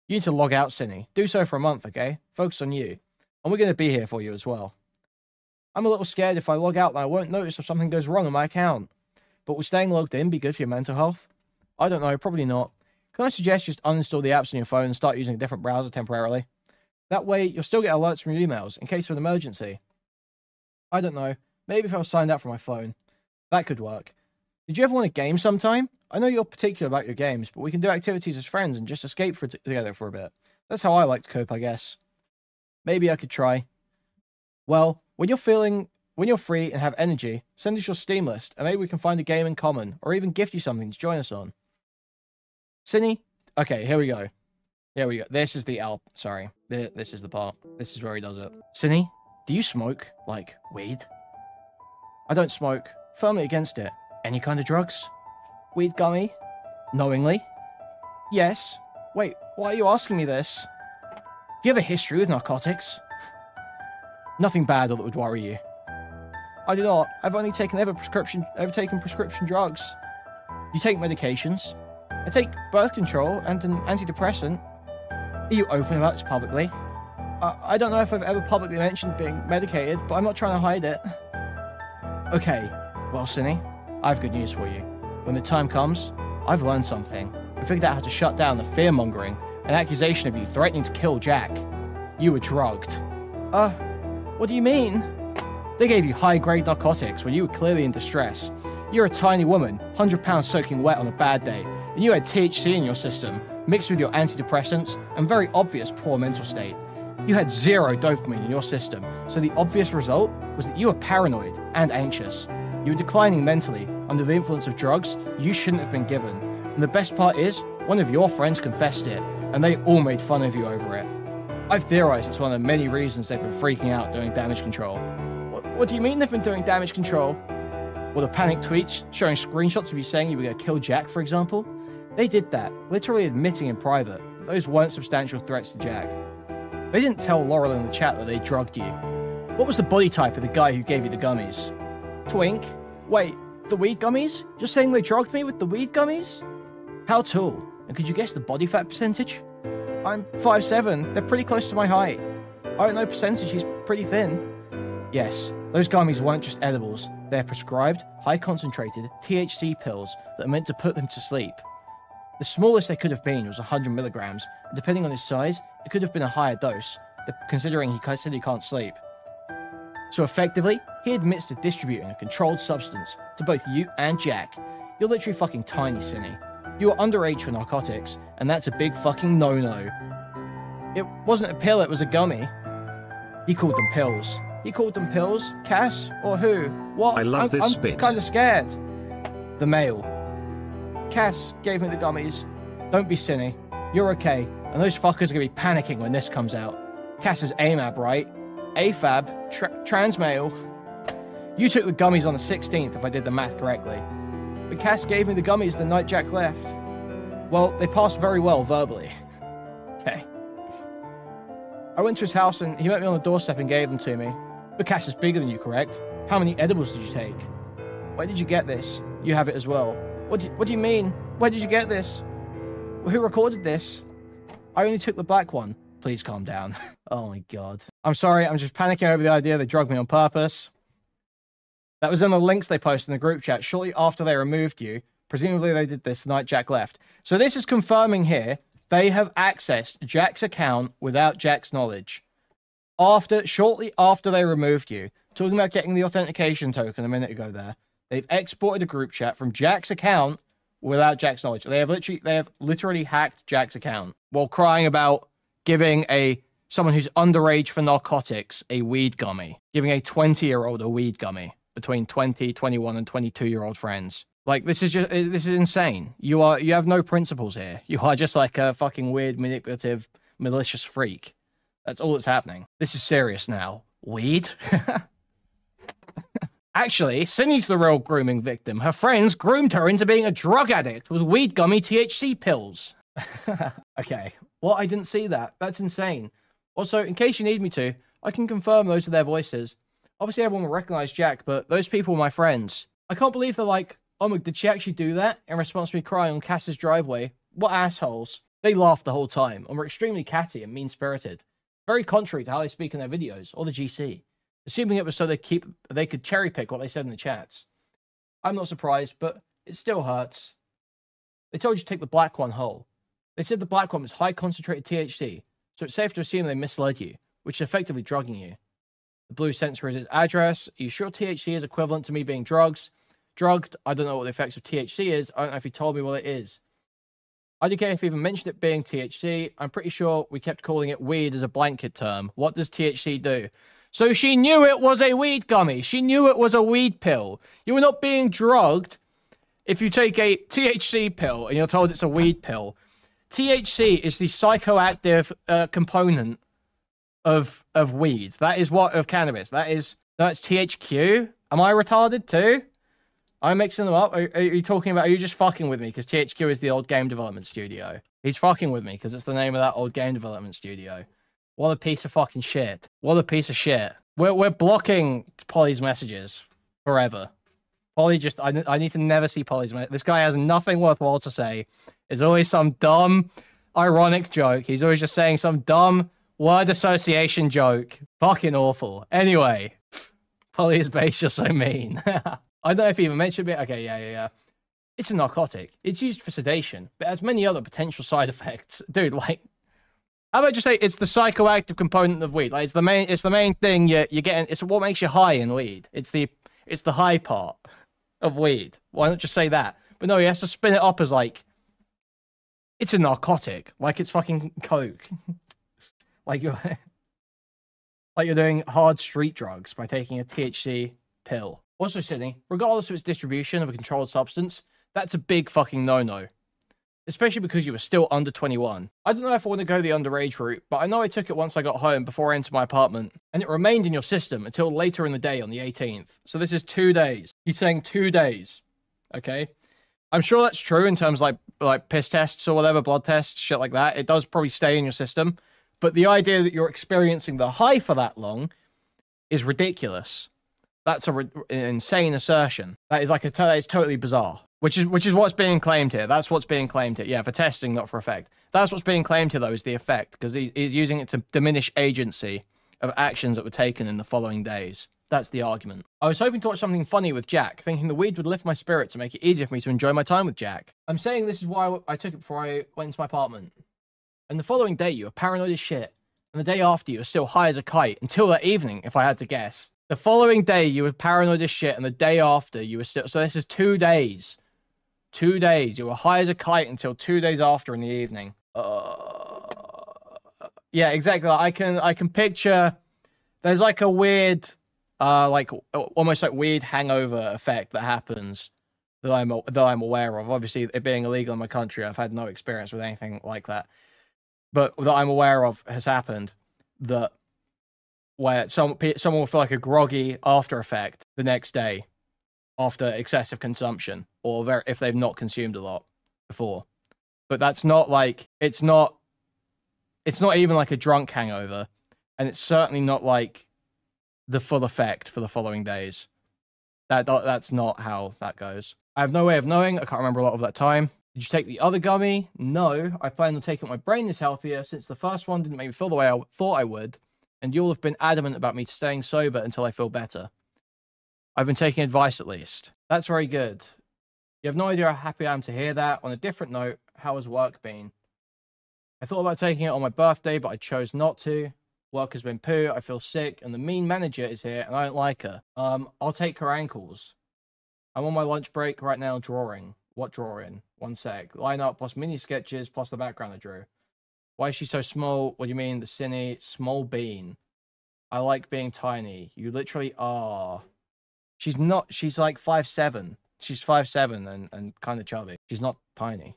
You need to log out, Synni. Do so for a month, okay? Focus on you. And we're going to be here for you as well. I'm a little scared if I log out that I won't notice if something goes wrong on my account. But will staying logged in be good for your mental health? I don't know, probably not. Can I suggest just uninstall the apps on your phone and start using a different browser temporarily? That way, you'll still get alerts from your emails in case of an emergency. I don't know. Maybe if I was signed out from my phone. That could work. Did you ever want a game sometime? I know you're particular about your games, but we can do activities as friends and just escape together for a bit. That's how I like to cope, I guess. Maybe I could try. Well, when you're free and have energy, send us your Steam list, and maybe we can find a game in common, or even gift you something to join us on. Synni? Okay, here we go. Here we go. This is the sorry. This is the part. This is where he does it. Synni, do you smoke, like, weed? I don't smoke. Firmly against it. Any kind of drugs? Weed gummy? Knowingly? Yes. Wait, why are you asking me this? Do you have a history with narcotics? Nothing bad that would worry you. I do not. I've only taken prescription drugs. You take medications. I take birth control and an antidepressant. Are you open about this publicly? I don't know if I've ever publicly mentioned being medicated, but I'm not trying to hide it. Okay, well, Synni, I have good news for you. When the time comes, I've learned something. I figured out how to shut down the fear-mongering, an accusation of you threatening to kill Jack. You were drugged. What do you mean? They gave you high-grade narcotics when you were clearly in distress. You're a tiny woman, 100 pounds soaking wet on a bad day, and you had THC in your system, mixed with your antidepressants, and very obvious poor mental state. You had zero dopamine in your system, so the obvious result was that you were paranoid and anxious. You were declining mentally under the influence of drugs you shouldn't have been given. And the best part is, one of your friends confessed it, and they all made fun of you over it. I've theorized it's one of the many reasons they've been freaking out doing damage control. What do you mean they've been doing damage control? Well, the panic tweets showing screenshots of you saying you were going to kill Jack, for example? They did that, literally admitting in private that those weren't substantial threats to Jack. They didn't tell Laurel in the chat that they drugged you. What was the body type of the guy who gave you the gummies? Twink? Wait, the weed gummies? You're saying they drugged me with the weed gummies? How tall? And could you guess the body fat percentage? I'm 5'7". They're pretty close to my height. I don't know percentage, he's pretty thin. Yes, those gummies weren't just edibles. They're prescribed, high-concentrated THC pills that are meant to put them to sleep. The smallest they could have been was 100 milligrams, and depending on his size, it could have been a higher dose, considering he said he can't sleep. So effectively, he admits to distributing a controlled substance to both you and Jack. You're literally fucking tiny, Synni. You are underage for narcotics, and that's a big fucking no-no. It wasn't a pill, it was a gummy. He called them pills. He called them pills? Cass? Or who? What? I love this I'm bit. Kinda scared. The male. Cass gave me the gummies. Don't be Synni. You're okay. And those fuckers are gonna be panicking when this comes out. Cass is AMAB, right? AFAB, trans male. You took the gummies on the 16th, if I did the math correctly. But Cass gave me the gummies the night Jack left. Well, they passed very well verbally. Okay. I went to his house and he met me on the doorstep and gave them to me. But Cass is bigger than you, correct? How many edibles did you take? Where did you get this? You have it as well. What do you mean? Where did you get this? Who recorded this? I only took the black one. Please calm down. Oh my god. I'm sorry, I'm just panicking over the idea they drugged me on purpose. That was in the links they posted in the group chat shortly after they removed you. Presumably they did this the night Jack left. So this is confirming here they have accessed Jack's account without Jack's knowledge. Shortly after they removed you, talking about getting the authentication token a minute ago there, they've exported a group chat from Jack's account without Jack's knowledge. They have literally hacked Jack's account while crying about giving someone who's underage for narcotics a weed gummy, giving a 20-year-old a weed gummy between 20, 21, and 22-year-old friends. Like, this is insane. You have no principles here. You are just like a fucking weird, manipulative, malicious freak. That's all that's happening. This is serious now. Weed? Actually, Synni's the real grooming victim. Her friends groomed her into being a drug addict with weed gummy THC pills. Okay. Well, I didn't see that. That's insane. Also, in case you need me to, I can confirm those are their voices. Obviously, everyone will recognize Jack, but those people were my friends. I can't believe they're like, oh my, did she actually do that? In response to me crying on Cass's driveway. What assholes. They laughed the whole time, and were extremely catty and mean-spirited. Very contrary to how they speak in their videos, or the GC. Assuming it was so they could cherry-pick what they said in the chats. I'm not surprised, but it still hurts. They told you to take the black one whole. They said the black one was high concentrated THC, so it's safe to assume they misled you, which is effectively drugging you. The blue sensor is its address. Are you sure THC is equivalent to me being drugged? I don't know what the effects of THC is. I don't know if he told me what it is. I don't care if he even mentioned it being THC. I'm pretty sure we kept calling it weed as a blanket term. What does THC do? So she knew it was a weed gummy. She knew it was a weed pill. You were not being drugged if you take a THC pill and you're told it's a weed pill. THC is the psychoactive component of weed. That is what of cannabis. That's THQ. Am I retarded too? I'm mixing them up. Are you talking about? Are you just fucking with me? Because THQ is the old game development studio. He's fucking with me because it's the name of that old game development studio. What a piece of fucking shit. What a piece of shit. We're blocking Polly's messages forever. Polly just I need to never see Polly's message. This guy has nothing worthwhile to say. It's always some dumb, ironic joke. He's always just saying some dumb word association joke. Fucking awful. Anyway, Polly is base, you're so mean. I don't know if he even mentioned it. Okay, yeah. It's a narcotic. It's used for sedation, but it has many other potential side effects. Dude, like, how about just say it's the psychoactive component of weed? Like, it's the main thing you're getting. It's what makes you high in weed. It's the high part of weed. Why not just say that? But no, he has to spin it up as like, it's a narcotic. Like it's fucking coke. like you're doing hard street drugs by taking a THC pill. Also, Synni, regardless of its distribution of a controlled substance, that's a big fucking no-no. Especially because you were still under 21. I don't know if I want to go the underage route, but I know I took it once I got home before I entered my apartment, and it remained in your system until later in the day on the 18th. So this is 2 days. He's saying 2 days. Okay? I'm sure that's true in terms of like piss tests or whatever, blood tests, shit like that. It does probably stay in your system. But the idea that you're experiencing the high for that long is ridiculous. That's an insane assertion. That is that is totally bizarre. Which is what's being claimed here. That's what's being claimed here. Yeah, for testing, not for effect. That's what's being claimed here, though, is the effect, because he's using it to diminish agency of actions that were taken in the following days. That's the argument. I was hoping to watch something funny with Jack, thinking the weed would lift my spirits and make it easier for me to enjoy my time with Jack. I'm saying this is why I took it before I went into my apartment. And the following day, you were paranoid as shit. And the day after, you were still high as a kite, until that evening, if I had to guess. The following day, you were paranoid as shit, and the day after, you were still... So this is 2 days. 2 days. You were high as a kite until 2 days after in the evening. Yeah, exactly. I can picture... There's like a weird... like almost like weird hangover effect that happens that I'm aware of. Obviously, it being illegal in my country, I've had no experience with anything like that. But that I'm aware of has happened, that where someone will feel like a groggy after effect the next day after excessive consumption, or if they've not consumed a lot before. But that's not like it's not even like a drunk hangover, and it's certainly not like the full effect for the following days. That's not how that goes. I have no way of knowing. I can't remember a lot of that time. Did you take the other gummy? No. I plan on taking it when my brain is healthier, since the first one didn't make me feel the way I thought I would, and you'll have been adamant about me staying sober until I feel better. I've been taking advice at least. That's very good. You have no idea how happy I am to hear that. On a different note, how has work been? I thought about taking it on my birthday, but I chose not to. Work has been poo, I feel sick, and the mean manager is here, and I don't like her. I'll take her ankles. I'm on my lunch break right now drawing. What drawing? 1 sec. Line up plus mini sketches plus the background I drew. Why is she so small? What do you mean? The Synni? Small bean. I like being tiny. You literally are. She's not. She's like 5'7". She's 5'7" and kind of chubby. She's not tiny.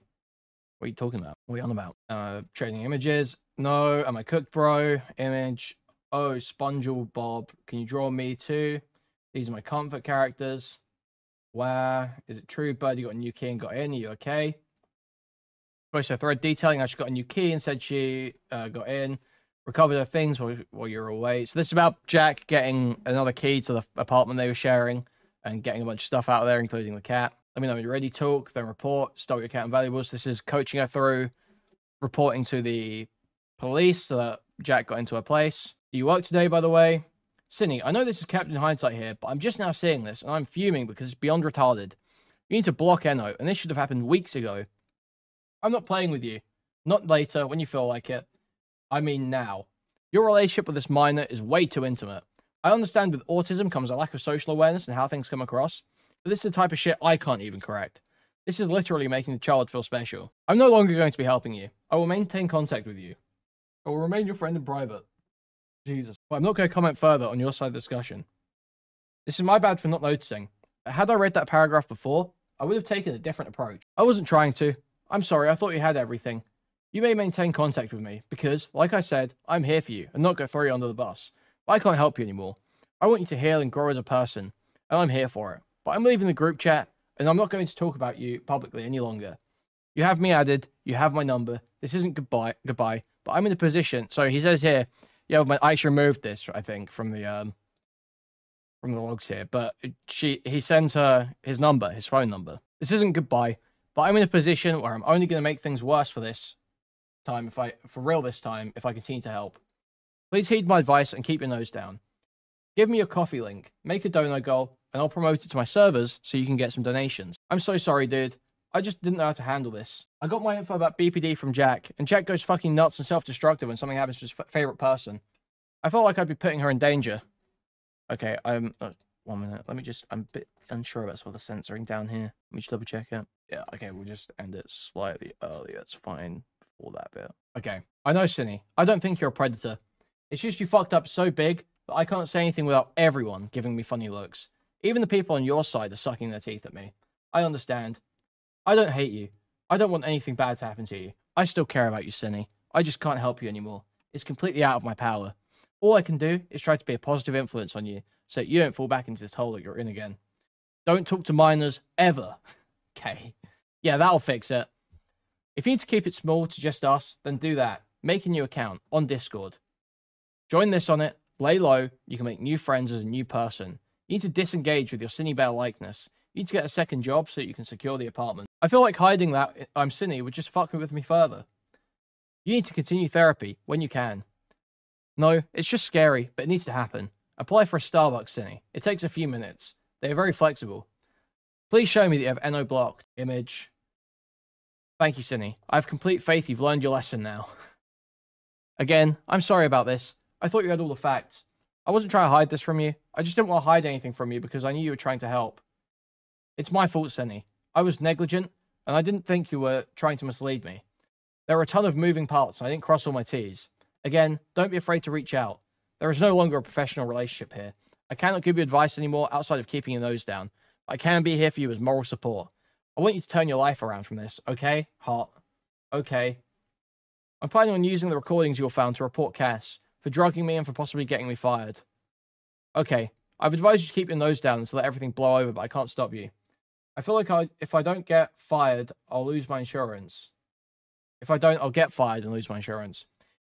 What are you talking about? What are you on about? Trading images. No. Am I cooked, bro? Image. Oh, Spongel Bob. Can you draw me too? These are my comfort characters. Where is it true, bud? You got a new key and got in. Are you okay? So thread detailing. How she got a new key and said she got in. Recovered her things while you were away. So this is about Jack getting another key to the apartment they were sharing and getting a bunch of stuff out of there, including the cat. Let me know when you're ready. Talk, then report. Stop your cat and valuables. This is coaching her through reporting to the police so that Jack got into her place. Do you work today, by the way? Synni, I know this is kept in hindsight here, but I'm just now seeing this, and I'm fuming because it's beyond retarded. You need to block Eno, and this should have happened weeks ago. I'm not playing with you. Not later, when you feel like it. I mean now. Your relationship with this minor is way too intimate. I understand with autism comes a lack of social awareness and how things come across, but this is the type of shit I can't even correct. This is literally making the child feel special. I'm no longer going to be helping you. I will maintain contact with you. I will remain your friend in private. Jesus. Well, I'm not going to comment further on your side of the discussion. This is my bad for not noticing. Had I read that paragraph before, I would have taken a different approach. I wasn't trying to. I'm sorry, I thought you had everything. You may maintain contact with me, because, like I said, I'm here for you, and not go throw you under the bus. But I can't help you anymore. I want you to heal and grow as a person, and I'm here for it. But I'm leaving the group chat, and I'm not going to talk about you publicly any longer. You have me added, you have my number. This isn't goodbye, but I'm in a position. So he says here, yeah, I actually removed this, I think, from the logs here. But he sends her his number, his phone number. This isn't goodbye, but I'm in a position where I'm only going to make things worse for this time, if I continue to help. Please heed my advice and keep your nose down. Give me your coffee link, make a dono goal, and I'll promote it to my servers so you can get some donations. I'm so sorry, dude. I just didn't know how to handle this. I got my info about BPD from Jack, and Jack goes fucking nuts and self-destructive when something happens to his favorite person. I felt like I'd be putting her in danger. Okay, 1 minute. I'm a bit unsure about some of the censoring down here. Let me just double check it. Yeah, okay, we'll just end it slightly early. That's fine for that bit. Okay, I know, Synni. I don't think you're a predator. It's just you fucked up so big that I can't say anything without everyone giving me funny looks. Even the people on your side are sucking their teeth at me. I understand. I don't hate you. I don't want anything bad to happen to you. I still care about you, Synni. I just can't help you anymore. It's completely out of my power. All I can do is try to be a positive influence on you so that you don't fall back into this hole that you're in again. Don't talk to minors ever. Okay. Yeah, that'll fix it. If you need to keep it small to just us, then do that. Make a new account on Discord. Join this on it. Lay low. You can make new friends as a new person. You need to disengage with your Synnibear likeness. You need to get a second job so that you can secure the apartment. I feel like hiding that I'm Synni would just fuck with me further. You need to continue therapy when you can. No, it's just scary, but it needs to happen. Apply for a Starbucks, Synni. It takes a few minutes. They are very flexible. Please show me that you have Eno blocked. Image. Thank you, Synni. I have complete faith you've learned your lesson now. Again, I'm sorry about this. I thought you had all the facts. I wasn't trying to hide this from you. I just didn't want to hide anything from you because I knew you were trying to help. It's my fault, Synni. I was negligent, and I didn't think you were trying to mislead me. There are a ton of moving parts, and I didn't cross all my T's. Again, don't be afraid to reach out. There is no longer a professional relationship here. I cannot give you advice anymore outside of keeping your nose down. I can be here for you as moral support. I want you to turn your life around from this, okay? Heart. Okay. I'm planning on using the recordings you found to report Cass for drugging me and for possibly getting me fired. Okay. I've advised you to keep your nose down and to let everything blow over, but I can't stop you. I feel like if I don't get fired, I'll lose my insurance. If I don't, I'll get fired and lose my insurance.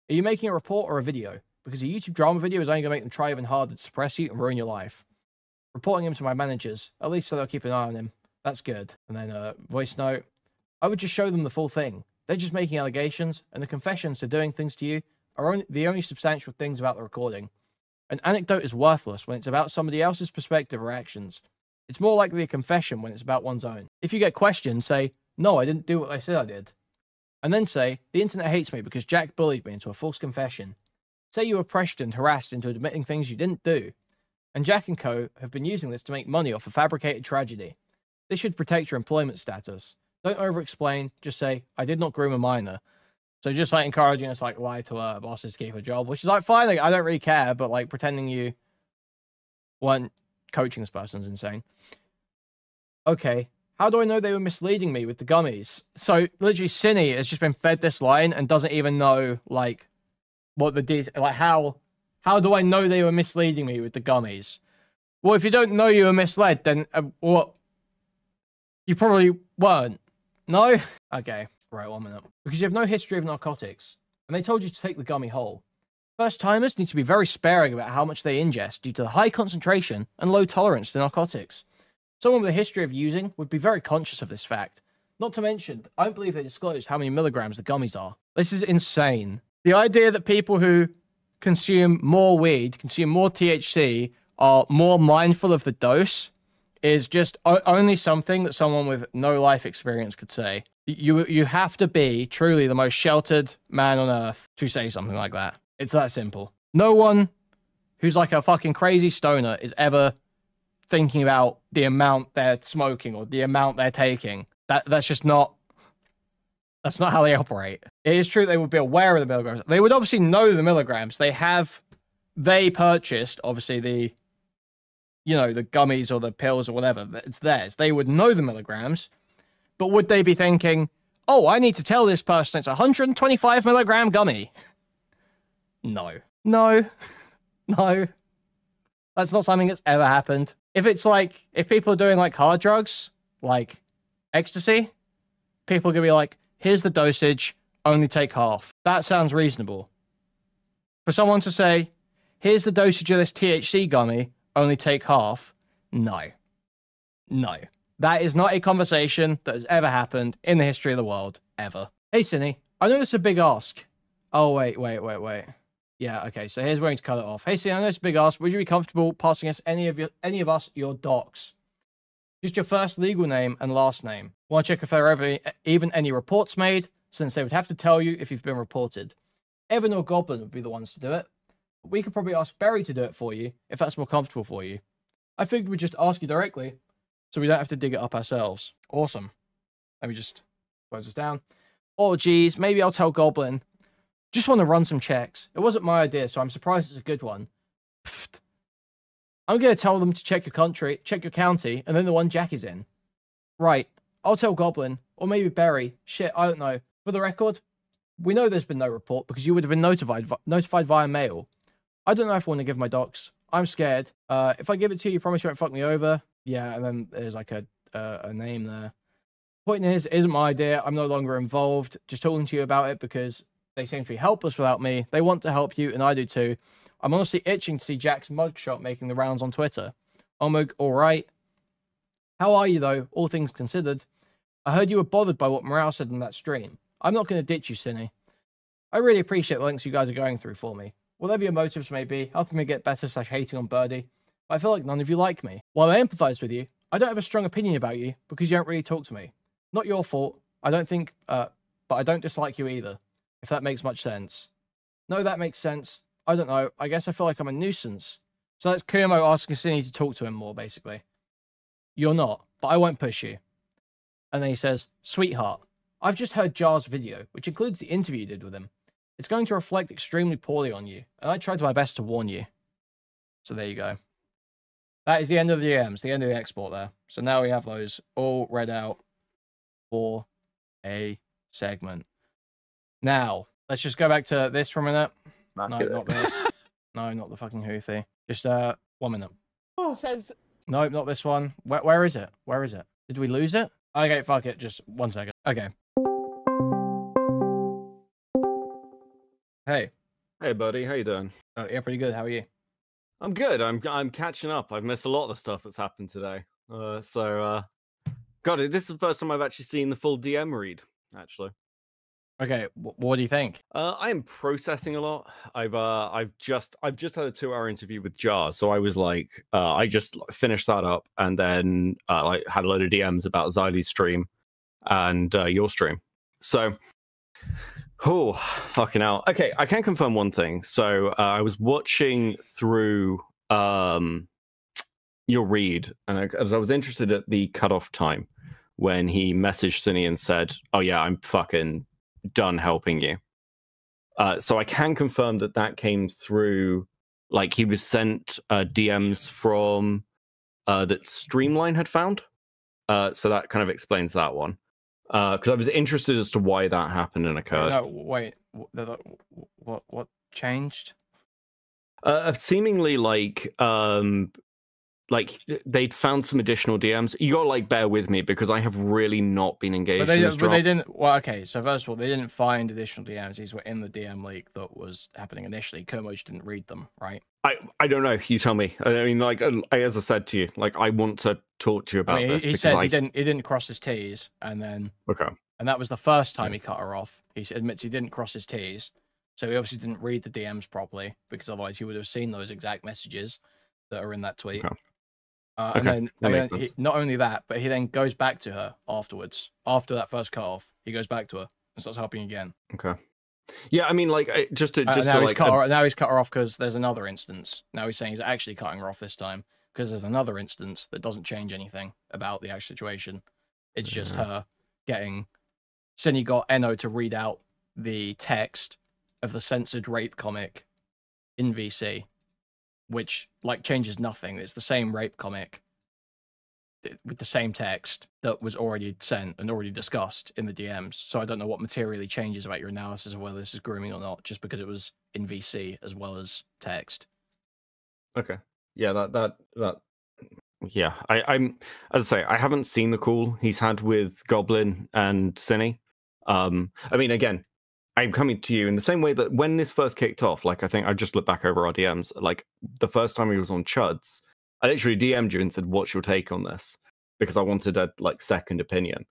Are you making a report or a video? Because a YouTube drama video is only going to make them try even harder to suppress you and ruin your life. Reporting him to my managers, at least so they'll keep an eye on him. That's good. And then voice note. I would just show them the full thing. They're just making allegations, and the confessions to doing things to you are the only substantial things about the recording. An anecdote is worthless when it's about somebody else's perspective or actions. It's more likely a confession when it's about one's own. If you get questioned, say, no, I didn't do what I said I did. And then say, the internet hates me because Jack bullied me into a false confession. Say you were pressured and harassed into admitting things you didn't do. And Jack and co. have been using this to make money off a fabricated tragedy. This should protect your employment status. Don't over-explain, just say, I did not groom a minor. So just like encouraging us like lie to our bosses to keep a job, which is like fine, like, I don't really care, but like pretending you weren't coaching this person's insane. Okay. How do I know they were misleading me with the gummies? So literally Synni has just been fed this line and doesn't even know like what the detail, like how do I know they were misleading me with the gummies? Well, if you don't know you were misled, then what? You probably weren't. No? Okay. Right, 1 minute. Because you have no history of narcotics, and they told you to take the gummy whole. First-timers need to be very sparing about how much they ingest due to the high concentration and low tolerance to narcotics. Someone with a history of using would be very conscious of this fact. Not to mention, I don't believe they disclosed how many milligrams the gummies are. This is insane. The idea that people who consume more weed, consume more THC, are more mindful of the dose is just only something that someone with no life experience could say. You have to be truly the most sheltered man on earth to say something like that. It's that simple. No one who's like a fucking crazy stoner is ever thinking about the amount they're smoking or the amount they're taking. That's just not... That's not how they operate. It is true they would be aware of the milligrams. They would obviously know the milligrams. They purchased, obviously, the gummies or the pills or whatever. It's theirs. They would know the milligrams. But would they be thinking, oh, I need to tell this person it's a 125 milligram gummy? No. No. No. That's not something that's ever happened. If it's like, if people are doing like hard drugs, like ecstasy, people are going to be like, here's the dosage, only take half. That sounds reasonable. For someone to say, here's the dosage of this THC gummy, only take half, no. No. That is not a conversation that has ever happened in the history of the world, ever. Hey, Synni, I know this is a big ask. Oh, wait. Yeah, okay, so here's where we need to cut it off. Hey, Synni, I know it's a big ask. Would you be comfortable passing us any of us your docs? Just your first legal name and last name. Want to check if there are even any reports made, since they would have to tell you if you've been reported. Evan or Goblin would be the ones to do it. We could probably ask Barry to do it for you, if that's more comfortable for you. I figured we'd just ask you directly, so we don't have to dig it up ourselves. Awesome. Let me just close this down. Oh, geez, maybe I'll tell Goblin. Just want to run some checks. It wasn't my idea, so I'm surprised it's a good one. Pfft. I'm going to tell them to check your county, and then the one Jack is in. Right. I'll tell Goblin, or maybe Barry. Shit, I don't know. For the record, we know there's been no report because you would have been notified via mail. I don't know if I want to give my docs. I'm scared. If I give it to you, promise you won't fuck me over. Yeah, and then there's like a name there. Point is, it isn't my idea. I'm no longer involved. Just talking to you about it because they seem to be helpless without me. They want to help you, and I do too. I'm honestly itching to see Jack's mugshot making the rounds on Twitter. Omug, alright. How are you, though, all things considered? I heard you were bothered by what Morale said in that stream. I'm not going to ditch you, Synni. I really appreciate the lengths you guys are going through for me. Whatever your motives may be, helping me get better / hating on Birdie, I feel like none of you like me. While I empathise with you, I don't have a strong opinion about you because you don't really talk to me. Not your fault. I don't think, but I don't dislike you either, if that makes much sense. No, that makes sense. I don't know. I guess I feel like I'm a nuisance. So that's Kumo asking Synni to talk to him more, basically. You're not, but I won't push you. And then he says, Sweetheart, I've just heard Jar's video, which includes the interview you did with him. It's going to reflect extremely poorly on you, and I tried my best to warn you. So there you go. That is the end of the DMs, the end of the export there. So now we have those all read out for a segment. Now, let's just go back to this for a minute. No, not this. No, not the fucking Houthi. Just 1 minute. Oh, says. No, not this one. Where is it? Where is it? Did we lose it? Okay, fuck it. Just 1 second. Okay. Hey. Hey, buddy. How you doing? Oh, yeah, pretty good. How are you? I'm good. I'm catching up. I've missed a lot of the stuff that's happened today. God, this is the first time I've actually seen the full DM read. Actually. Okay, what do you think? I am processing a lot. I've just had a 2-hour interview with Jar, so I was like, I just finished that up, and then like had a load of DMs about Xylee's stream and your stream. So, oh, fucking hell. Okay, I can confirm one thing. So I was watching through your read, and as I was interested at the cutoff time when he messaged Synni and said, "Oh yeah, I'm fucking done helping you." So I can confirm that came through, like he was sent DMs from that Streamline had found. So that kind of explains that one. Because I was interested as to why that happened and occurred. No, wait. What changed? Seemingly like like they'd found some additional DMs. You gotta like bear with me because I have really not been engaged in this but drama. they didn't. Well, okay. So first of all, they didn't find additional DMs. These were in the DM leak that was happening initially. Kumo just didn't read them, right? I don't know. You tell me. I mean, like as I said to you, like I want to talk to you about this. He said he didn't cross his T's, and then and that was the first time he cut her off. He admits he didn't cross his T's, so he obviously didn't read the DMs properly because otherwise he would have seen those exact messages that are in that tweet. And then not only that, but he then goes back to her afterwards. After that first cut off, he goes back to her and starts helping again. Okay. Yeah, I mean, like, now he's cut her off because there's another instance. Now he's saying he's actually cutting her off this time because there's another instance that doesn't change anything about the actual situation. It's just her getting. Synni got Eno to read out the text of the censored rape comic in VC, which like changes nothing. It's the same rape comic with the same text that was already sent and already discussed in the DMs. So I don't know what materially changes about your analysis of whether this is grooming or not, just because it was in VC as well as text. Okay. Yeah, that yeah. I'm as I say, I haven't seen the call he's had with Goblin and Synni. I mean, again, I'm coming to you in the same way that when this first kicked off, like I think I just looked back over our DMs, like the first time he was on Chuds, I literally DM'd you and said, "What's your take on this?" Because I wanted a like second opinion.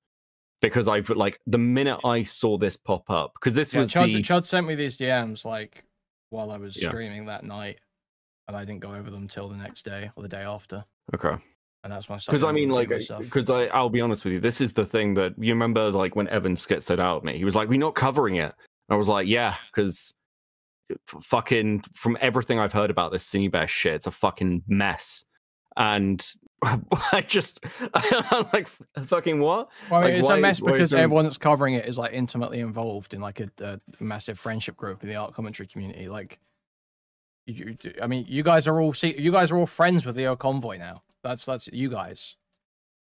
Because I've like the minute I saw this pop up, because this was Chud sent me these DMs like while I was streaming that night, and I didn't go over them till the next day or the day after. Okay. And that's my because I mean, like, because I'll be honest with you, this is the thing that you remember, like when Evan schizoed out at me, he was like, "We're not covering it." And I was like, "Yeah," because fucking from everything I've heard about this Synnibear shit, it's a fucking mess. And I'm like, fucking what? Well, I mean, like, it's a mess because everyone that's covering it is like intimately involved in like a massive friendship group in the art commentary community. Like, I mean, you guys are all friends with the convoy now. That's you guys.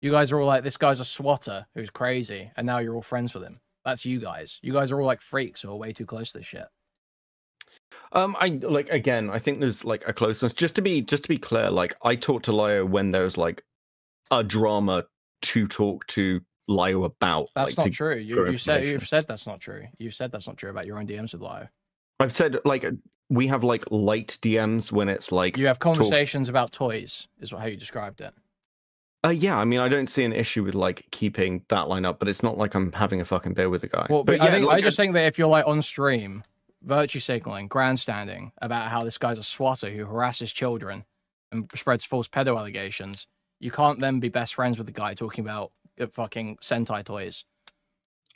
You guys are all like, this guy's a swatter who's crazy, and now you're all friends with him. That's you guys. You guys are all like freaks who are way too close to this shit. I like again. I think there's like a closeness. Just to be clear, like I talk to Lio when there's like a drama to talk to Lio about. That's like, not true. You've said that's not true. You've said that's not true about your own DMs with Lio. I've said like we have like light DMs when it's like you have conversations about toys. Is how you described it. Yeah, I mean, I don't see an issue with like keeping that line up, but it's not like I'm having a fucking beer with a guy. Well, but I just think that if you're like on stream, virtue signaling, grandstanding about how this guy's a swatter who harasses children and spreads false pedo allegations, you can't then be best friends with the guy talking about fucking Sentai toys.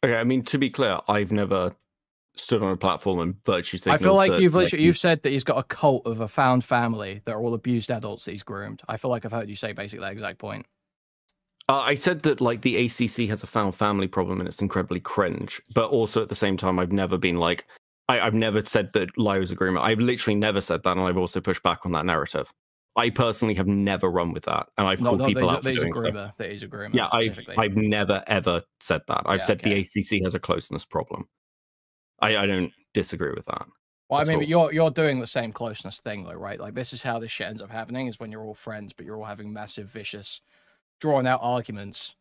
Okay, I mean, to be clear, I've never stood on a platform and virtue signaled. I feel like you've said that he's got a cult of a found family that are all abused adults that he's groomed. I feel like I've heard you say basically that exact point. I said that like the ACC has a found family problem and it's incredibly cringe, but also at the same time, I've never been like, I've never said that Lio's a groomer. I've literally never said that, and I've also pushed back on that narrative. I personally have never run with that, and I've called people out for doing so. That he's a groomer. Yeah, I've never ever said that. I've said the ACC has a closeness problem. I don't disagree with that. Well, I mean, but you're doing the same closeness thing though, right? Like this is how this shit ends up happening: is when you're all friends, but you're all having massive, vicious, drawn out arguments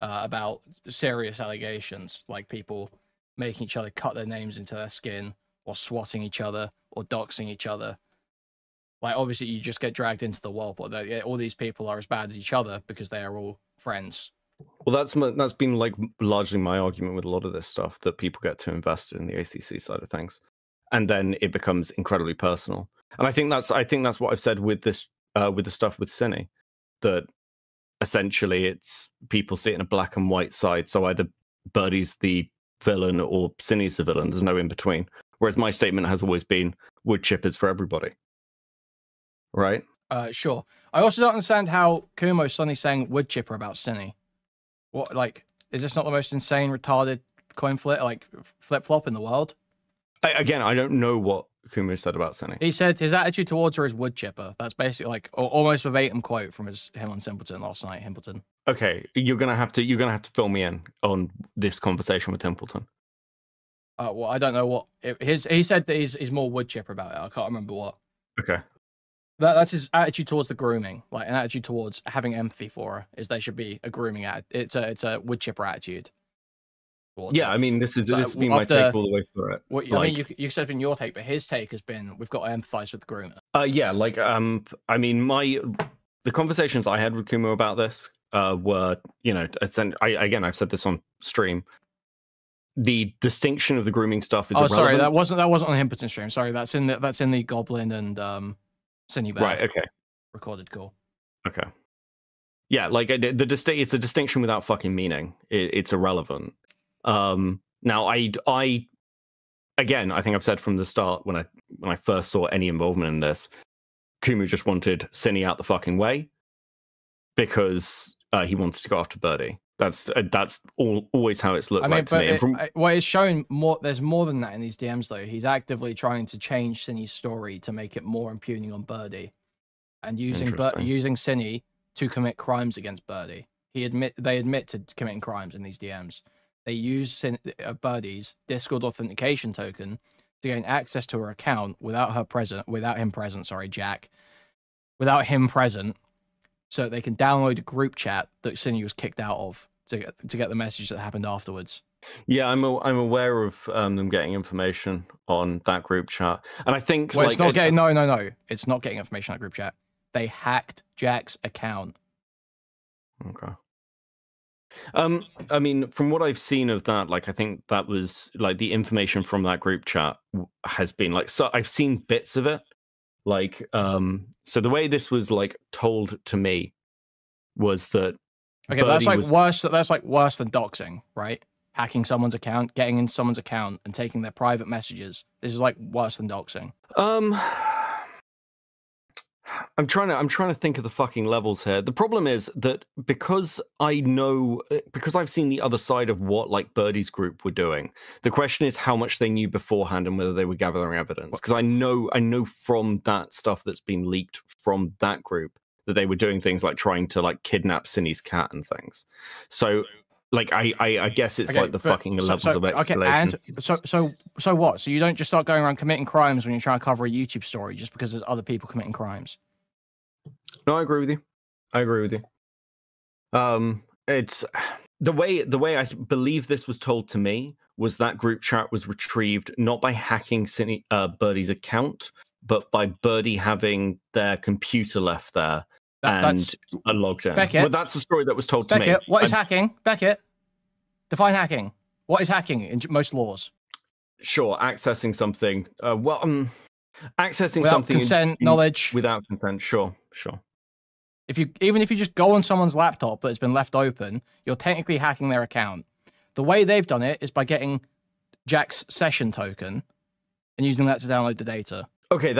about serious allegations, like people making each other cut their names into their skin, or swatting each other, or doxing each other. Like, obviously, you just get dragged into the world, but all these people are as bad as each other because they are all friends. Well, that's been like largely my argument with a lot of this stuff, that people get too invested in the ACC side of things, and then it becomes incredibly personal. And I think that's what I've said with this with the stuff with Synni, that essentially it's people see it in a black and white side. So either Birdie's the villain or Synni's the villain. There's no in between. Whereas my statement has always been wood chippers for everybody. Right? Sure. I also don't understand how Kumo's suddenly saying wood chipper about Synni. What, like, is this not the most insane, retarded coin flip, like flip flop in the world? Again, I don't know what Kumo said about Synni. He said his attitude towards her is wood chipper. That's basically like almost verbatim quote from him on Simpleton last night. Himpleton. Okay, you're gonna have to fill me in on this conversation with Templeton. Well, I don't know what he said that he's more wood chipper about it. I can't remember what. Okay. That's his attitude towards the grooming, like an attitude towards having empathy for her. Is there should be a grooming it's a wood chipper attitude. Yeah, I mean, this has been my take all the way through it. What, I mean, you said in your take, but his take has been we've got to empathize with the groomer. Yeah, like I mean, the conversations I had with Kumo about this were, you know, I've said this on stream. The distinction of the grooming stuff is irrelevant. Sorry, that wasn't on the Impotent stream. Sorry, that's in the Goblin and Synnibear. Right. Okay. Recorded call. Okay. Yeah, like it's a distinction without fucking meaning. It's irrelevant. Now I think I've said from the start when I first saw any involvement in this, Kumo just wanted Synni out the fucking way because he wanted to go after Birdie. That's always how it's looked like to me. What is shown more, there's more than that in these DMs though. He's actively trying to change Synni's story to make it more impugning on Birdie, and using Synni to commit crimes against Birdie. They admit to committing crimes in these DMs. They use Birdie's Discord authentication token to gain access to her account without him present. Sorry, Jack, without him present, so they can download a group chat that Synni was kicked out of to get the message that happened afterwards. Yeah, I'm aware of them getting information on that group chat, and I think it's not getting no, it's not getting information on that group chat. They hacked Jack's account. Okay. I mean, from what I've seen of that, like, I think that was like the information from that group chat has been like, so I've seen bits of it. Like, so the way this was like told to me was that. Okay, that's like worse. That's like worse than doxing, right? Hacking someone's account, getting into someone's account, and taking their private messages. This is like worse than doxing. I'm trying to think of the fucking levels here. The problem is that because I've seen the other side of what like Birdie's group were doing. The question is how much they knew beforehand and whether they were gathering evidence. Because I know from that stuff that's been leaked from that group that they were doing things like trying to like kidnap Synni's cat and things. So like I guess it's like the fucking levels of escalation. Okay, and so what? So you don't just start going around committing crimes when you're trying to cover a YouTube story just because there's other people committing crimes? No, I agree with you. It's the way I believe this was told to me was that group chat was retrieved not by hacking Birdie's account, but by Birdie having their computer left there and logged in. Beckett, well, that's the story that was told to me. What is hacking? Beckett, define hacking. What is hacking in most laws? Sure, accessing something. Accessing without something consent, knowledge. Without consent, sure. Even if you just go on someone's laptop that's been left open, you're technically hacking their account. The way they've done it is by getting Jack's session token and using that to download the data. Okay,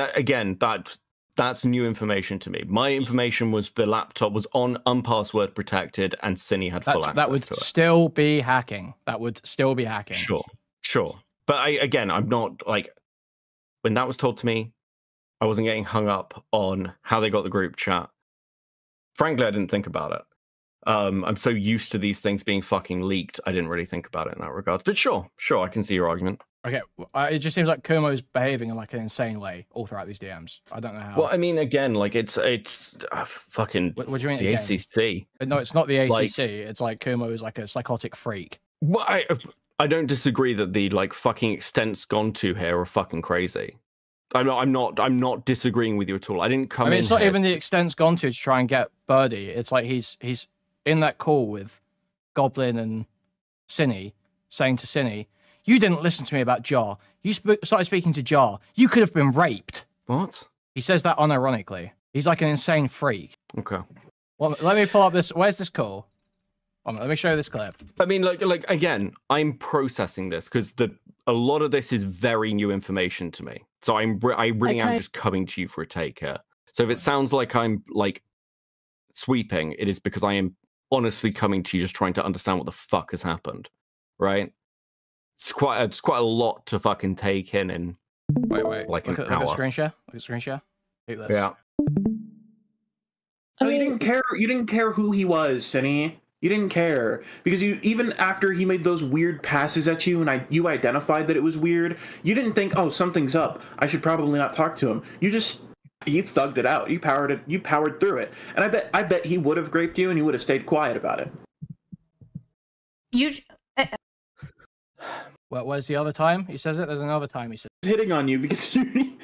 that's new information to me. My information was the laptop was unpassword protected and Synni had full access that would to it. Still be hacking. That would still be hacking. Sure. But I'm not like, when that was told to me, I wasn't getting hung up on how they got the group chat. Frankly, I didn't think about it. I'm so used to these things being fucking leaked, I didn't really think about it in that regard. But sure, I can see your argument. Okay, it just seems like Kumo's behaving in like an insane way all throughout these DMs. I don't know how. Well, I mean, again, like it's fucking. What do you mean? The again? ACC. No, it's not the ACC. It's like Kumo is like a psychotic freak. Well, I don't disagree that the like fucking extents gone to here are fucking crazy. I'm not disagreeing with you at all. I didn't come in. I mean, it's not even the extents gone to try and get Birdie. It's like he's in that call with Goblin and Synni, saying to Synni, "You didn't listen to me about Jar. You started speaking to Jar. You could have been raped." What? He says that unironically. He's like an insane freak. Okay. Well, let me pull up this. Where's this call? Let me show you this clip. I mean, like again, I'm processing this because a lot of this is very new information to me. So I really am just coming to you for a take here. So if it sounds like I'm like sweeping, it is because I am honestly coming to you just trying to understand what the fuck has happened, right? It's quite a lot to fucking take in. Wait. Like look an at hour. screen share. Look at screen share. Look at this. Yeah. No, you didn't care. You didn't care who he was, Synni. You didn't care because even after he made those weird passes at you and you identified that it was weird, you didn't think, oh, something's up. I should probably not talk to him. You just You thugged it out. You powered it. You powered through it. And I bet he would have raped you, and you would have stayed quiet about it. What was the other time he says it? There's another time he says hitting on you because you.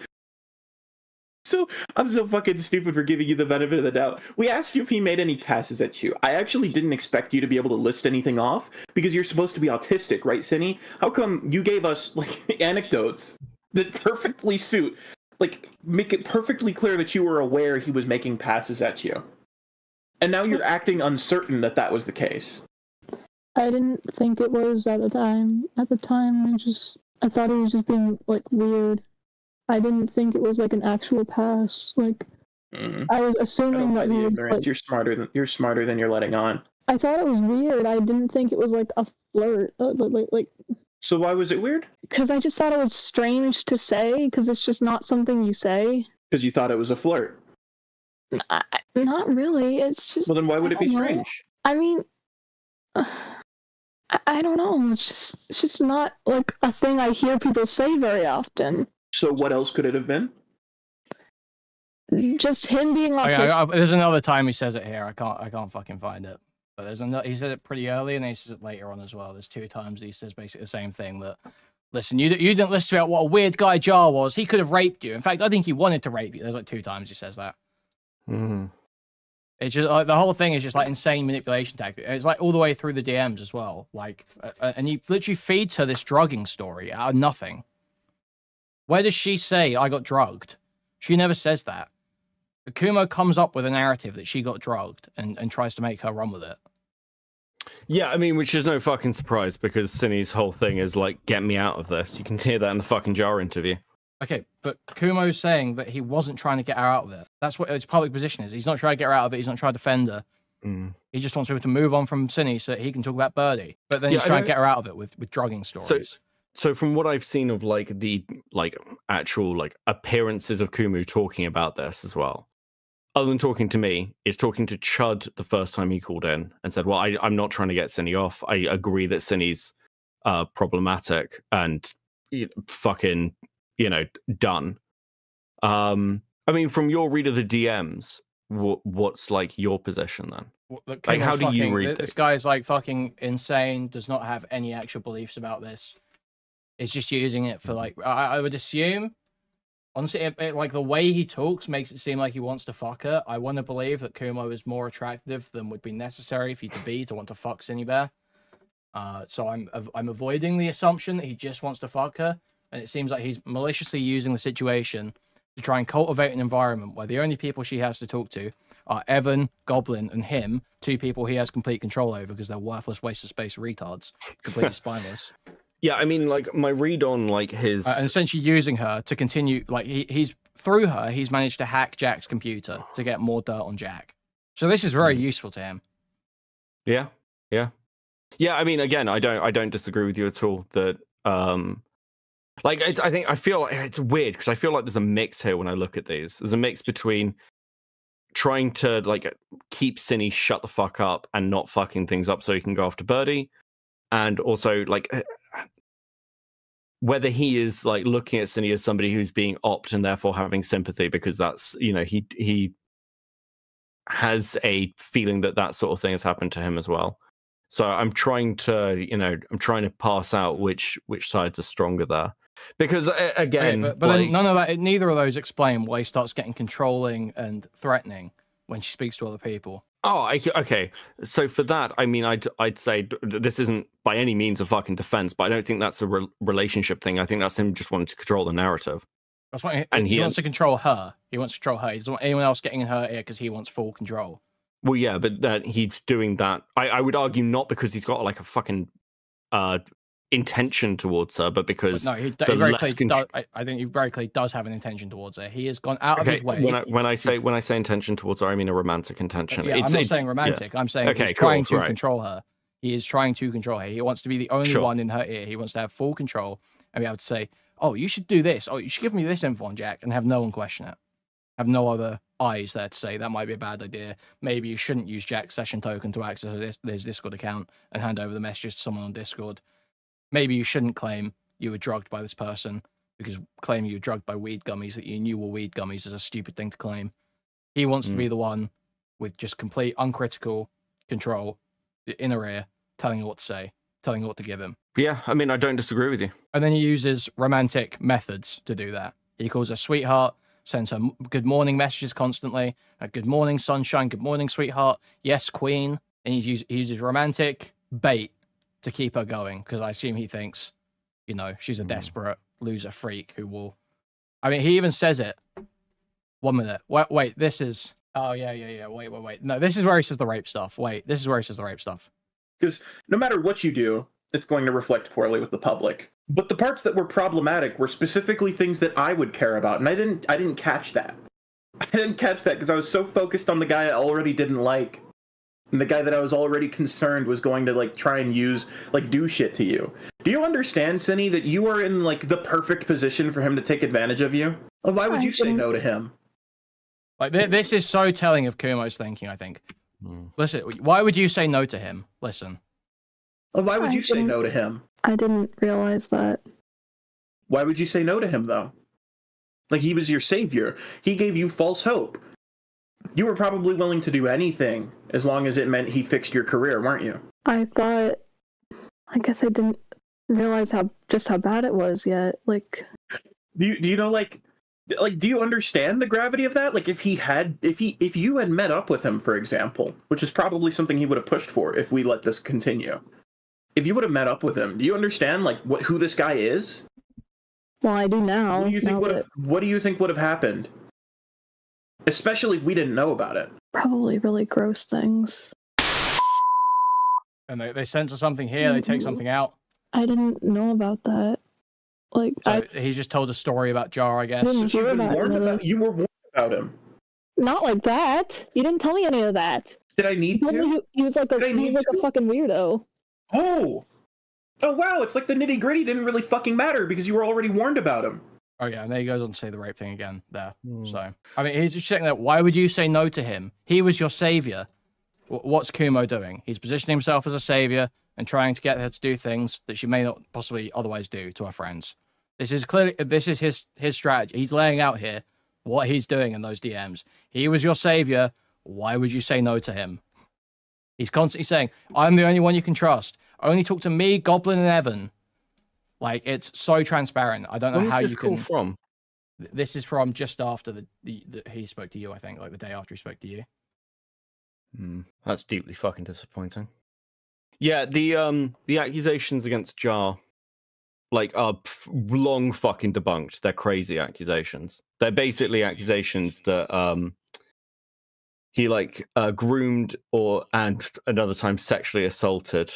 So I'm so fucking stupid for giving you the benefit of the doubt. We asked you if he made any passes at you. I actually didn't expect you to be able to list anything off because you're supposed to be autistic, right, Synni? How come you gave us like anecdotes that perfectly suit, like make it perfectly clear that you were aware he was making passes at you, and now you're acting uncertain that that was the case? I didn't think it was at the time. At the time, I thought he was just being like weird. I didn't think it was like an actual pass. Like I was assuming that he was like, you're smarter than you're letting on. I thought it was weird. I didn't think it was like a flirt. Like. So why was it weird? Because I just thought it was strange to say. Because it's just not something you say. Because you thought it was a flirt. Not really. It's just. Well, then why would it be strange? I mean. I don't know. It's just not like a thing I hear people say very often. So what else could it have been? Just him being autistic. There's another time he says it here. I can't fucking find it. But there's another. He said it pretty early, and then he says it later on as well. There's 2 times he says basically the same thing. That listen, you didn't listen about what a weird guy Jar was. He could have raped you. In fact, I think he wanted to rape you. There's like 2 times he says that. Mm-hmm. It's just like the whole thing is just like insane manipulation tactic. It's like all the way through the DMs as well. Like, and he literally feeds her this drugging story out of nothing. Where does she say I got drugged? She never says that. Kumo comes up with a narrative that she got drugged and tries to make her run with it. Yeah, I mean, which is no fucking surprise because Synni's whole thing is like, get me out of this. You can hear that in the fucking Jar interview. Okay, but Kumo's saying that he wasn't trying to get her out of it. That's what his public position is. He's not trying to get her out of it. He's not trying to defend her. Mm. He just wants people to move on from Synni so that he can talk about Birdie. But then he's trying to get her out of it with drugging stories. So from what I've seen of like the actual like appearances of Kumo talking about this as well, other than talking to me, is talking to Chud the first time he called in and said, well, I'm not trying to get Synni off. I agree that Synni's problematic and fucking, done. I mean, from your read of the DMs, what's like your position then? Like, how do you read this? This guy's like fucking insane, does not have any actual beliefs about this. It's just using it for like, I would assume, honestly, like the way he talks makes it seem like he wants to fuck her. I want to believe that Kumo is more attractive than would be necessary for you to want to fuck Synnibear. So I'm avoiding the assumption that he just wants to fuck her. And it seems like he's maliciously using the situation to try and cultivate an environment where the only people she has to talk to are Evan, Goblin, and him, 2 people he has complete control over because they're worthless, waste of space retards, completely spineless. Yeah, I mean, like, my read on, like, his... and essentially using her to continue, like, he's through her, he's managed to hack Jack's computer to get more dirt on Jack. So this is very useful to him. Yeah, yeah. Yeah, I mean, again, I don't disagree with you at all that, like, I feel like it's weird because I feel like there's a mix here when I look at these. There's a mix between trying to, like, keep Synni shut the fuck up and not fucking things up so he can go after Birdie, and also, like... whether he is like looking at Synni as somebody who's being opt and therefore having sympathy because that's, he has a feeling that sort of thing has happened to him as well. So I'm trying to, pass out which sides are stronger there. Because again, but then none of that, neither of those explain why he starts getting controlling and threatening when she speaks to other people. Oh, okay. So for that, I mean, I'd say this isn't by any means a fucking defense, but I don't think that's a relationship thing. I think that's him just wanting to control the narrative. That's why he wants to control her. He wants to control her. He doesn't want anyone else getting in her ear because he wants full control. Well, yeah, but that he's doing that. I would argue not because he's got like a fucking intention towards her, but because I think he very clearly does have an intention towards her. He has gone out of his way. When I say intention towards her, I mean a romantic intention. Yeah, I'm not saying romantic. Yeah. I'm saying he's trying to control her. He is trying to control her. He wants to be the only one in her ear. He wants to have full control and be able to say, "Oh, you should do this. Oh, you should give me this info on Jack," and have no one question it. Have no other eyes there to say that might be a bad idea. Maybe you shouldn't use Jack's session token to access his Discord account and hand over the messages to someone on Discord. Maybe you shouldn't claim you were drugged by this person. because claiming you were drugged by weed gummies that you knew were weed gummies is a stupid thing to claim. He wants to be the one with just complete uncritical control in her ear, telling her what to say, telling her what to give him. Yeah, I mean, I don't disagree with you. And then he uses romantic methods to do that. He calls her sweetheart, sends her good morning messages constantly. Good morning, sunshine. Good morning, sweetheart. Yes, queen. And he uses romantic bait to keep her going, because I assume he thinks, you know, she's a desperate loser freak who will... I mean, he even says it. 1 minute. Wait, this is... Oh, yeah. Wait. No, this is where he says the rape stuff. Wait, this is where he says the rape stuff. Because no matter what you do, it's going to reflect poorly with the public. But the parts that were problematic were specifically things that I would care about, and I didn't catch that. I didn't catch that because I was so focused on the guy I already didn't like, and the guy that I was already concerned was going to like try and use like do shit to you. Do you understand, Synni, that you are in like the perfect position for him to take advantage of you? Why would you say no to him? Like this is so telling of Kumo's thinking, I think. Listen, why would you say no to him? Listen. Why would you say no to him? I didn't realize that. Why would you say no to him, though? Like, he was your savior. He gave you false hope. You were probably willing to do anything as long as it meant he fixed your career, weren't you? I guess I didn't realize just how bad it was yet. Like, do you know, like, do you understand the gravity of that? Like, if you had met up with him, for example, which is probably something he would have pushed for if we let this continue. If you would have met up with him, do you understand, like, who this guy is? Well, I do now. What do you think would have happened? Especially if we didn't know about it. Probably really gross things. And they censor something here, they take something out. I didn't know about that. Like, so he's just told a story about Jar, I guess. You were warned about him. Not like that. You didn't tell me any of that. Did I need to? He was like a fucking weirdo. Oh wow! It's like the nitty gritty didn't really fucking matter because you were already warned about him. Oh yeah, and there he goes on to say the rape thing again there. So I mean, he's just checking that. Why would you say no to him? He was your savior. What's Kumo doing? He's positioning himself as a savior and trying to get her to do things that she may not possibly otherwise do to her friends. This is his strategy. He's laying out here what he's doing in those DMs. He was your savior. Why would you say no to him? He's constantly saying, I'm the only one you can trust. Only talk to me, Goblin, and Evan. Like, it's so transparent. I don't know how you can... Where's this call from? This is from just after he spoke to you, I think. Like, the day after he spoke to you. That's deeply fucking disappointing. Yeah, the accusations against Jar, like, are long fucking debunked. They're crazy accusations. They're basically accusations that he like groomed and another time sexually assaulted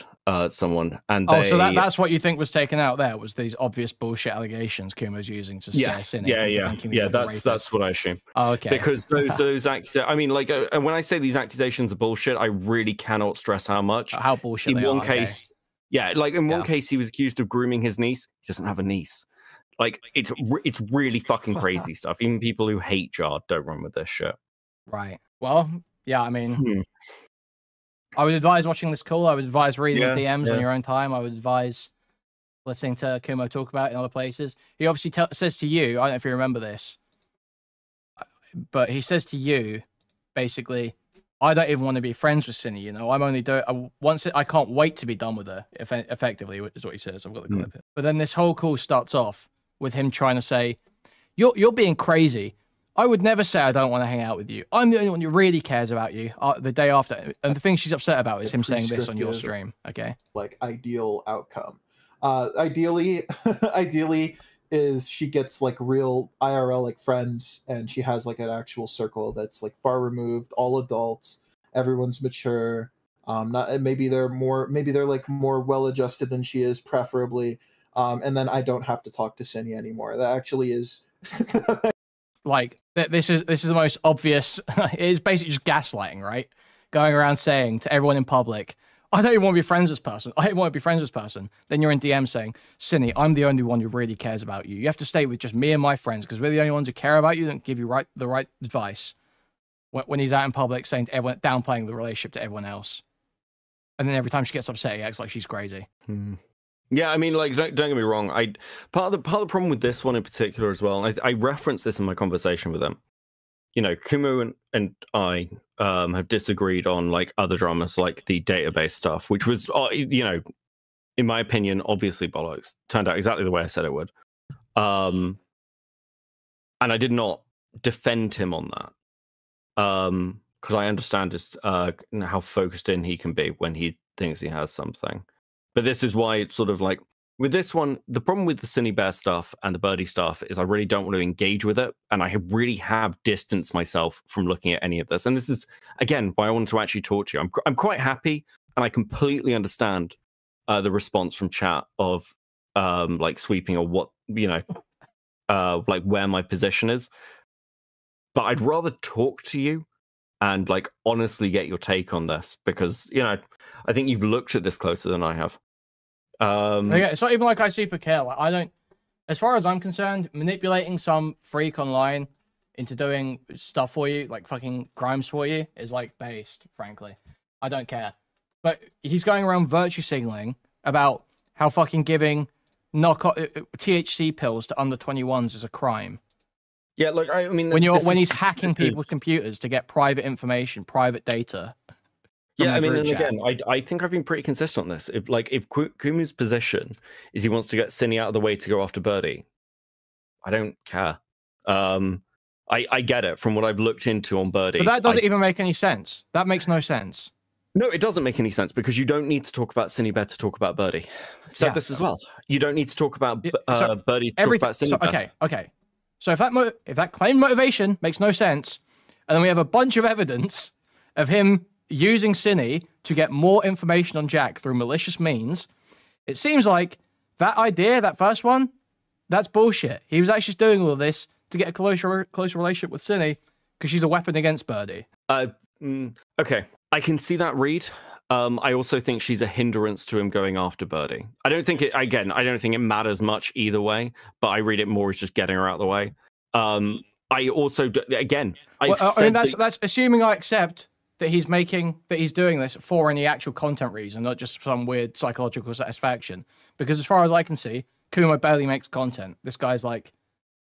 someone. And so that's what you think was taken out there, was these obvious bullshit allegations Kumo's using to scare Synni. Yeah, that's what I assume. Oh, okay. Because those accusations, I mean, like, and when I say these accusations are bullshit, I really cannot stress how much. How bullshit in they one are, case. okay. Yeah, like in one case, he was accused of grooming his niece. He doesn't have a niece. Like, it's really fucking crazy stuff. Even people who hate Jar don't run with this shit. Right. Well, yeah, I mean, I would advise watching this call. I would advise reading the DMs on your own time. I would advise listening to Kumo talk about it in other places. He obviously says to you, I don't know if you remember this, but he says to you, basically, I don't even want to be friends with Synni, you know. I'm only I can't wait to be done with her, effectively, is what he says. I've got the clip here. But then this whole call starts off with him trying to say, you're being crazy. I would never say I don't want to hang out with you. I'm the only one who really cares about you the day after. And the thing she's upset about is him saying this on your stream, okay? Like, ideal outcome. Ideally is she gets, like, real IRL, like, friends, and she has, like, an actual circle that's, like, far removed, all adults, everyone's mature, maybe they're like more well-adjusted than she is, preferably, and then I don't have to talk to Synni anymore. That actually is... Like, this is the most obvious. It is basically just gaslighting, right? Going around saying to everyone in public, I don't even want to be friends with this person. I don't want to be friends with this person. Then you're in DM saying, Synni, I'm the only one who really cares about you. You have to stay with just me and my friends because we're the only ones who care about you and give you the right advice. When he's out in public saying to everyone, downplaying the relationship to everyone else. And then every time she gets upset, he acts like she's crazy. Yeah, I mean, like, don't get me wrong. Part of the problem with this one in particular as well. And I referenced this in my conversation with them. You know, Kumo and I have disagreed on like other dramas, like the database stuff, which was, you know, in my opinion, obviously bollocks. Turned out exactly the way I said it would. And I did not defend him on that. Because I understand just how focused in he can be when he thinks he has something. But this is why it's sort of like, with this one, the problem with the Synnibear stuff and the Birdie stuff is I really don't want to engage with it. And I really have distanced myself from looking at any of this. And this is, again, why I wanted to actually talk to you. I'm quite happy, and I completely understand the response from chat of like sweeping or what, you know, like where my position is. But I'd rather talk to you and like honestly get your take on this, because, you know, I think you've looked at this closer than I have. Yeah, it's not even like I super care. Like, I don't, as far as I'm concerned, manipulating some freak online into doing stuff for you, like fucking crimes for you, is like based, frankly. I don't care. But he's going around virtue signaling about how fucking giving THC pills to under 21s is a crime. Yeah, like, I mean, when he's hacking people's computers to get private information, private data. Yeah, I mean, and again, I think I've been pretty consistent on this. If Kumo's position is he wants to get Synni out of the way to go after Birdie, I don't care. I get it from what I've looked into on Birdie. But that doesn't even make any sense. That makes no sense. No, it doesn't make any sense, because you don't need to talk about Synnibear to talk about Birdie. I've said this as well. You don't need to talk about Birdie to talk about Synnibear. Okay. So if that claimed motivation makes no sense, and then we have a bunch of evidence of him using Synni to get more information on Jack through malicious means, it seems like that idea, that first one, that's bullshit. He was actually doing all of this to get a closer relationship with Synni because she's a weapon against Birdie. Okay, I can see that read. I also think she's a hindrance to him going after Birdie. I don't think it matters much either way, but I read it more as just getting her out of the way. I also, again, I mean, that's assuming I accept that he's doing this for any actual content reason, not just some weird psychological satisfaction. Because as far as I can see, Kumo barely makes content. This guy's like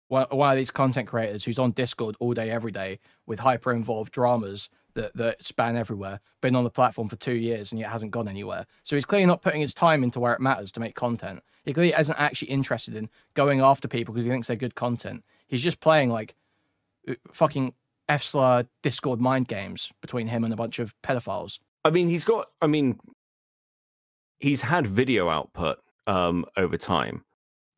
one of these content creators who's on Discord all day, every day, with hyper-involved dramas that span everywhere, been on the platform for 2 years and yet hasn't gone anywhere. So he's clearly not putting his time into where it matters to make content. He clearly isn't actually interested in going after people because he thinks they're good content. He's just playing like fucking F-slur Discord mind games between him and a bunch of pedophiles. I mean, he's had video output over time.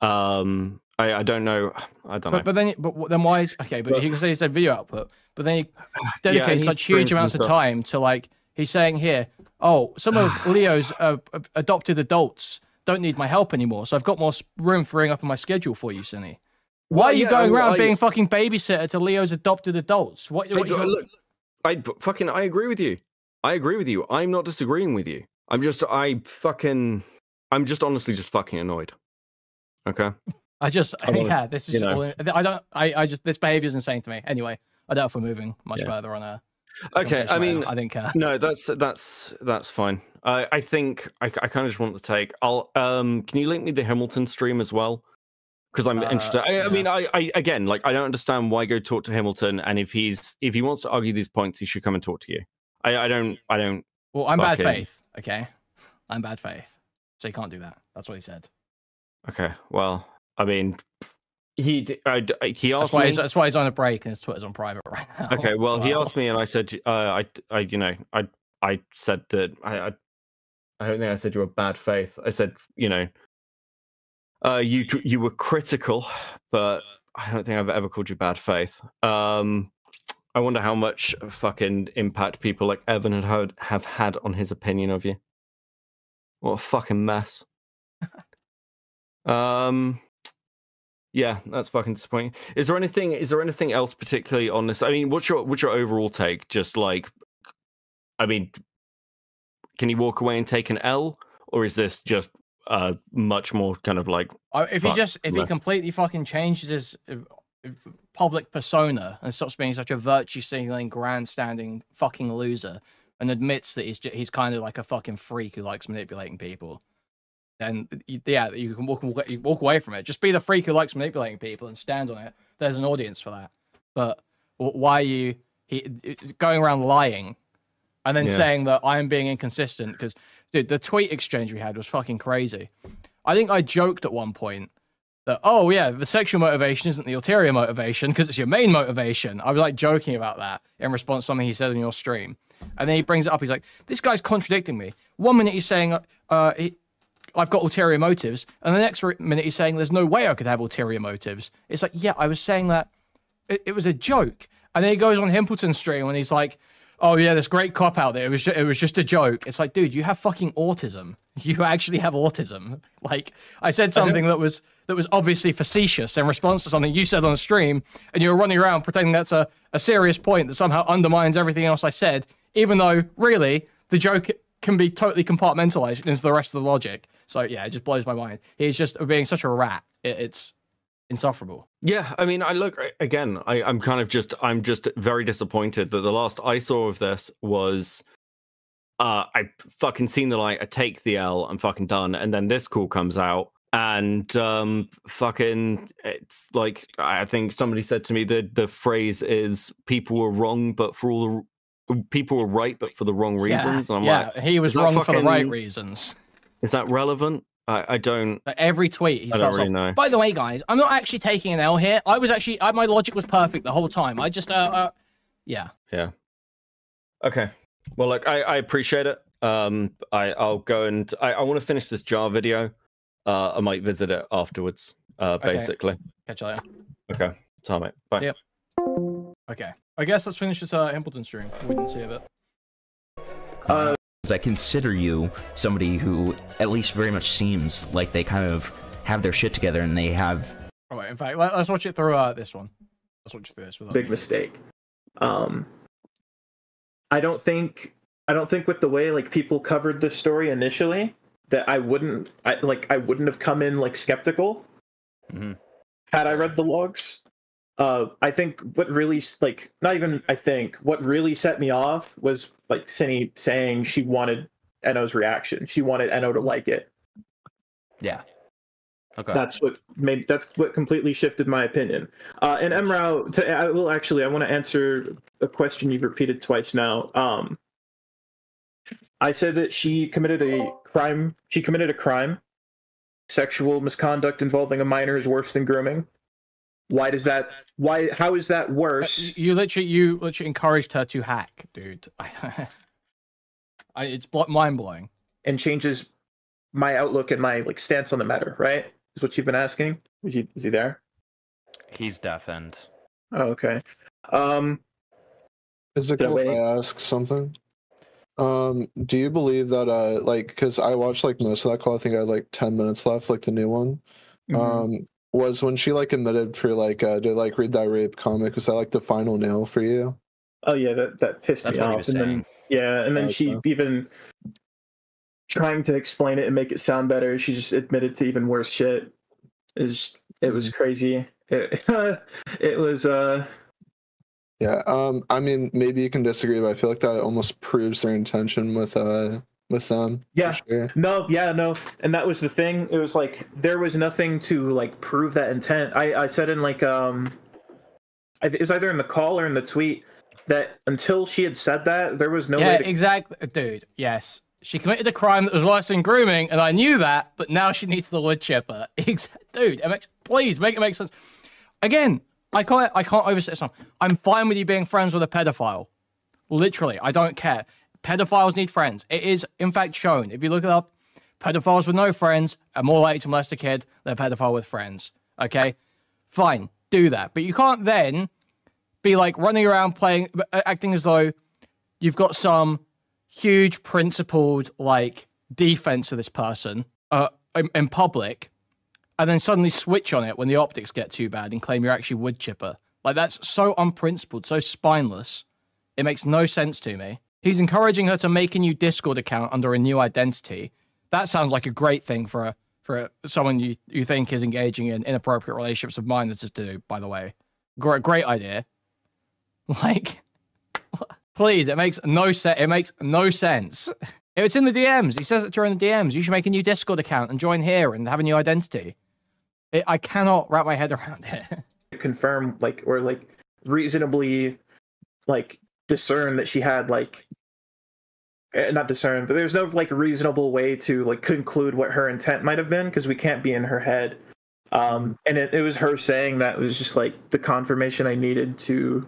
I don't know. But then why is okay? But you can say he said video output, but then he dedicates such huge amounts of time to, like, he's saying here, oh, some of Leo's adopted adults don't need my help anymore, so I've got more room freeing up in my schedule for you, Synni. Why are you going around being fucking babysitter to Leo's adopted adults? Look, I agree with you. I'm not disagreeing with you. I'm just honestly just fucking annoyed. Okay. This behavior is insane to me. Anyway, I don't know if we're moving much further on okay, I mean, I didn't care. No, that's fine. I think I kind of just want to take. Can you link me the Hamilton stream as well? Because I'm interested. I mean, I again, like, I don't understand why go talk to Hamilton, and if he wants to argue these points, he should come and talk to you. I don't. Well, I'm bad faith. Okay, I'm bad faith, so he can't do that. That's what he said. Okay, well, I mean, he asked me. That's why he's on a break and his Twitter's on private right now. Okay, well, he asked me, and I said, I said that I don't think I said you were bad faith. I said, you were critical, but I don't think I've ever called you bad faith. I wonder how much fucking impact people like Evan have had on his opinion of you. What a fucking mess. Yeah, that's fucking disappointing. Is there anything else particularly on this? I mean, what's your overall take? Just like, I mean, can he walk away and take an L, or is this just much more kind of like? If he completely fucking changes his public persona and stops being such a virtue signaling, grandstanding fucking loser, and admits that he's kind of like a fucking freak who likes manipulating people, then yeah, you can walk away from it. Just be the freak who likes manipulating people and stand on it. There's an audience for that. But why are you going around lying and then saying that I'm being inconsistent? Because, dude, the tweet exchange we had was fucking crazy. I think I joked at one point that, oh yeah, the sexual motivation isn't the ulterior motivation because it's your main motivation. I was like joking about that in response to something he said on your stream. And then he brings it up. He's like, this guy's contradicting me. 1 minute he's saying, I've got ulterior motives. And the next minute he's saying, there's no way I could have ulterior motives. It's like, yeah, I was saying that it was a joke. And then he goes on Himpleton's stream and he's like, oh yeah, this great cop out there. It was just a joke. It's like, dude, you have fucking autism. You actually have autism. Like, I said something that was obviously facetious in response to something you said on the stream, and you're running around pretending that's a serious point that somehow undermines everything else I said, even though, really, the joke can be totally compartmentalized into the rest of the logic. So, yeah, it just blows my mind. He's just being such a rat. It's insufferable. Yeah, I mean, I'm just very disappointed that the last I saw of this was I fucking seen the light, I take the L, I'm fucking done, and then this call comes out, and fucking, it's like, I think somebody said to me that the phrase is people were wrong, but for all the people were right, but for the wrong reasons. And I'm like, he was wrong for the right reasons. Is that relevant? I don't. Like every tweet he starts really know. By the way, guys, I'm not actually taking an L here. I was actually, my logic was perfect the whole time. I just, yeah. Yeah. Okay. Well, like, I appreciate it. I'll go and I want to finish this jar video. I might visit it afterwards. Basically. Catch you later. Okay. Time, mate. Bye. Yep. Okay. I guess let's finish this Himpleton stream. We didn't see a bit. I consider you somebody who at least very much seems like they kind of have their shit together, and they have. Oh wait, in fact, let's watch it through this one. Let's watch it through this. Big mistake. I don't think with the way like people covered this story initially that I wouldn't have come in like skeptical had I read the logs. I think what really what really set me off was like Synni saying she wanted Eno's reaction. She wanted Eno to like it. Yeah. Okay. That's what completely shifted my opinion. And Emrao, I want to answer a question you've repeated twice now. I said that she committed a crime. She committed a crime. Sexual misconduct involving a minor is worse than grooming. How is that worse? You literally encouraged her to hack, dude. It's mind-blowing. And changes my outlook and my like stance on the matter, right? Is what you've been asking? Is he there? He's deafened. Oh, okay. Is it cool if I ask something? Do you believe that because I watched like most of that call, I think I had like 10 minutes left, like the new one. Was when she like admitted for like to like read that rape comic, was that like the final nail for you? Oh yeah, that pissed me off. And then she even trying to explain it and make it sound better, she just admitted to even worse shit. It was crazy. It was Yeah, I mean, maybe you can disagree, but I feel like that almost proves their intention with them. Yeah. Sure. No. And that was the thing. It was like there was nothing to like prove that intent. I said in like it was either in the call or in the tweet that until she had said that, there was no way to... exactly, dude. Yes. She committed a crime that was worse than grooming, and I knew that, but now she needs the wood chipper. Dude, please make it make sense. Again, I can't overstate this one. I'm fine with you being friends with a pedophile. Literally, I don't care. Pedophiles need friends. It is, in fact, shown. If you look it up, pedophiles with no friends are more likely to molest a kid than a pedophile with friends. Okay? Fine, do that. But you can't then be like running around acting as though you've got some huge principled like defense of this person in public, and then suddenly switch on it when the optics get too bad and claim you're actually wood chipper. Like, that's so unprincipled, so spineless. It makes no sense to me. He's encouraging her to make a new Discord account under a new identity. That sounds like a great thing for someone you think is engaging in inappropriate relationships with minors to do, by the way. Great idea. Like, please, it makes no sense. It's in the DMs. He says it during the DMs. You should make a new Discord account and join here and have a new identity. I cannot wrap my head around it. Confirm, like, or like reasonably, like, discern that she had, like, not discern, but there's no like reasonable way to like conclude what her intent might have been, because we can't be in her head. And it was her saying that was just like the confirmation I needed to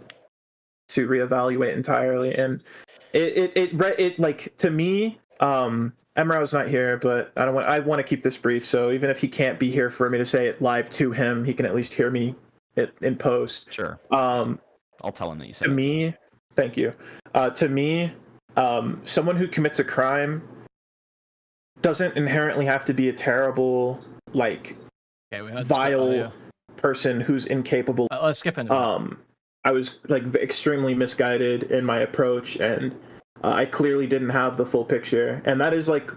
reevaluate entirely. And it like, to me, Emrau's not here, but I want to keep this brief, so even if he can't be here for me to say it live to him, he can at least hear me in post. Sure. I'll tell him that you said to me. Thank you. To me, someone who commits a crime doesn't inherently have to be a terrible, like, vile person who's incapable. Let's skip into that. I was like extremely misguided in my approach, and I clearly didn't have the full picture, and that is like,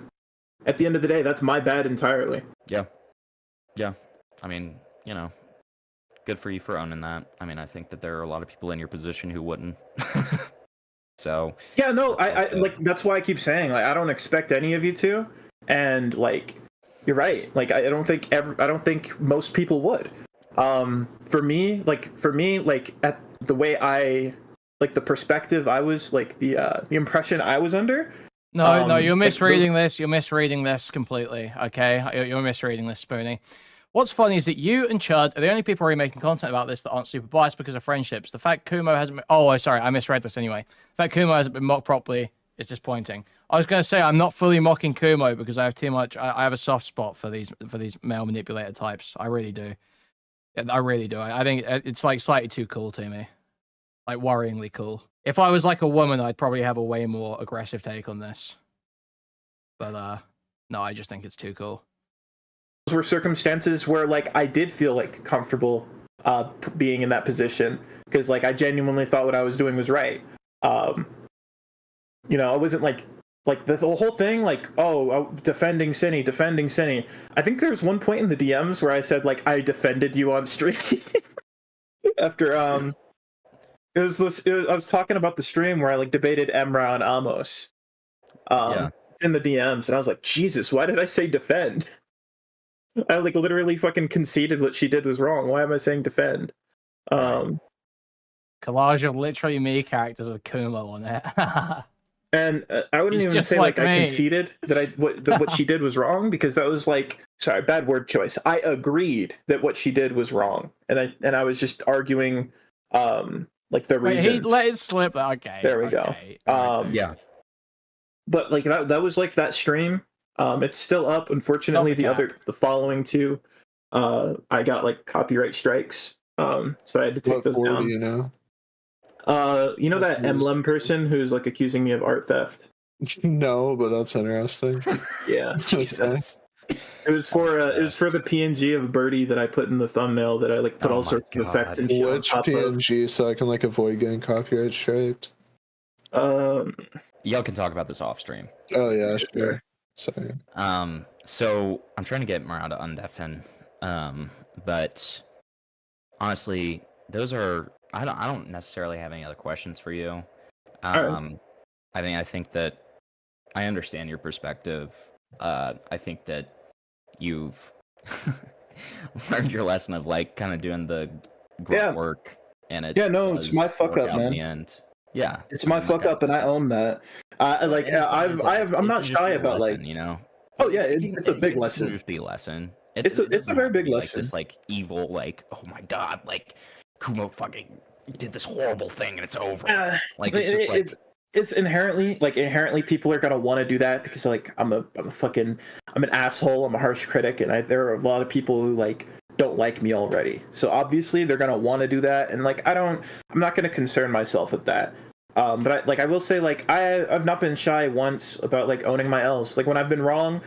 at the end of the day, that's my bad entirely. Yeah. I mean, you know, good for you for owning that. I mean, I think that there are a lot of people in your position who wouldn't. So yeah, no, I like, that's why I keep saying, like, I don't expect any of you to, and like, you're right. Like, I don't think most people would. For me, at the way I, like, the perspective I was, like, the impression I was under. No, you're misreading this. You're misreading this completely. Okay, you're misreading this, Spoonie. What's funny is that you and Chud are the only people who are making content about this that aren't super biased because of friendships. The fact Kumo hasn't been... Oh, sorry, I misread this anyway. The fact Kumo hasn't been mocked properly is disappointing. I was going to say I'm not fully mocking Kumo because I have too much... I have a soft spot for these male manipulator types. I really do. I really do. I think it's like slightly too cool to me. Like worryingly cool. If I was like a woman, I'd probably have a way more aggressive take on this. But no, I just think it's too cool. Those were circumstances where, like, I did feel like comfortable being in that position, because like I genuinely thought what I was doing was right. You know, I wasn't like the whole thing, like, defending Synni. I think there was one point in the DMs where I said, like, I defended you on stream. After I was talking about the stream where I like debated Emra and Amos in the DMs, and I was like, Jesus, why did I say defend? I like literally fucking conceded what she did was wrong. Why am I saying defend? Collage of literally me characters with Kumo on it. And I wouldn't even say like I conceded that what she did was wrong, because that was like, sorry, bad word choice. I agreed that what she did was wrong, and I was just arguing like the reasons. He let it slip. Okay. There we go. Yeah. But like that was like that stream. It's still up. Unfortunately, the following two, I got like copyright strikes. So I had to take those down. You know? You know that emblem person who's like accusing me of art theft? No, but that's interesting. Yeah. Jesus. It was for the PNG of Birdie that I put in the thumbnail that I like put all sorts of effects and shit. Which PNG, so I can like avoid getting copyright striked? Y'all can talk about this off stream. Oh yeah, sure. Sorry. So I'm trying to get Morale to undeafen. But honestly, those are I don't necessarily have any other questions for you. I think that I understand your perspective. I think that you've learned your lesson of like kind of doing the grunt work, and it's my fuck up, man. In the end. Yeah, it's my fuck up, and I own that. I'm not shy about lesson, like, you know. Oh yeah, it's a big lesson. It just be a lesson. It's a very big lesson. Like this like evil, like, oh my god, like Kumo fucking did this horrible thing and it's over. Like it's just like it's inherently people are gonna want to do that because like I'm an asshole, I'm a harsh critic, and there are a lot of people who like don't like me already. So obviously they're gonna want to do that, and like I'm not gonna concern myself with that. But I will say like I've not been shy once about like owning my L's. Like when I've been wrong,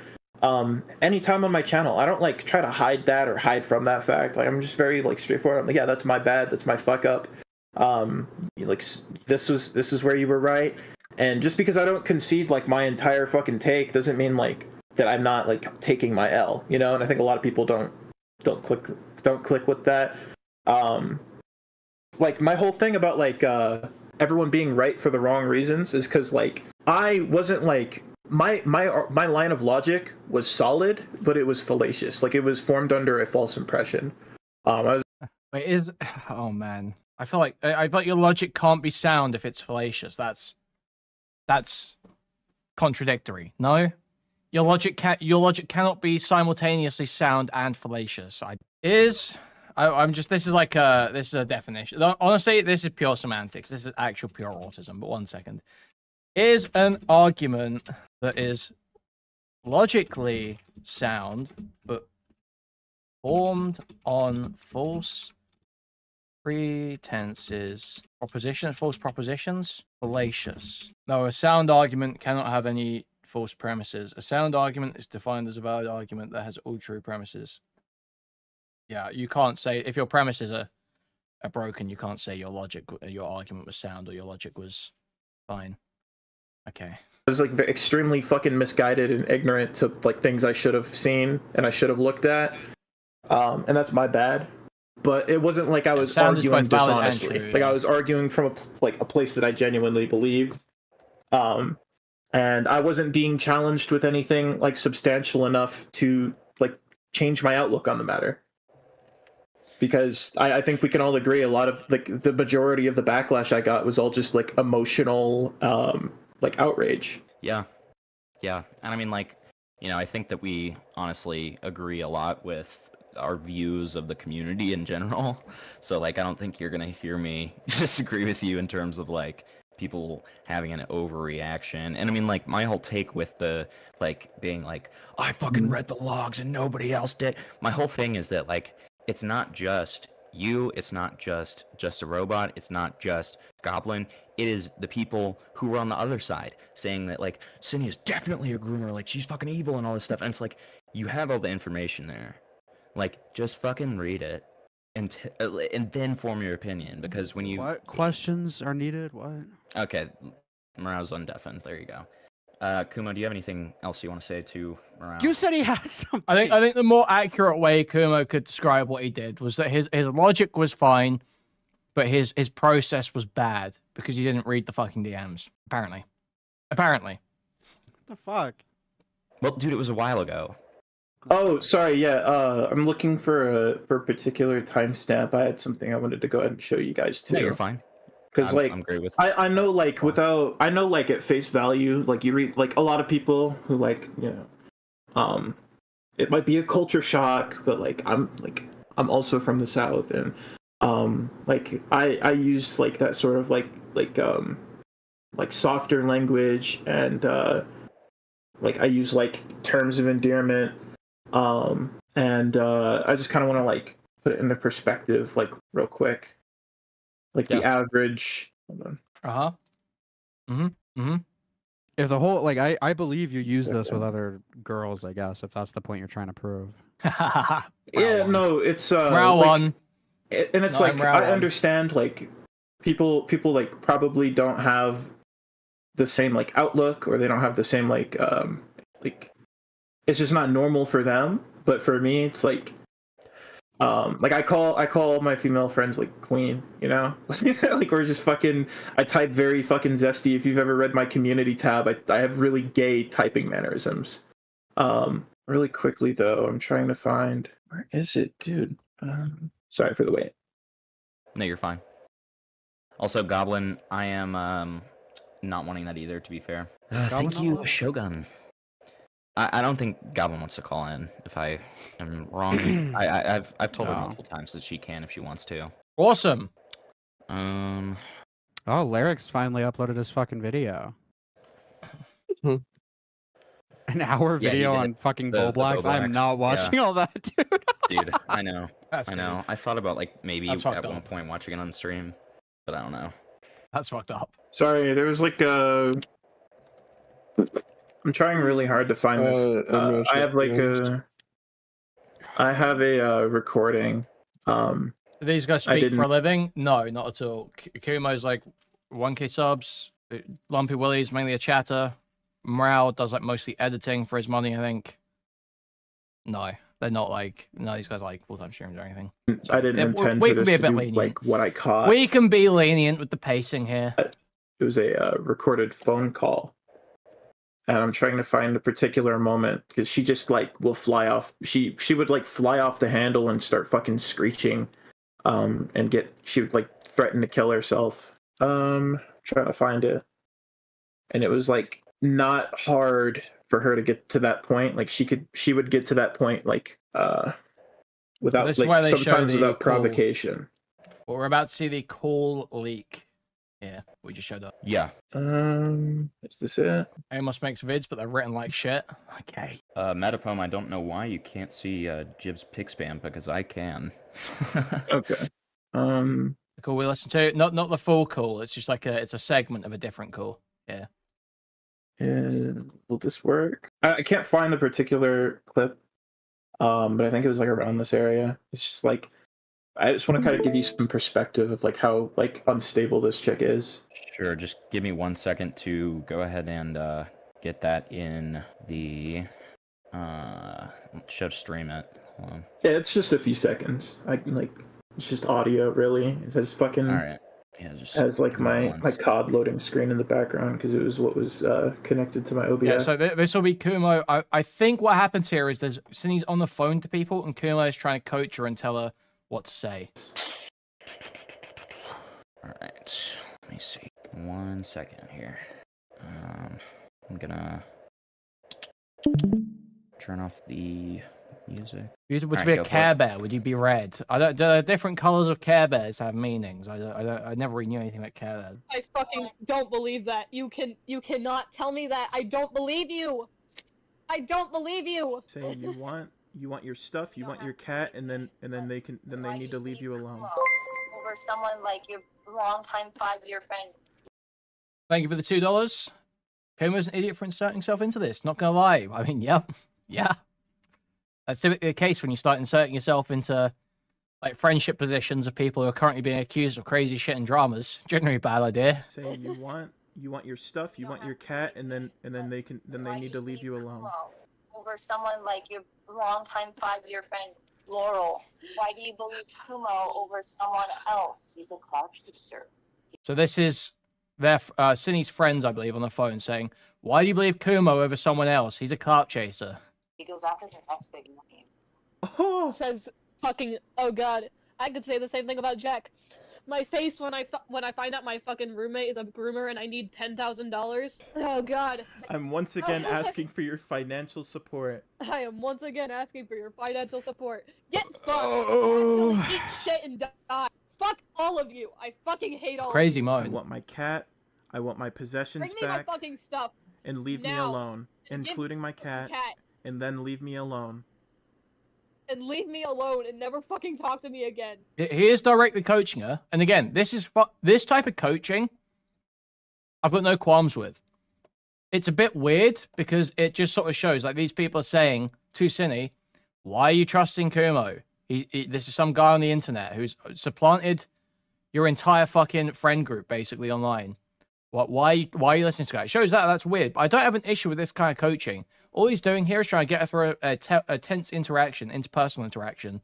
anytime on my channel, I don't like try to hide that or hide from that fact. Like I'm just very like straightforward. I'm like, yeah, that's my bad, that's my fuck up. Like this is where you were right. And just because I don't concede like my entire fucking take doesn't mean like that I'm not like taking my L, you know. And I think a lot of people don't click with that. Like my whole thing about like everyone being right for the wrong reasons is because like I wasn't like my line of logic was solid, but it was fallacious. Like it was formed under a false impression. Wait, oh man, I feel like your logic can't be sound if it's fallacious. That's contradictory. No, your logic cannot be simultaneously sound and fallacious. This is a definition. Honestly, this is pure semantics. This is actual pure autism. But one second, is an argument that is logically sound but formed on false pretenses, false propositions, fallacious. No, a sound argument cannot have any false premises. A sound argument is defined as a valid argument that has all true premises. Yeah, you can't say if your premises are broken, you can't say your argument was sound or your logic was fine. Okay. I was like extremely fucking misguided and ignorant to like things I should have seen and I should have looked at, and that's my bad. But it wasn't like I was arguing dishonestly. True, yeah. Like I was arguing from a place that I genuinely believed, and I wasn't being challenged with anything like substantial enough to like change my outlook on the matter. Because I think we can all agree a lot of like the majority of the backlash I got was all just like emotional like outrage. Yeah. And I mean, like, you know, I think that we honestly agree a lot with our views of the community in general. So like, I don't think you're gonna hear me disagree with you in terms of like people having an overreaction. And I mean, like, my whole take with the like being like, I fucking read the logs and nobody else did. My whole thing is that like, it's not just you, it's not just a robot, it's not just Goblin, it is the people who were on the other side saying that like Synni is definitely a groomer, like she's fucking evil and all this stuff. And it's like, you have all the information there, like just fucking read it and then form your opinion. Because when you what questions are needed, what? Okay, Morale's undeafened, there you go. Kumo, do you have anything else you want to say to Morale? You said he had something. I think the more accurate way Kumo could describe what he did was that his logic was fine, but his process was bad because he didn't read the fucking DMs. Apparently. What the fuck? Well, dude, it was a while ago. Oh, sorry. Yeah, I'm looking for a particular timestamp. I had something I wanted to go ahead and show you guys too. No, you're fine. Because like I'm great with I know like I know like at face value, like you read like a lot of people who like, you know, it might be a culture shock, but like I'm also from the South, and like I use like that sort of like softer language, and like I use like terms of endearment, and I just kind of want to like put it into perspective like real quick. Like the average. Hold on. If the whole like I believe you use this with other girls, I guess, if that's the point you're trying to prove. Yeah, no, it's round like, one. And it's like I understand like people like probably don't have the same like outlook, or they don't have the same like it's just not normal for them. But for me, it's like I call my female friends like queen, you know. Like we're just fucking. I type very fucking zesty. If you've ever read my community tab, I have really gay typing mannerisms. Really quickly though, I'm trying to find, where is it, dude? Sorry for the wait. No, you're fine. Also, Goblin, I am not wanting that either, to be fair. Thank you, Shogun. I don't think Goblin wants to call in, if I am wrong. I've told her multiple times that she can if she wants to. Awesome. Oh, Lyric's finally uploaded his fucking video. An hour video on fucking Bowblacks. I'm not watching all that, dude. Dude, I know. I know. I thought about like maybe at one point watching it on stream, but I don't know. That's fucked up. Sorry, there was like a. I'm trying really hard to find this. I have like a recording. Do these guys speak for a living? No, not at all. Kumo's like 1K subs. Lumpy Willie's mainly a chatter. Morale does like mostly editing for his money, I think. No, they're not like these guys are like full-time streamers or anything. So, I didn't intend for this to be like what I caught. We can be lenient with the pacing here. It was a recorded phone call. and I'm trying to find a particular moment because she just like will fly off. She would like fly off the handle and start fucking screeching, and she would like threaten to kill herself. Trying to find it, and it was like not hard for her to get to that point. Like she would get to that point like without this is where like they show sometimes the without cool- provocation. Well, we're about to see the call leak. Yeah, we just showed up. Yeah. Is this it? Amos makes vids, but they're written like shit. Okay. Metapome, I don't know why you can't see Jib's pick spam because I can. Okay. The call we listen to, not the full call. It's just like it's a segment of a different call. Yeah. Will this work? I can't find the particular clip, but I think it was like around this area. It's just like I just want to kind of give you some perspective of like how like unstable this chick is. Sure, just give me 1 second to go ahead and get that in the should stream it. Hold on. Yeah, it's just a few seconds. It's just audio really. It has fucking All right. Yeah, just has like my COD loading screen in the background because it was what was connected to my OBS. Yeah, so this will be Kumo. I think what happens here is Synni's on the phone to people and Kumo is trying to coach her and tell her what to say. All right. Let me see. 1 second here. I'm gonna turn off the music. If you were to be a Care Bear, would you be red? Do different colors of Care Bears have meanings? I never really knew anything about Care Bears. I fucking don't believe that. You cannot tell me that. I don't believe you. I don't believe you. Say you want your stuff, you want your cat, and then they need to leave you alone. Over someone like your longtime 5-year friend. Thank you for the $2. Kumo's an idiot for inserting himself into this. Not gonna lie. I mean, yeah. That's typically the case when you start inserting yourself into like friendship positions of people who are currently being accused of crazy shit and dramas. Generally a bad idea. Say you want your stuff, you want your cat, and then they need to leave you alone. Over someone like your longtime 5-year friend Laurel. Why do you believe Kumo over someone else? He's a cloud chaser. So this is their Synni's friends, I believe, on the phone saying, "Why do you believe Kumo over someone else? He's a clout chaser." He goes after the next big money. Oh, says fucking. Oh god, I could say the same thing about Jack. My face when I find out my fucking roommate is a groomer and I need $10,000. Oh god. I'm once again asking for your financial support. I am once again asking for your financial support. Get fucked. Actually, eat shit and die. Fuck all of you. I fucking hate all Crazy of you. mode. I want my cat. I want my possessions Bring me back. my fucking stuff. And leave me now. alone, including my cat. And then leave me alone. And leave me alone and never fucking talk to me again. He is directly coaching her, and again, this type of coaching, I've got no qualms with. It's a bit weird because it just sort of shows like these people are saying to Synni, "Why are you trusting Kumo? This is some guy on the internet who's supplanted your entire fucking friend group basically online. Why are you listening to that?" It shows that's weird. But I don't have an issue with this kind of coaching. All he's doing here is trying to get her through a tense interaction, interpersonal interaction,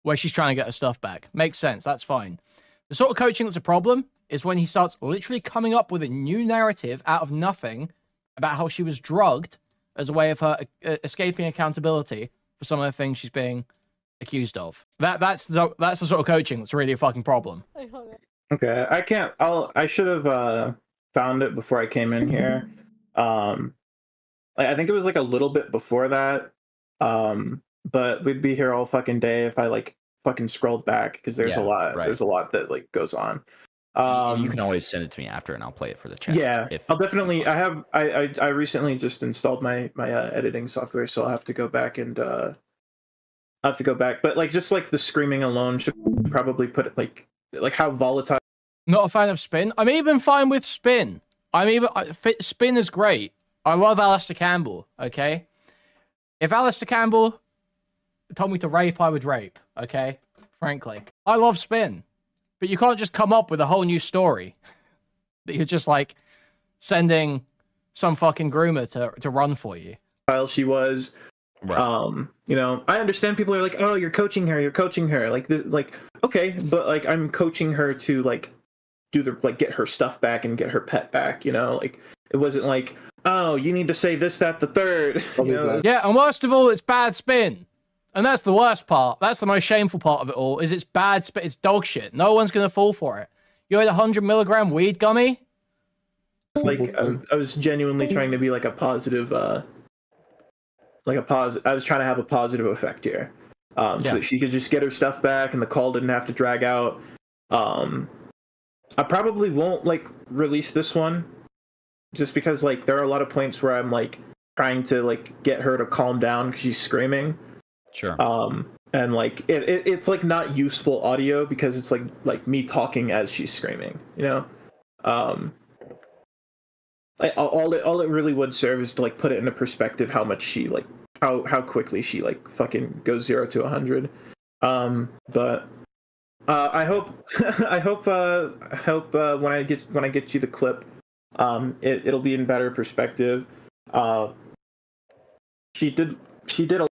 where she's trying to get her stuff back. Makes sense. That's fine. The sort of coaching that's a problem is when he starts literally coming up with a new narrative out of nothing about how she was drugged as a way of her escaping accountability for some of the things she's being accused of. That's the sort of coaching that's really a fucking problem. Okay, I should have found it before I came in here. I think it was like a little bit before that. But we'd be here all fucking day if I like fucking scrolled back because there's a lot. Right. There's a lot that like goes on. You can always send it to me after, and I'll play it for the chat. Yeah, I'll definitely. I recently just installed my editing software, so I'll have to go back and But like just like the screaming alone should probably put it like how volatile. Not a fan of Spin. I'm even fine with Spin. Spin is great. I love Alistair Campbell. Okay, if Alistair Campbell told me to rape, I would rape. Okay, frankly, I love Spin. But you can't just come up with a whole new story that you're just like sending some fucking groomer to run for you. While she was, you know, I understand people are like, oh, you're coaching her, like this, like okay, but like I'm coaching her to like do the get her stuff back and get her pet back, you know, like it wasn't like, oh, you need to say this, that, the third. You know? Yeah, and worst of all, it's bad spin. And that's the worst part. That's the most shameful part of it all, is it's bad spin. It's dog shit. No one's going to fall for it. You had a 100 milligram weed gummy? It's like, I was genuinely trying to be like a positive, I was trying to have a positive effect here. So that she could just get her stuff back and the call didn't have to drag out. I probably won't, like, release this one. Just because, like, there are a lot of points where I'm, like, trying to, like, get her to calm down because she's screaming. Sure. And, like, it's, like, not useful audio because it's, like me talking as she's screaming, you know? All it really would serve is to, like, put it into perspective how much she, like, how quickly she, like, fucking goes 0 to 100. But I hope when I get you the clip, it'll be in better perspective. She did a.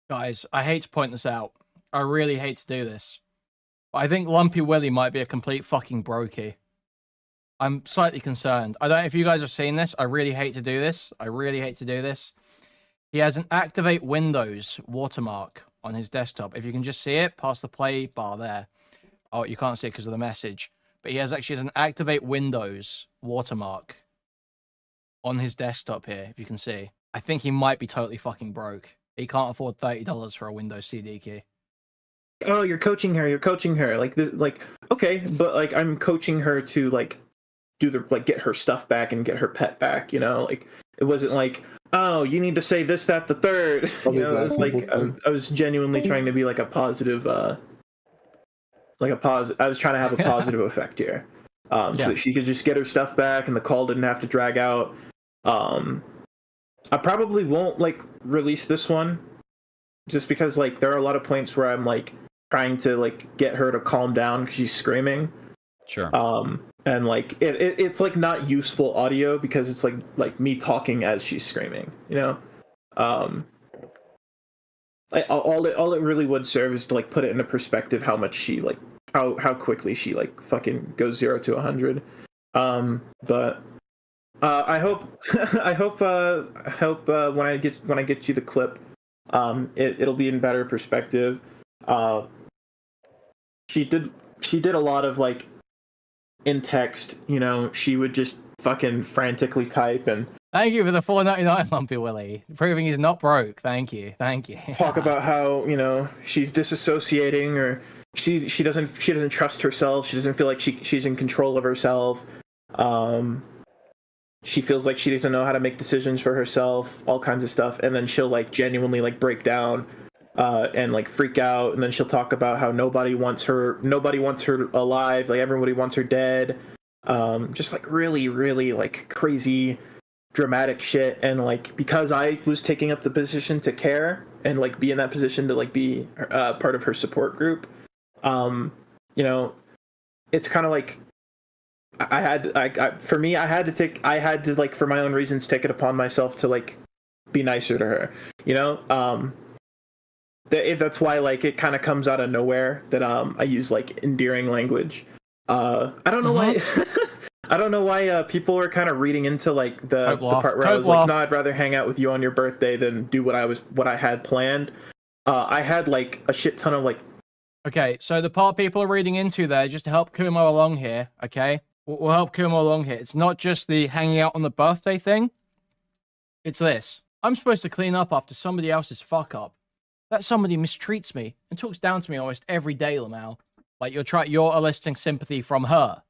Guys, I hate to point this out. I really hate to do this. But I think Lumpy Willie might be a complete fucking brokey. I'm slightly concerned. I don't know if you guys have seen this. I really hate to do this. He has an Activate Windows watermark on his desktop. If you can just see it, past the play bar there. Oh, you can't see it because of the message. But he has an Activate Windows watermark on his desktop here, if you can see. I think he might be totally fucking broke. He can't afford $30 for a Windows CD key. Oh, you're coaching her. Like this, like, okay, but like I'm coaching her to like do the, like, get her stuff back and get her pet back, you know? Like it wasn't like, oh, you need to say this, that, the third. You know, it was like I was genuinely trying to be like a positive I was trying to have a positive effect here. So that she could just get her stuff back and the call didn't have to drag out. I probably won't, like, release this one just because, like, there are a lot of points where I'm, like, trying to, like, get her to calm down because she's screaming. Sure. And, like, it's, like, not useful audio because it's, like me talking as she's screaming, you know? All it really would serve is to, like, put it into perspective how much she, like, how quickly she, like, fucking goes 0 to 100. But I hope when I get you the clip, it'll be in better perspective. She did a lot of, like, in text, you know, she would just fucking frantically type and thank you for the $4.99, Lumpy Willie, proving he's not broke. Thank you. Talk about how, you know, she's disassociating, or she doesn't trust herself. She doesn't feel like she's in control of herself. She feels like she doesn't know how to make decisions for herself, all kinds of stuff, and then she'll, like, genuinely, like, break down and, like, freak out, and then she'll talk about how nobody wants her alive, like, everybody wants her dead. Just, like, really, really, like, crazy dramatic shit. And, like, because I was taking up the position to care and, like, be in that position to, like, be part of her support group, you know, it's kind of like I had to, like, for my own reasons, take it upon myself to, like, be nicer to her, you know? That's why, like, it kind of comes out of nowhere that I use, like, endearing language. I don't know why. I don't know why people are kind of reading into, like, the part where I was like, no, I'd rather hang out with you on your birthday than do what I had planned. I had, like, a shit ton of, like. Okay, so the part people are reading into there, just to help Kumo along here, okay? We'll help Kumo along here. It's not just the hanging out on the birthday thing. It's this. I'm supposed to clean up after somebody else's fuck up. That somebody mistreats me and talks down to me almost every day, Lamau. Like, you're eliciting sympathy from her.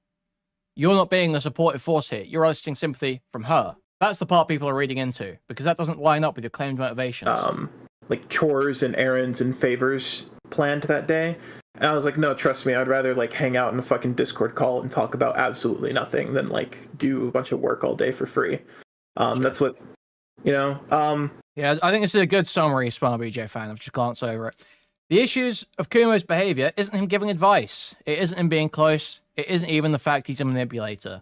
You're not being the supportive force here. You're eliciting sympathy from her. That's the part people are reading into, because that doesn't line up with your claimed motivations. Like, chores and errands and favors planned that day. And I was like, no, trust me, I'd rather, like, hang out in a fucking Discord call and talk about absolutely nothing than, like, do a bunch of work all day for free. That's what, you know, Yeah, I think this is a good summary, Spinal BJ fan. I've just glanced over it. The issues of Kumo's behavior isn't him giving advice. It isn't him being close. It isn't even the fact he's a manipulator.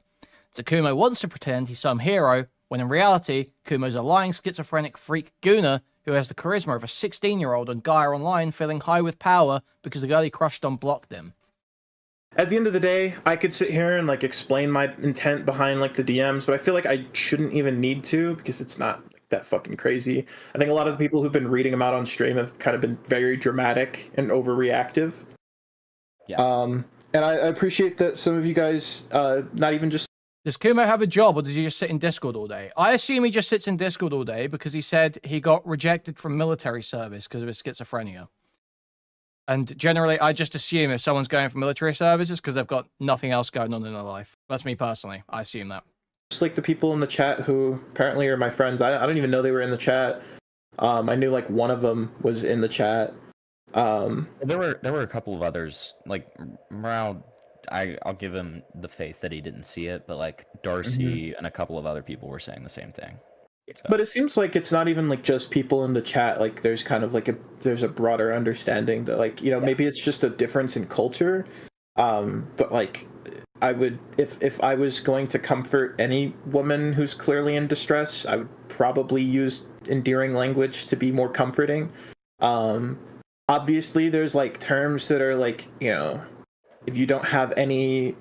So Kumo wants to pretend he's some hero, when in reality, Kumo's a lying schizophrenic freak gooner who has the charisma of a 16-year-old on Gaia Online feeling high with power because the girl he crushed on blocked him. at the end of the day, I could sit here and like explain my intent behind like the DMs, but I feel like I shouldn't even need to because it's not like, that fucking crazy. I think a lot of the people who've been reading them out on stream have kind of been very dramatic and overreactive. Yeah. And I appreciate that some of you guys, not even just. Does Kumo have a job, or does he just sit in Discord all day? I assume he just sits in Discord all day because he said he got rejected from military service because of his schizophrenia. And generally, I just assume if someone's going for military services because they've got nothing else going on in their life. That's me personally. I assume that. Just like the people in the chat who apparently are my friends. I don't even know they were in the chat. I knew like one of them was in the chat. There were a couple of others. Like Morale, I'll give him the faith that he didn't see it, but like Darcy and a couple of other people were saying the same thing. So. But it seems like it's not even like just people in the chat. Like there's kind of like there's a broader understanding that like, you know, maybe it's just a difference in culture. But like I would, if I was going to comfort any woman who's clearly in distress, I would probably use endearing language to be more comforting. Obviously there's like terms that are like, you know, if you don't have any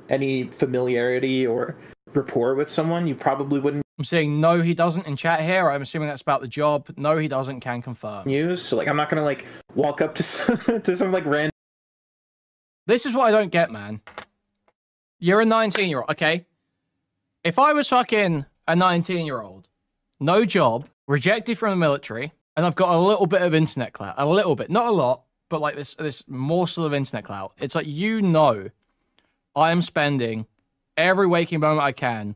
familiarity or rapport with someone, you probably wouldn't. I'm saying no, he doesn't in chat here. I'm assuming that's about the job. No, he doesn't. Can confirm. Use so like I'm not gonna like walk up to some like random. This is what I don't get, man. You're a 19-year-old, okay? If I was fucking a 19-year-old, no job, rejected from the military, and I've got a little bit of internet clout, a little bit, not a lot, but like this morsel of internet clout. It's like, you know, I am spending every waking moment I can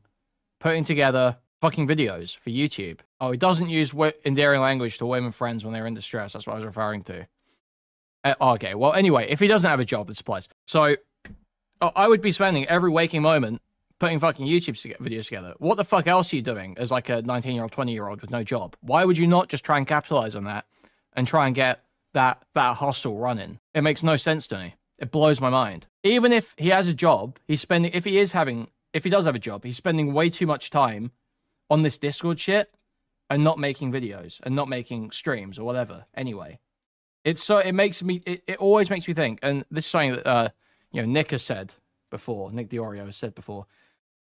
putting together fucking videos for YouTube. Oh, he doesn't use endearing language to women friends when they're in distress. That's what I was referring to. Okay, well, anyway, if he doesn't have a job, that applies. So, I would be spending every waking moment putting fucking YouTube videos together. What the fuck else are you doing as like a 19-year-old, 20-year-old with no job? Why would you not just try and capitalize on that and try and get that hustle running? It makes no sense to me. It blows my mind. Even if he has a job, he's spending, if he does have a job, he's spending way too much time on this Discord shit and not making videos and not making streams or whatever. Anyway, it always makes me think, and this is something that, you know, Nick has said before, Nick Diorio has said before,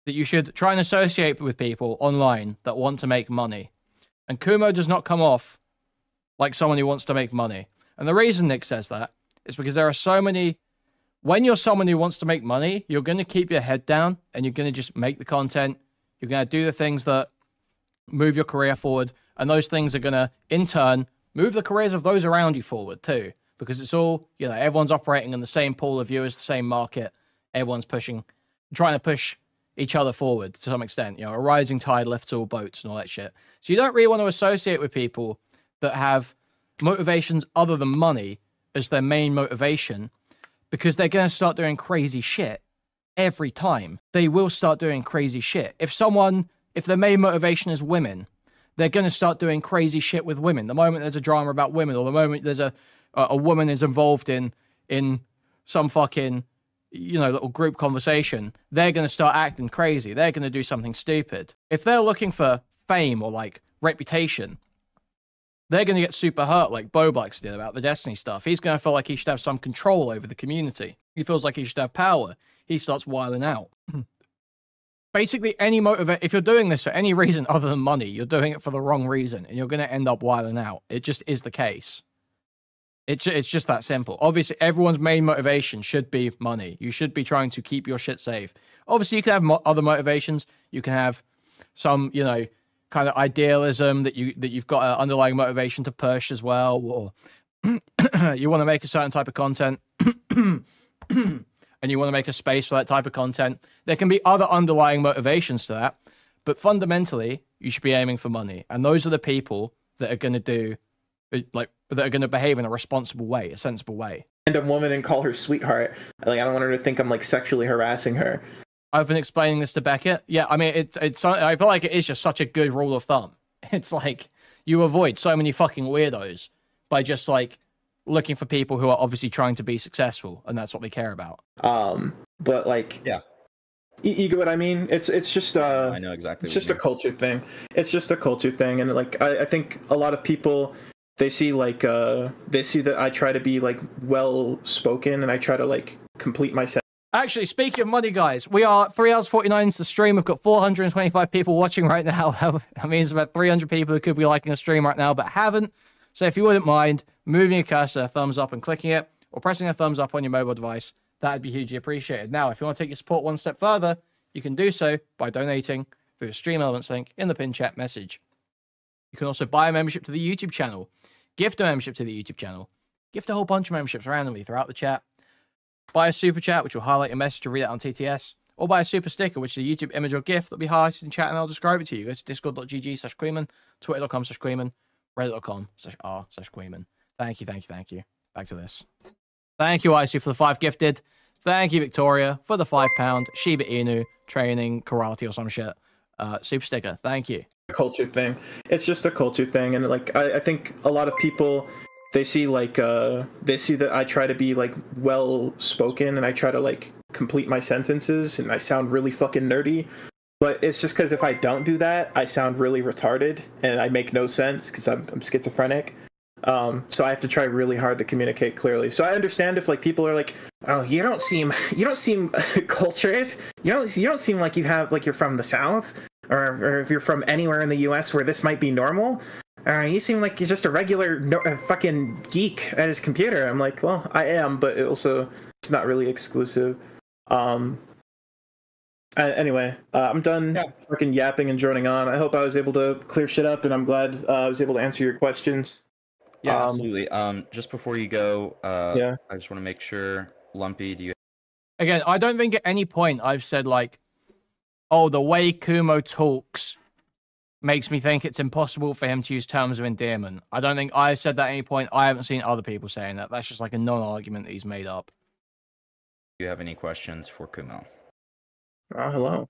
that you should try and associate with people online that want to make money. And Kumo does not come off like someone who wants to make money. And the reason Nick says that is because there are so many, when you're someone who wants to make money, you're going to keep your head down and you're going to just make the content. You're going to do the things that move your career forward. And those things are going to, in turn, move the careers of those around you forward too. Because it's all, you know, everyone's operating in the same pool of viewers, the same market. Everyone's trying to push each other forward to some extent. You know, a rising tide lifts all boats and all that shit. So you don't really want to associate with people that have motivations other than money as their main motivation, because they're going to start doing crazy shit every time. They will start doing crazy shit. If their main motivation is women, they're going to start doing crazy shit with women. The moment there's a drama about women, or the moment there's a woman is involved in some fucking, you know, little group conversation, they're going to start acting crazy. They're going to do something stupid. If they're looking for fame or like reputation, they're going to get super hurt like Boblex did about the Destiny stuff. He's going to feel like he should have some control over the community. He feels like he should have power. He starts wilding out. Basically, if you're doing this for any reason other than money, you're doing it for the wrong reason, and you're going to end up wilding out. It just is the case. It's just that simple. Obviously, everyone's main motivation should be money. You should be trying to keep your shit safe. Obviously, you can have other motivations. You can have some, you know, kind of idealism that you've got an underlying motivation to push as well, or you want to make a certain type of content and you want to make a space for that type of content. There can be other underlying motivations to that, but fundamentally, you should be aiming for money. And those are the people that are going to do, like, that are going to behave in a responsible way, a sensible way. Random woman and call her sweetheart. Like, I don't want her to think I'm like sexually harassing her. I've been explaining this to Beckett. Yeah, I mean, it's. I feel like it is just such a good rule of thumb. It's like you avoid so many fucking weirdos by just like looking for people who are obviously trying to be successful, and that's what they care about. But like, yeah, you get what I mean? It's just I know exactly. It's just a culture thing. It's just a culture thing, and like I think a lot of people, they see that I try to be like well spoken and I try to like complete my sentence. Actually, speaking of money, guys, we are 3 hours 49 into the stream. We've got 425 people watching right now. That means about 300 people who could be liking the stream right now, but haven't. So if you wouldn't mind moving your cursor, a thumbs up and clicking it, or pressing a thumbs up on your mobile device, that'd be hugely appreciated. Now, if you want to take your support one step further, you can do so by donating through the Stream Elements link in the pin chat message. You can also buy a membership to the YouTube channel, gift a membership to the YouTube channel, gift a whole bunch of memberships randomly throughout the chat, buy a super chat, which will highlight your message to read it on TTS, or buy a super sticker, which is a YouTube image or GIF that'll be highlighted in chat and I'll describe it to you. Go to discord.gg/Kuihman, twitter.com/Kuihman, reddit.com/r/Kuihman. Thank you, thank you, thank you. Back to this. Thank you, Icy, for the 5 gifted. Thank you, Victoria, for the £5. Shiba Inu, training, karate or some shit. Super sticker. Thank you. Culture thing. It's just a culture thing. And like, I think a lot of people, they see that I try to be like well spoken and I try to like complete my sentences and I sound really fucking nerdy. But it's just because if I don't do that, I sound really retarded and I make no sense because I'm schizophrenic. So I have to try really hard to communicate clearly. So I understand if like people are like, oh, you don't seem cultured. You don't seem like you're from the South, or if you're from anywhere in the U.S. where this might be normal. You seem like you're just a regular fucking geek at his computer. I'm like, well, I am, but it's not really exclusive. Anyway, I'm done fucking yapping and droning on. I hope I was able to clear shit up, and I'm glad I was able to answer your questions. Yeah, absolutely. Just before you go, I just want to make sure, Lumpy, do you... Again, I don't think at any point I've said, like, oh, the way Kumo talks makes me think it's impossible for him to use terms of endearment. I don't think I said that at any point. I haven't seen other people saying that. That's just like a non-argument that he's made up. Do you have any questions for Kumo? Hello.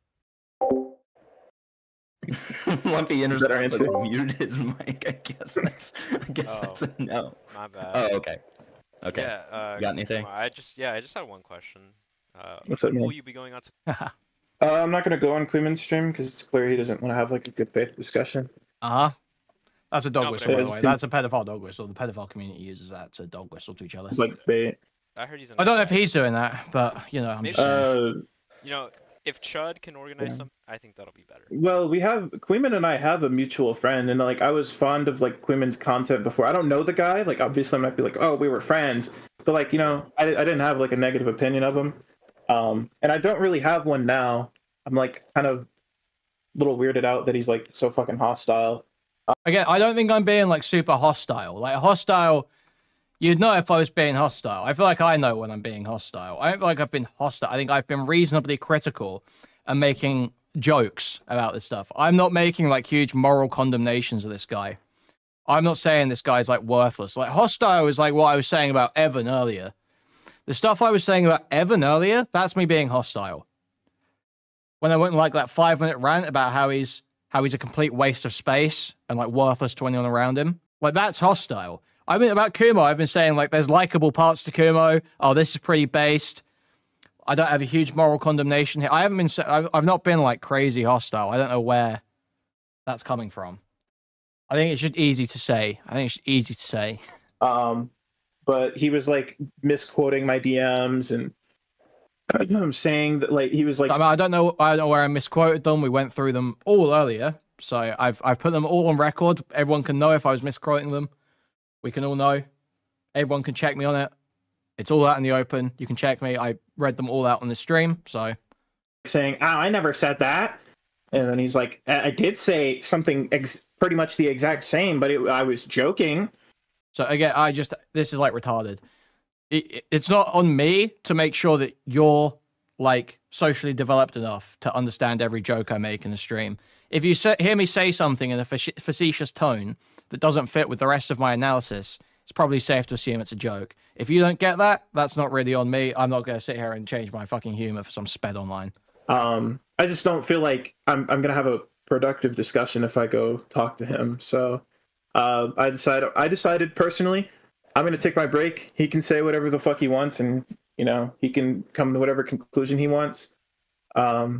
Lumpy in response muted his mic. I guess that's a no. My bad. Oh, okay. Okay. Yeah, you got anything? I just had one question. What's that mean? Will you be going on to... I'm not gonna go on Kuihman's stream because it's clear he doesn't want to have like a good faith discussion. That's a dog whistle, by the way. That's a pedophile dog whistle. The pedophile community uses that to dog whistle to each other. It's like bait. I heard he's in... I don't know if he's doing that, but you know, I'm just saying. You know, if Chud can organize something, I think that'll be better. Well, Kuihman and I have a mutual friend, and like I was fond of like Kuihman's content before. I don't know the guy. Like obviously I might be like, oh, we were friends, but like I didn't have like a negative opinion of him. And I don't really have one now. I'm like kind of a little weirded out that he's like so fucking hostile. Again, I don't think I'm being like super hostile. Like hostile, you'd know if I was being hostile. I feel like I know when I'm being hostile. I don't feel like I've been hostile. I think I've been reasonably critical and making jokes about this stuff. I'm not making like huge moral condemnations of this guy. I'm not saying this guy's like worthless. Like hostile is like what I was saying about Evan earlier. The stuff I was saying about Evan earlier, that's me being hostile. When I went in like that 5-minute rant about how he's a complete waste of space and like worthless to anyone around him. Like that's hostile. I mean about Kumo, I've been saying like there's likable parts to Kumo. Oh, this is pretty based. I don't have a huge moral condemnation here. I've not been like crazy hostile. I don't know where that's coming from. I think it's just easy to say. But he was like misquoting my DMs and I'm saying that like he was like I don't know where I misquoted them. We went through them all earlier, so I've put them all on record. Everyone can know if I was misquoting them. We can all know. Everyone can check me on it. It's all out in the open. You can check me. I read them all out on the stream. So saying, "Oh, I never said that," and then he's like, "I did say something pretty much the exact same, but I was joking." So again, this is like retarded. It's not on me to make sure that you're like socially developed enough to understand every joke I make in the stream. If you hear me say something in a facetious tone that doesn't fit with the rest of my analysis, it's probably safe to assume it's a joke. If you don't get that, that's not really on me. I'm not going to sit here and change my fucking humor for some sped online. I just don't feel like I'm going to have a productive discussion if I go talk to him. So I decided personally, I'm going to take my break. He can say whatever the fuck he wants, and, he can come to whatever conclusion he wants. But,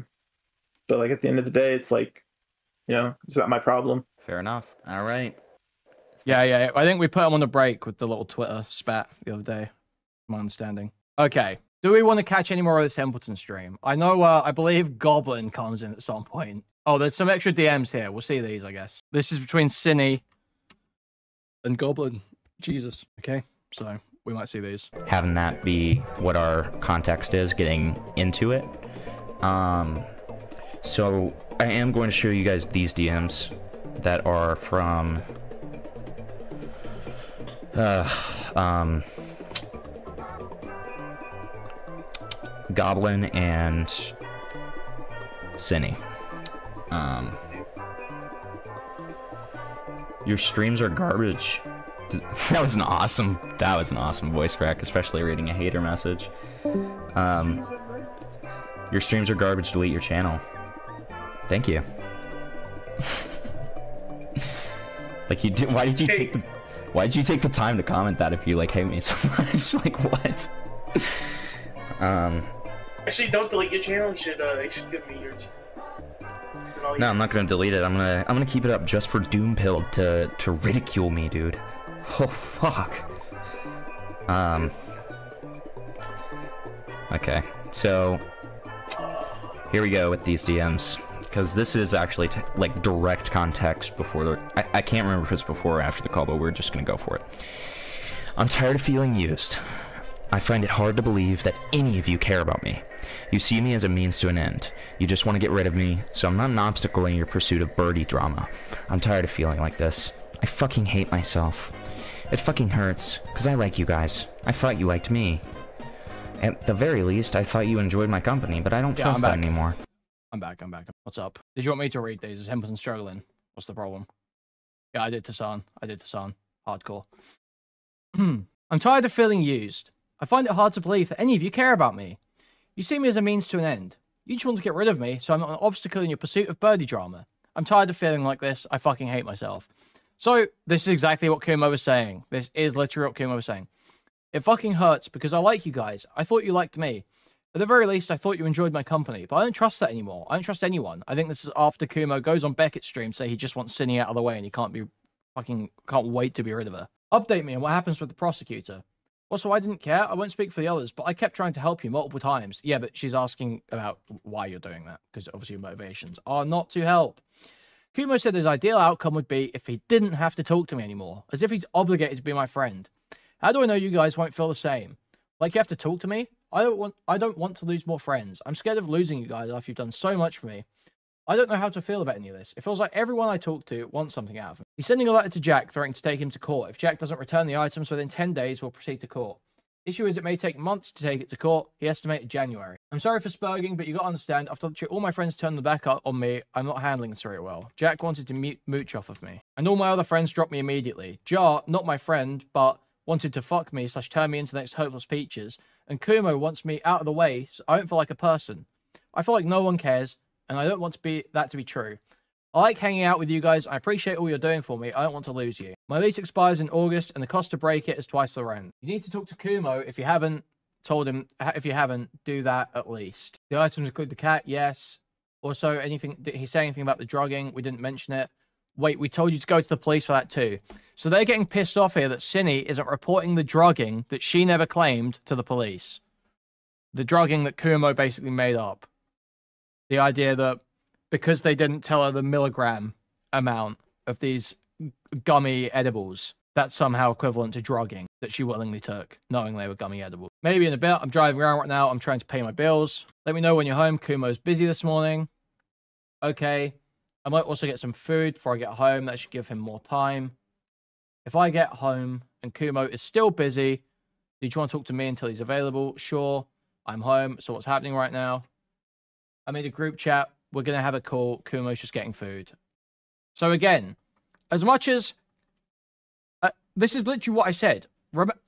like, at the end of the day, it's like, it's not my problem. Fair enough. All right. Yeah. I think we put him on the break with the little Twitter spat the other day, my understanding. Okay. Do we want to catch any more of this Templeton stream? I know, I believe Goblin comes in at some point. Oh, there's some extra DMs here. We'll see these, I guess. This is between Synni and Goblin. Jesus. Okay, so we might see these. Having that be what our context is, getting into it. So I am going to show you guys these DMs that are from Goblin and Synni. Your streams are garbage. That was an awesome voice crack, especially reading a hater message. Your streams are garbage, delete your channel. Thank you. Like, why did you take the time to comment that if you like hate me so much? Like, what? Actually, don't delete your channel. You should they should give me your channel. No, I'm not gonna delete it. I'm gonna keep it up just for Doompill to ridicule me, dude. Oh fuck. Okay, so here we go with these DMs, because this is actually like direct context before I can't remember if it's before or after the call, but we're just gonna go for it. I'm tired of feeling used. I find it hard to believe that any of you care about me. You see me as a means to an end. You just want to get rid of me, so I'm not an obstacle in your pursuit of birdie drama. I'm tired of feeling like this. I fucking hate myself. It fucking hurts, because I like you guys. I thought you liked me. At the very least, I thought you enjoyed my company, but I don't trust that anymore. I'm back. What's up? Did you want me to read these? Is Templeton struggling? What's the problem? Yeah, I did Tassan. Hardcore. I'm tired of feeling used. I find it hard to believe that any of you care about me. You see me as a means to an end. You just want to get rid of me, so I'm not an obstacle in your pursuit of birdie drama. I'm tired of feeling like this. I fucking hate myself. So, this is exactly what Kumo was saying. This is literally what Kumo was saying. It fucking hurts because I like you guys. I thought you liked me. At the very least, I thought you enjoyed my company, but I don't trust that anymore. I don't trust anyone. I think this is after Kumo goes on Beckett's stream, say he just wants Synni out of the way and he can't wait to be rid of her. Update me on what happens with the prosecutor. Also, I didn't care. I won't speak for the others, but I kept trying to help you multiple times. Yeah, but she's asking about why you're doing that, because obviously your motivations are not to help. Kumo said his ideal outcome would be if he didn't have to talk to me anymore, as if he's obligated to be my friend. How do I know you guys won't feel the same? Like you have to talk to me? I don't want to lose more friends. I'm scared of losing you guys after you've done so much for me. I don't know how to feel about any of this. It feels like everyone I talk to wants something out of him. He's sending a letter to Jack, threatening to take him to court. If Jack doesn't return the items within 10 days, we'll proceed to court. Issue is it may take months to take it to court. He estimated January. I'm sorry for spurging, but you gotta understand, after all my friends turned the back up on me, I'm not handling this very well. Jack wanted to mooch off of me. And all my other friends dropped me immediately. Jar, not my friend, but wanted to fuck me / turn me into the next Hopeless Peaches. And Kumo wants me out of the way, so I don't feel like a person. I feel like no one cares, and I don't want that to be true. I like hanging out with you guys. I appreciate all you're doing for me. I don't want to lose you. My lease expires in August, and the cost to break it is twice the rent. You need to talk to Kumo if you haven't told him. If you haven't, do that at least. The items include the cat, yes. Also, anything? Did he say anything about the drugging? We didn't mention it. Wait, we told you to go to the police for that too. So they're getting pissed off here that Synni isn't reporting the drugging that she never claimed to the police. The drugging that Kumo basically made up. The idea that because they didn't tell her the milligram amount of these gummy edibles, that's somehow equivalent to drugging that she willingly took, knowing they were gummy edibles. Maybe in a bit. I'm driving around right now. I'm trying to pay my bills. Let me know when you're home. Kumo's busy this morning. Okay. I might also get some food before I get home. That should give him more time. If I get home and Kumo is still busy, do you want to talk to me until he's available? Sure. I'm home. So what's happening right now? I made a group chat. We're going to have a call. Kumo's just getting food. So again, as much as... this is literally what I said.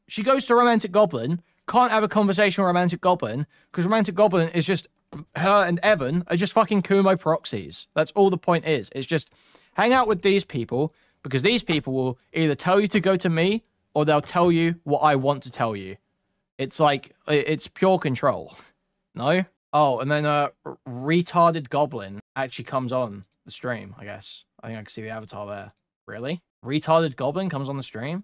She goes to Romantic Goblin, can't have a conversation with Romantic Goblin, because Romantic Goblin is just... her and Evan are just fucking Kumo proxies. That's all the point is. It's just hang out with these people, because these people will either tell you to go to me, or they'll tell you what I want to tell you. It's like, it's pure control. No? Oh, and then retarded Goblin actually comes on the stream, I guess. I think I can see the avatar there. Really? Retarded Goblin comes on the stream?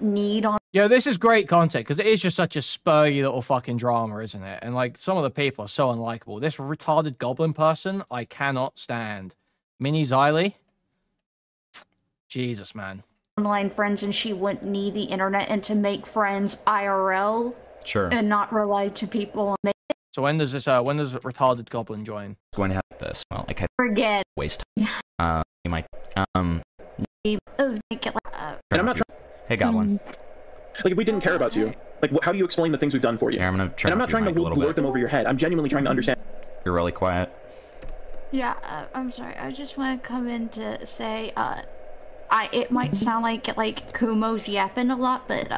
need on. Yeah, this is great content because it is just such a spurry little fucking drama, isn't it? And like some of the people are so unlikable. This retarded goblin person, I cannot stand. Minnie Xylee, Jesus, man. Online friends, and she wouldn't need the internet and to make friends IRL. Sure. And not rely to people. So when does this? When does retarded goblin join? Going to have this. Well, like I Forget. waste time. You might. And I'm not trying. Hey, Goblin. Like, if we didn't care about you, like, how do you explain the things we've done for you? Yeah, I'm gonna try. And I'm not trying to lord them over your head. I'm genuinely trying to understand. You're really quiet. Yeah, I'm sorry. I just want to come in to say, it might sound like Kumo's yapping a lot, but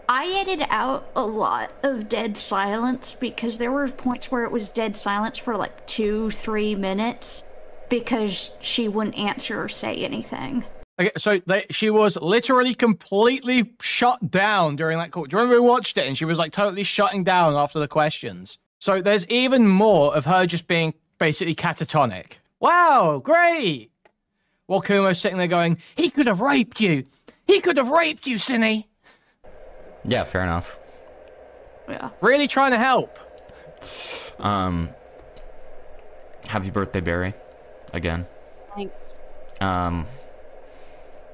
I edited out a lot of dead silence because there were points where it was dead silence for like 2-3 minutes because she wouldn't answer or say anything. Okay, so she was literally completely shut down during that call. Do you remember we watched it and she was like totally shutting down after the questions? So there's even more of her just being basically catatonic. Wow, great! While Kumo's sitting there going, he could have raped you! He could have raped you, Synni! Yeah, fair enough. Yeah. Really trying to help. Happy birthday, Barry. Again. Thanks.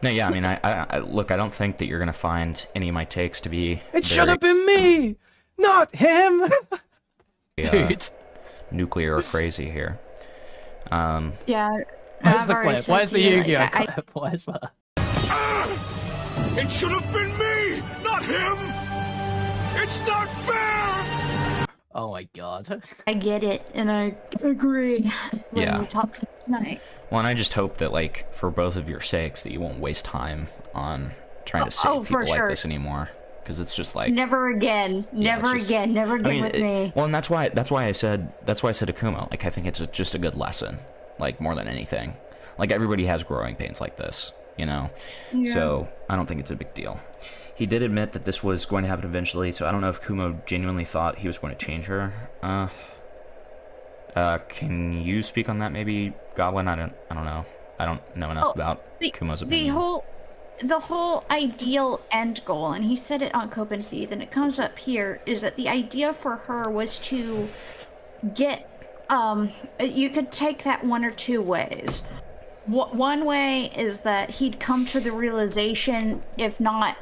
No, yeah, I mean, I look, I don't think that you're gonna find any of my takes to be. It should have been me, not him. Dude. Nuclear or crazy here. Yeah. Where's the clip? Where's the Yu-Gi-Oh clip? Where's that? It should have been me, not him. It's not fair. Oh my god. I get it, and I agree when Yeah. we talked tonight. Well, and I just hope that, like, for both of your sakes, that you won't waste time on trying to save people for like sure. this anymore, because it's just like Never again. Never it's just- again. Never again with me. Well, and that's why I said to Kumo, like, I think it's just a good lesson, like, more than anything. Like, everybody has growing pains like this, you know. Yeah. So I don't think it's a big deal. He did admit that this was going to happen eventually, so I don't know if Kumo genuinely thought he was going to change her. Can you speak on that, maybe, Goblin? I don't know. I don't know enough about Kumo's opinion. The whole ideal end goal, and he said it on Cope and Seeth, and it comes up here, is that the idea for her was to get, you could take that one or two ways. One way is that he'd come to the realization, if not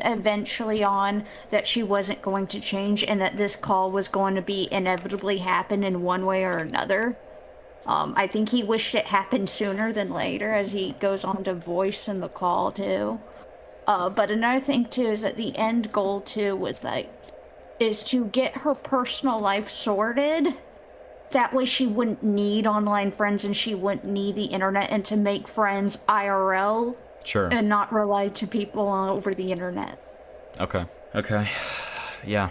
eventually on, that she wasn't going to change and that this call was going to be inevitably happen in one way or another. I think he wished it happened sooner than later, as he goes on to voice in the call too. But another thing too is that the end goal too is to get her personal life sorted. That way she wouldn't need online friends and she wouldn't need the internet, and to make friends IRL. Sure. And not rely to people over the internet. Okay. Okay. Yeah.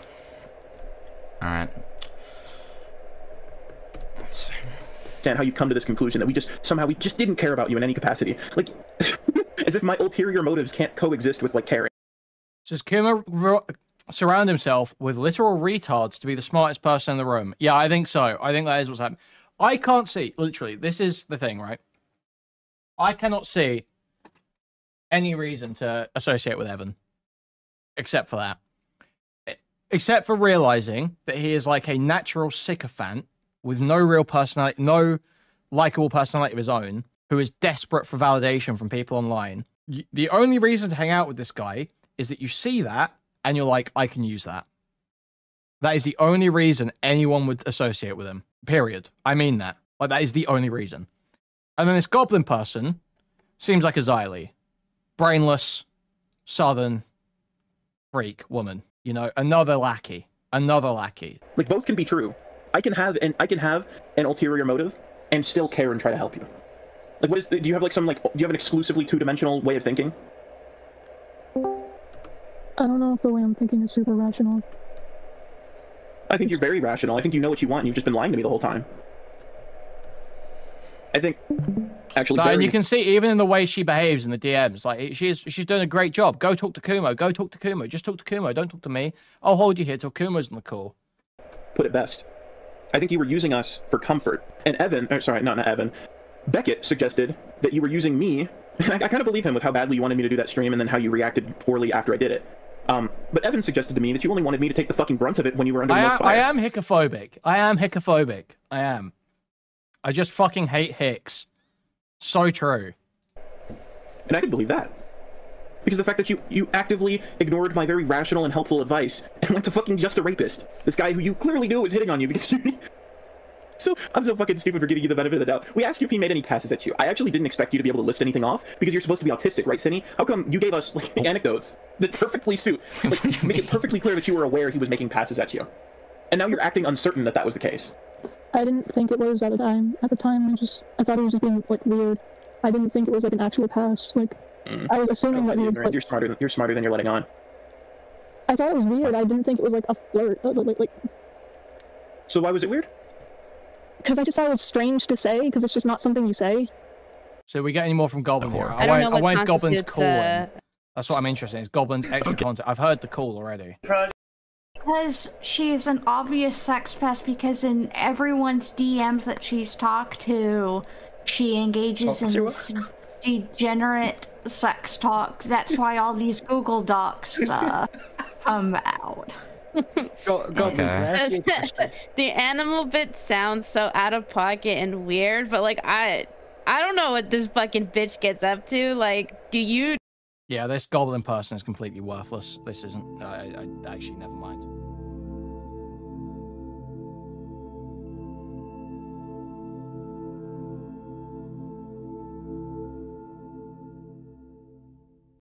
All right. Understand how you come to this conclusion that we just didn't care about you in any capacity, like as if my ulterior motives can't coexist with like caring. Does Kumo surround himself with literal retards to be the smartest person in the room? Yeah, I think so. I think that is what's happening. I can't see, literally, this is the thing, right? I cannot see any reason to associate with Evan, except for that. Except for realizing that he is like a natural sycophant with no real personality, no likable personality of his own, who is desperate for validation from people online. The only reason to hang out with this guy is that you see that and you're like, I can use that. That is the only reason anyone would associate with him. Period. I mean that. Like, that is the only reason. And then this goblin person seems like a Xylee. Brainless, southern, freak woman. You know, another lackey. Another lackey. Like, both can be true. I can have an ulterior motive and still care and try to help you. Like, do you have like do you have an exclusively two-dimensional way of thinking? I don't know if the way I'm thinking is super rational. I think you're very rational. I think you know what you want, and you've just been lying to me the whole time. I think, actually, no, and you can see even in the way she behaves in the DMs, like she's doing a great job. Go talk to Kumo. Go talk to Kumo. Just talk to Kumo. Don't talk to me. I'll hold you here till Kumo's on the call. Put it best. I think you were using us for comfort. And Evan, or sorry, not Evan, Beckett suggested that you were using me I kind of believe him with how badly you wanted me to do that stream and then how you reacted poorly after I did it. But Evan suggested to me that you only wanted me to take the fucking brunt of it when you were under the most fire. I am hickophobic. I am. I just fucking hate hicks. So true. And I could believe that. Because the fact that you actively ignored my very rational and helpful advice and went to fucking just a rapist. This guy who you clearly knew was hitting on you because you... So, I'm so fucking stupid for giving you the benefit of the doubt. We asked you if he made any passes at you. I actually didn't expect you to be able to list anything off because you're supposed to be autistic, right, Synni? How come you gave us like anecdotes that perfectly suit, like, make it perfectly clear that you were aware he was making passes at you? And now you're acting uncertain that that was the case. I didn't think it was at the time. At the time, I thought he was just being, like, weird. I didn't think it was, like, an actual pass. Like, I was assuming that he was, like... You're smarter than you're letting on. I thought it was weird. I didn't think it was, like, a flirt. So why was it weird? Because I just thought it was strange to say, because it's just not something you say. So we get any more from Goblin here? I don't know what I want Goblin's constitutes, call. That's what I'm interested in. Is Goblin's extra content? I've heard the call already. Because she's an obvious sex pest, because in everyone's DMs that she's talked to, she engages in degenerate sex talk. That's why all these Google Docs come out. The animal bit sounds so out of pocket and weird, but like I don't know what this fucking bitch gets up to. Like, do you? Yeah, this goblin person is completely worthless. This isn't. I actually never mind.